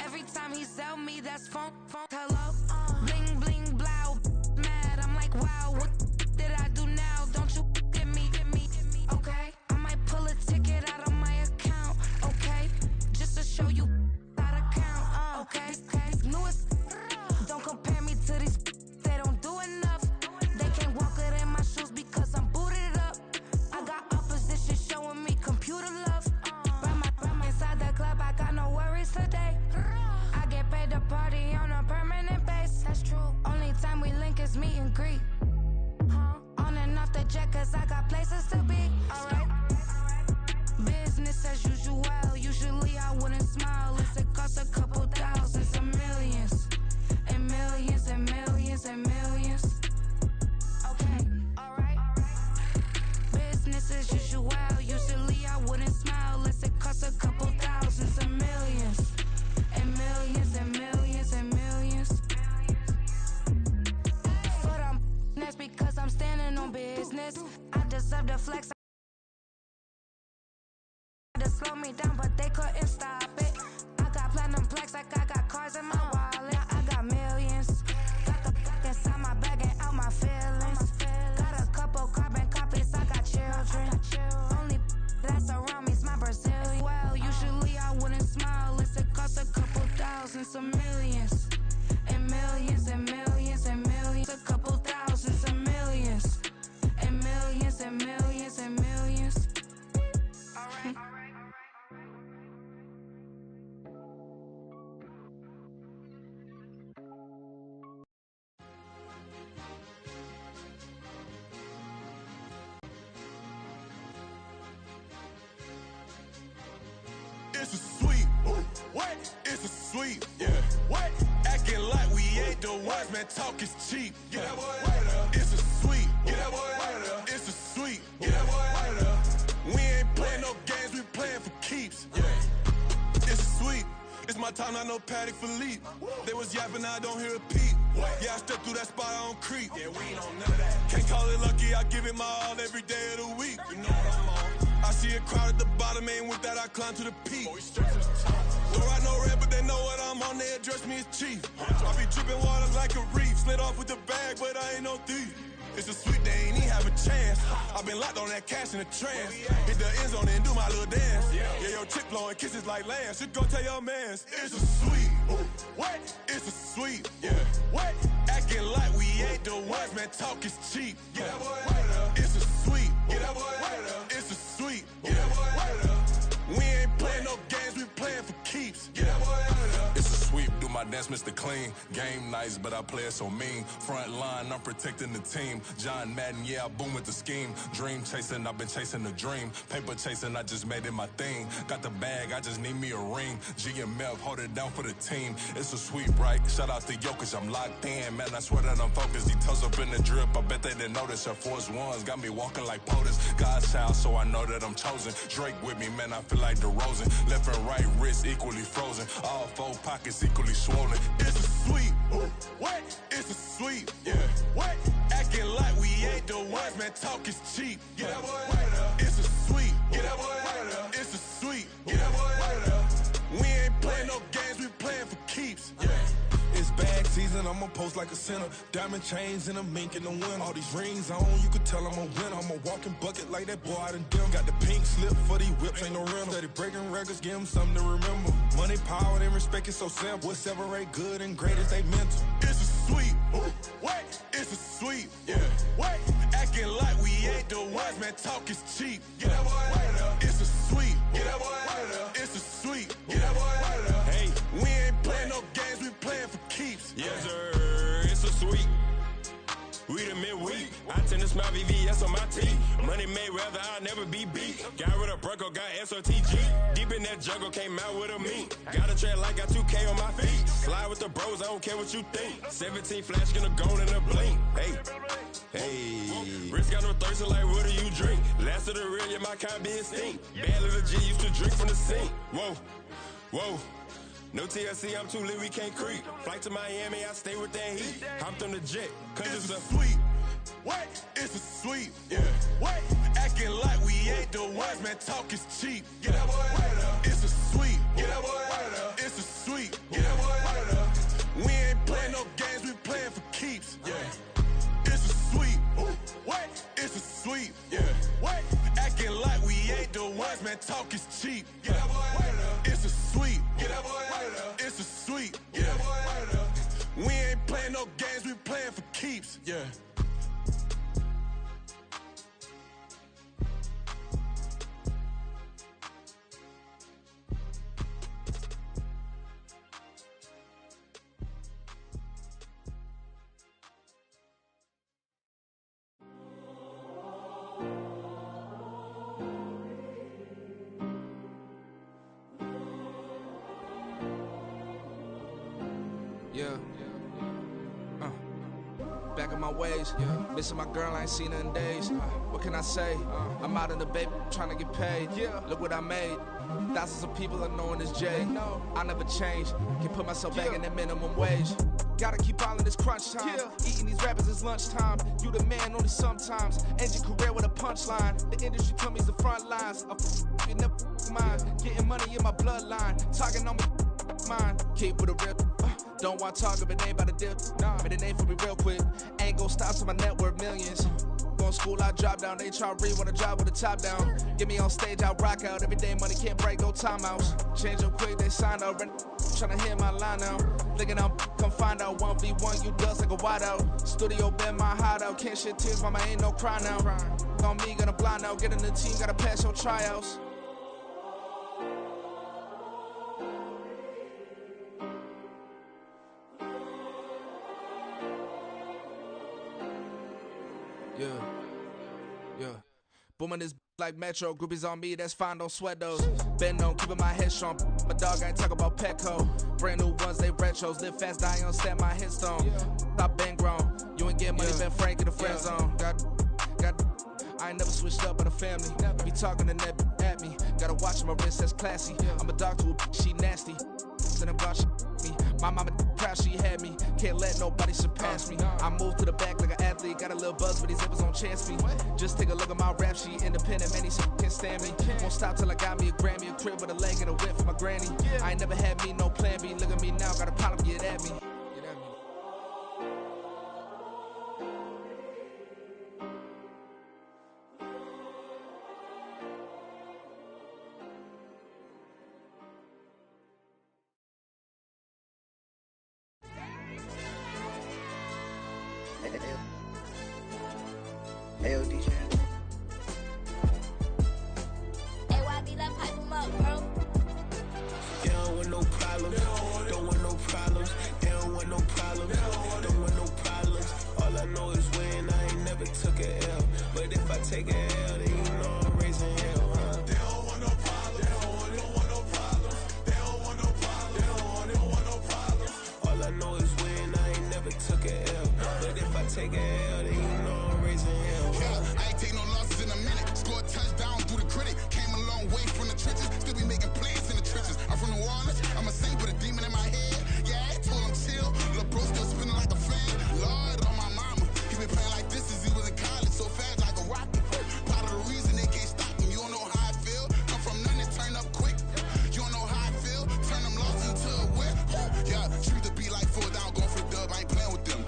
Every time he sell me, that's phone, hello. Bling, bling, blow, mad. I'm like, wow, what did I do now? Don't you get me, okay? I might pull a ticket out of my account, okay? Just to show you how to count, okay? Newest, don't compare me to these, they don't do enough. They can't walk it in my shoes because I'm booted up. I got opposition showing me computer love. By inside the club, I got no worries today. I get paid to party on a permanent base. That's true. Only time we link is meet and greet. On and off the jet, cause I got places to be. Alright. Business as usual. Usually I wouldn't smile if it costs a couple thousands and millions. And millions and millions and millions. Okay, alright. Business as usual. Usually I wouldn't smile unless it costs a couple thousands and millions. And millions and millions and millions. But that's because I'm standing on business. I deserve the flex. To slow me down, but they couldn't stop it. I got platinum plaques like I got cars in my wallet. I got millions. Got the fuck inside my bag and out my feelings. Got a couple carbon copies, I got children. Only that's around me's my Brazilian. Well, usually I wouldn't smile unless it costs a couple thousands of millions. And millions and millions and millions. A couple thousands of millions. And millions and millions and millions. Alright. It's a sweep. What? It's a sweep. Yeah. What? Acting like we ain't the ones, man. Talk is cheap. Get that boy out of there. It's a sweep. Get that boy out of there. It's a sweep. Get that boy out of there. We ain't playing no games, we playing for keeps. Yeah. It's a sweep. It's my time, not no Paddock Philippe. They was yapping, I don't hear a peep. Yeah, I step through that spot, I don't creep. Yeah, we ain't on none of that. Can't call it lucky, I give it my all every day of the week. You know what I'm on. I see a crowd at the bottom, and with that I climb to the peak. Don't write no red, but they know what I'm on, they address me as chief. I be dripping water like a reef, slid off with the bag, but I ain't no thief. It's a sweet, they ain't even have a chance. I've been locked on that cash in a trance. Hit the end zone and do my little dance. Yeah, your chick blowing kisses like lambs. You go tell your mans. It's a sweet. What? It's a sweet. Yeah. What? Acting like we ain't the ones, man. Talk is cheap. Get that boy out of there. It's a sweet. Get that boy out of there. It's a sweet. Get that boy out of there. We ain't playing no games, we playing for keeps. Get that boy out of there. It's a sweep, do my dance, Mr. Clean. Game nice, but I play it so mean. Front line, I'm protecting the team. John Madden, yeah, I boom with the scheme. Dream chasing, I've been chasing the dream. Paper chasing, I just made it my thing. Got the bag, I just need me a ring. GMF, hold it down for the team. It's a sweep, right? Shout out to Jokic, I'm locked in. Man, I swear that I'm focused. These toes up in the drip, I bet they didn't notice. Air Force Ones got me walking like POTUS. God's child, so I know that I'm chosen. Drake with me, man, I feel like DeRozan. Left and right wrist equally frozen. All four pockets equally swollen. It's a sweep. What? It's a sweep. Yeah. What? Acting like we ain't the ones, man. Talk is cheap. Get that boy out of there. It's a sweep. Get that boy out of there. It's a sweep. Get that boy out of there. We ain't playing no games, we playing for keeps. Yeah. It's bag season, I'ma post like a sinner. Diamond chains and a mink in the wind. All these rings on, you could tell I'm a winner. I'm a walking bucket like that boy out in dim. Got the pink slip for these whips, ain't no rental. Steady breaking records, give them something to remember. Money, power, and respect is so simple. What separate good and great is they mental. It's a sweep. What? It's a sweep. Yeah. What? Acting like we ain't the ones, man. Talk is cheap. Get that boy out of there. It's a sweep. Get that boy out of there. It's a sweep. Get that boy out of there. Hey, we ain't playing no games, we playing for keeps. Yes, sir. It's a sweep. We the midweek. I tend to smile VVS on my teeth. Money made rather I'll never be beat. Got rid of Bronco, got SOTG. Deep in that jungle, came out with a meat. Got a trail like got 2K on my feet. Fly with the bros, I don't care what you think. 17 flash gonna go in a blink. Hey, Rich got no thirst, like what do you drink? Last of the real, yeah, my kind be extinct. Bad little G used to drink from the sink. Whoa, whoa. No TLC, I'm too lit, we can't creep. Flight to Miami, I stay with that heat. Hopped on the jet, cause it's a sweep. What? It's a sweep. Yeah. What? Acting like we ain't the ones, man. Talk is cheap. Get that boy out of there. It's a sweep. Get talk is cheap. Get that boy out of there. It's a sweep. Get that boy out of there. It's a sweep. Get that boy out of there. We ain't playing no games, we playing for keeps. Yeah. Yeah. Back in my ways, missing my girl, I ain't seen her in days. What can I say? I'm out in the baby, trying to get paid. Look what I made. Thousands of people are knowing this Jay. I never change. Can put myself back in that minimum wage. Gotta keep all in this crunch time. Eating these rappers is lunchtime. You the man only sometimes. End your career with a punchline. The industry told me it's the front lines. You never mind. Getting money in my bloodline. Talking on me, mine. Keep with a real. Don't want to talk if it ain't about a dip. But it ain't for me real quick. Ain't gon' stop till my net worth millions. Going school, I drop down. They try to read when I drop with the top down. Get me on stage, I rock out. Every day money can't break, no timeouts. Change up quick, they sign up. Tryna hear my line now. Thinking I'm come find out 1v1, you dust like a wideout. Studio been my hideout. Can't shed tears, mama ain't no cry now. On me, gonna blind out. Get in the team, gotta pass your tryouts. Yeah. Booming this like Metro. Groupies on me, that's fine, don't sweat those. Been on, keeping my head strong. My dog ain't talk about Petco. Brand new ones, they retros. Live fast, die on, stand my headstone. Stop been grown. You ain't get money, been Frank in the friend zone. Got. I ain't never switched up with a family. Be talking to that at me. Gotta watch my wrist, that's classy. I'm a dog to a she nasty. Then I'm about me. My mama proud she had me. Can't let nobody surpass me. I moved to the back like an athlete. Got a little buzz, but these zippers on chance me. Just take a look at my rap sheet. Independent, man, these can't stand me. Won't stop till I got me a Grammy, a crib with a leg and a whip for my granny. I ain't never had me no plan B. Look at me now, got a problem, get at me. Ayo, DJ. Hey, YB, let's pipe him up, bro. They don't want no problems. Don't want no problems. They don't want no problems. Don't want no problems. All I know is when I ain't never took a L. But if I take a L, then you know I'm raising hell, huh? They don't want no problems. They don't want no problems. They don't want no problems. They don't want no problems. All I know is when I ain't never took a L. But if I take a L, then you know I'm raising hell. I ain't take no losses in a minute. Score a touchdown through the critic. Came a long way from the trenches. Still be making plays in the trenches. I'm from New Orleans. I'm a saint with a demon in my head. Yeah, I told him chill. Lil' bro still spinning like a fan. Lord on my mama. He been playing like this since he was in college. So fast like a rocket. Part of the reason they can't stop him. You don't know how I feel. Come from nothing, turn up quick. You don't know how I feel. Turn them losses into a whip. Yeah, treat the beat like 4 down. Going for the dub. I ain't playing with them.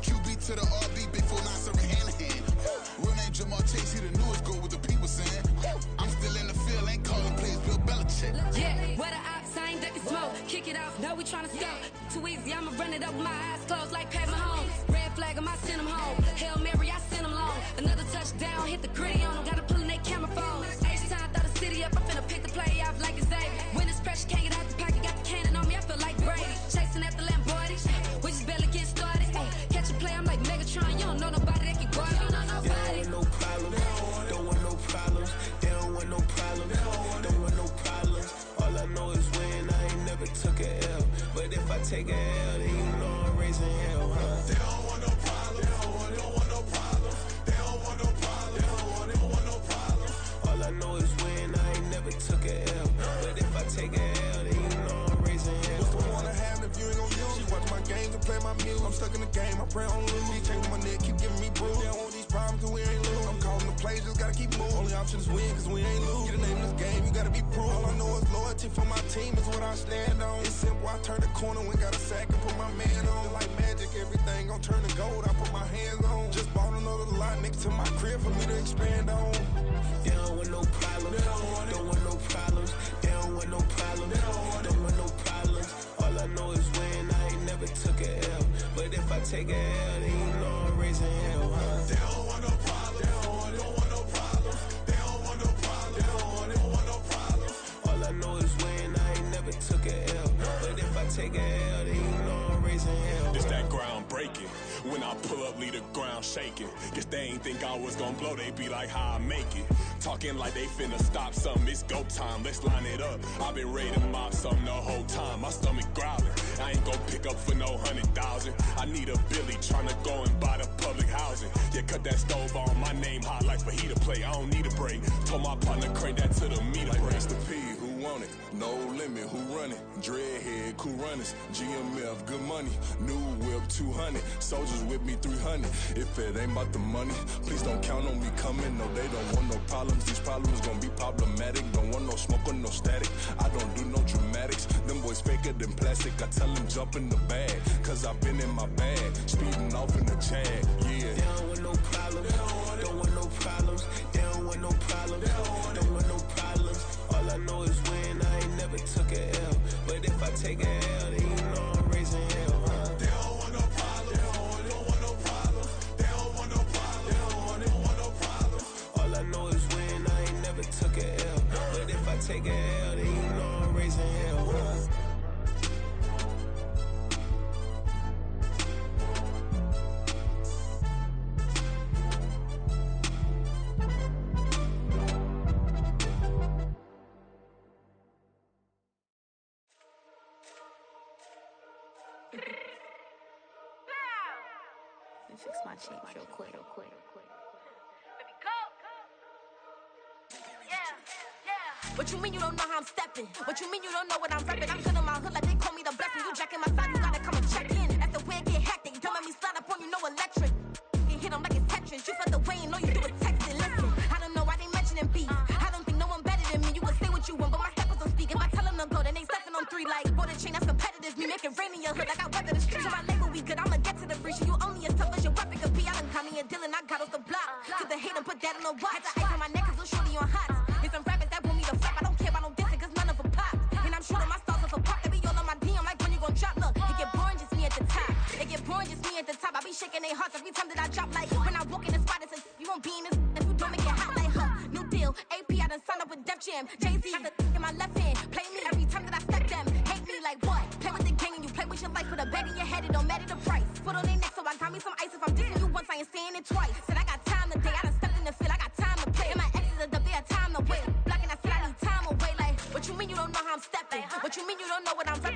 QB to the RB. Big 4 9 serving hand to hand. Real name Jamal Chase, he the newest goal with the people saying. I'm still in the field, ain't calling plays, Bill Belichick. Yeah, where the ops, I ain't ducking smoke. Kick it off, know we tryna scout. Too easy, I'ma run it up with my eyes closed like Pat Mahomes. Red flag, I send him home. Hail Mary, I send him long. Another touchdown, hit the gritty on him. Gotta pull in they camera phones. H-time, throw the city up, I finna pick the play off like it's Xavier. When it's pressure, can't get out the pocket, got the cannon on me, I feel like Brady. Chasing after Lamborghini, we just barely get started. Catch a play, I'm like Megatron, you don't know nobody that can guard me. You don't know nobody. They don't want no problems. Don't want no problems. They don't want no problems. Don't want no problems. All I know is when I ain't never took a L. But if I take a L, then you know I'm raising hell, huh? They don't want no problems. They don't want no problems. They don't want no problems. They don't want no problems. All I know is when I ain't never took a L. But if I take a L, then you know I'm raising hell. What's the point of having if you ain't gon' use? She watch my games and play my music. I'm stuck in the game. I pray on lose. He changing my neck, keep giving me bruise. They don't want these problems cause we ain't lose. I'm calling the plays, just gotta keep moving. Only option is win cause we ain't lose. Get a name in this game, you gotta be proof. All I know is loyalty for my team is what I stand on. It's simple, I turn the corner when got a sack and put my man on. Like magic, everything gon' turn to gold. I put my hands on. Just bought another lot next to my crib for me to expand on. They don't want no problems. Don't want no take a L, then you know I'm raising hell, huh? They don't want no problems. They don't want no problems. They don't want no problems. They don't want no problems. All I know is win, I ain't never took a L. But if I take a L, then you know I'm raising hell. This that ground breaking. When I pull up, leave the ground shaking. Guess they ain't think I was gonna blow, they be like, how I make it. Talking like they finna stop something, it's go time, let's line it up. I've been ready to mop something the whole time, my stomach growling. I ain't gon' pick up for no 100,000. I need a Billy tryna go and buy the public housing. Yeah, cut that stove on, my name hot like fajita play. I don't need a break. Told my partner crank that to the meter like break. Race the P, who want it? No limit, who run it? Dreadhead, cool runners. GMF, good money. New whip, 200. Soldiers with me, 300. If it ain't about the money, please don't count on me coming. No, they don't want no problems. These problems gon' be problematic. Don't want no smoke or no static. I don't do no dramatics. Them boys faker than plastic. I tell them jump in the bag, cause I've been in my bag. Speeding off in the Jag, yeah. They don't want no problems. Don't want no problems. They don't want no problems. Don't want no problems. All I know is win, I ain't never took a L. But if I take a L, then you know I'm raising hell, huh? They don't want no problems. They don't want no problems. They don't want no problems. They don't want no problems. All I know is win, I ain't never took a L. But if I take a L, then you know I'm raising hell, huh? Fix my cheek real quick. Baby, go. Yeah. What you mean you don't know how I'm stepping? What you mean you don't know what I'm repping? I'm good on my hood like they call me the blessing. You jacking my side, you gotta come and check in. That's the way it get hectic. Don't let me slide up on you, no electric. You hit them like it's Tetris. You felt the way and all you do is text it. Listen, I don't know why they mentioning beef. I don't think no one better than me. You can say what you want, but my steppers don't speak. If I tell them to go, then they stepping on 3 like border chain. That's competitive. Me make it rain in your hood like I weather the streets. So my label we good. I'ma get to the breach. You only as tough as your weapon could be. I done caught me and Dylan. I got off the block. Cause the hate and put that on the watch. Had the ice on my neck cause little shorty on hot. There's some rappers that want me to flap. I don't care about no dissing cause none of them pop. And I'm shooting my stars off a pop. They be all on my DM like when you gon' drop. Look, it get boring just me at the top. It get boring just me at the top. I be shaking their hearts every time that I drop. Like when I walk in the spot, it's you won't be in this if you don't make it hot like new deal. AP, I done signed up with Def Jam. Jay-Z got the in my left hand. Play me every time that I step them. Hate me like what? Play with the gang and you play with your life. Put a bag in your head, it don't matter the price. Put on their neck so I got me some ice. If I'm dissing you once, I ain't saying it twice. Said I got time today, I done stepped in the field, I got time to play. And my exes are up there, time to wait. Blocking, I said I need time away. Like, what you mean you don't know how I'm stepping? What you mean you don't know what I'm repping?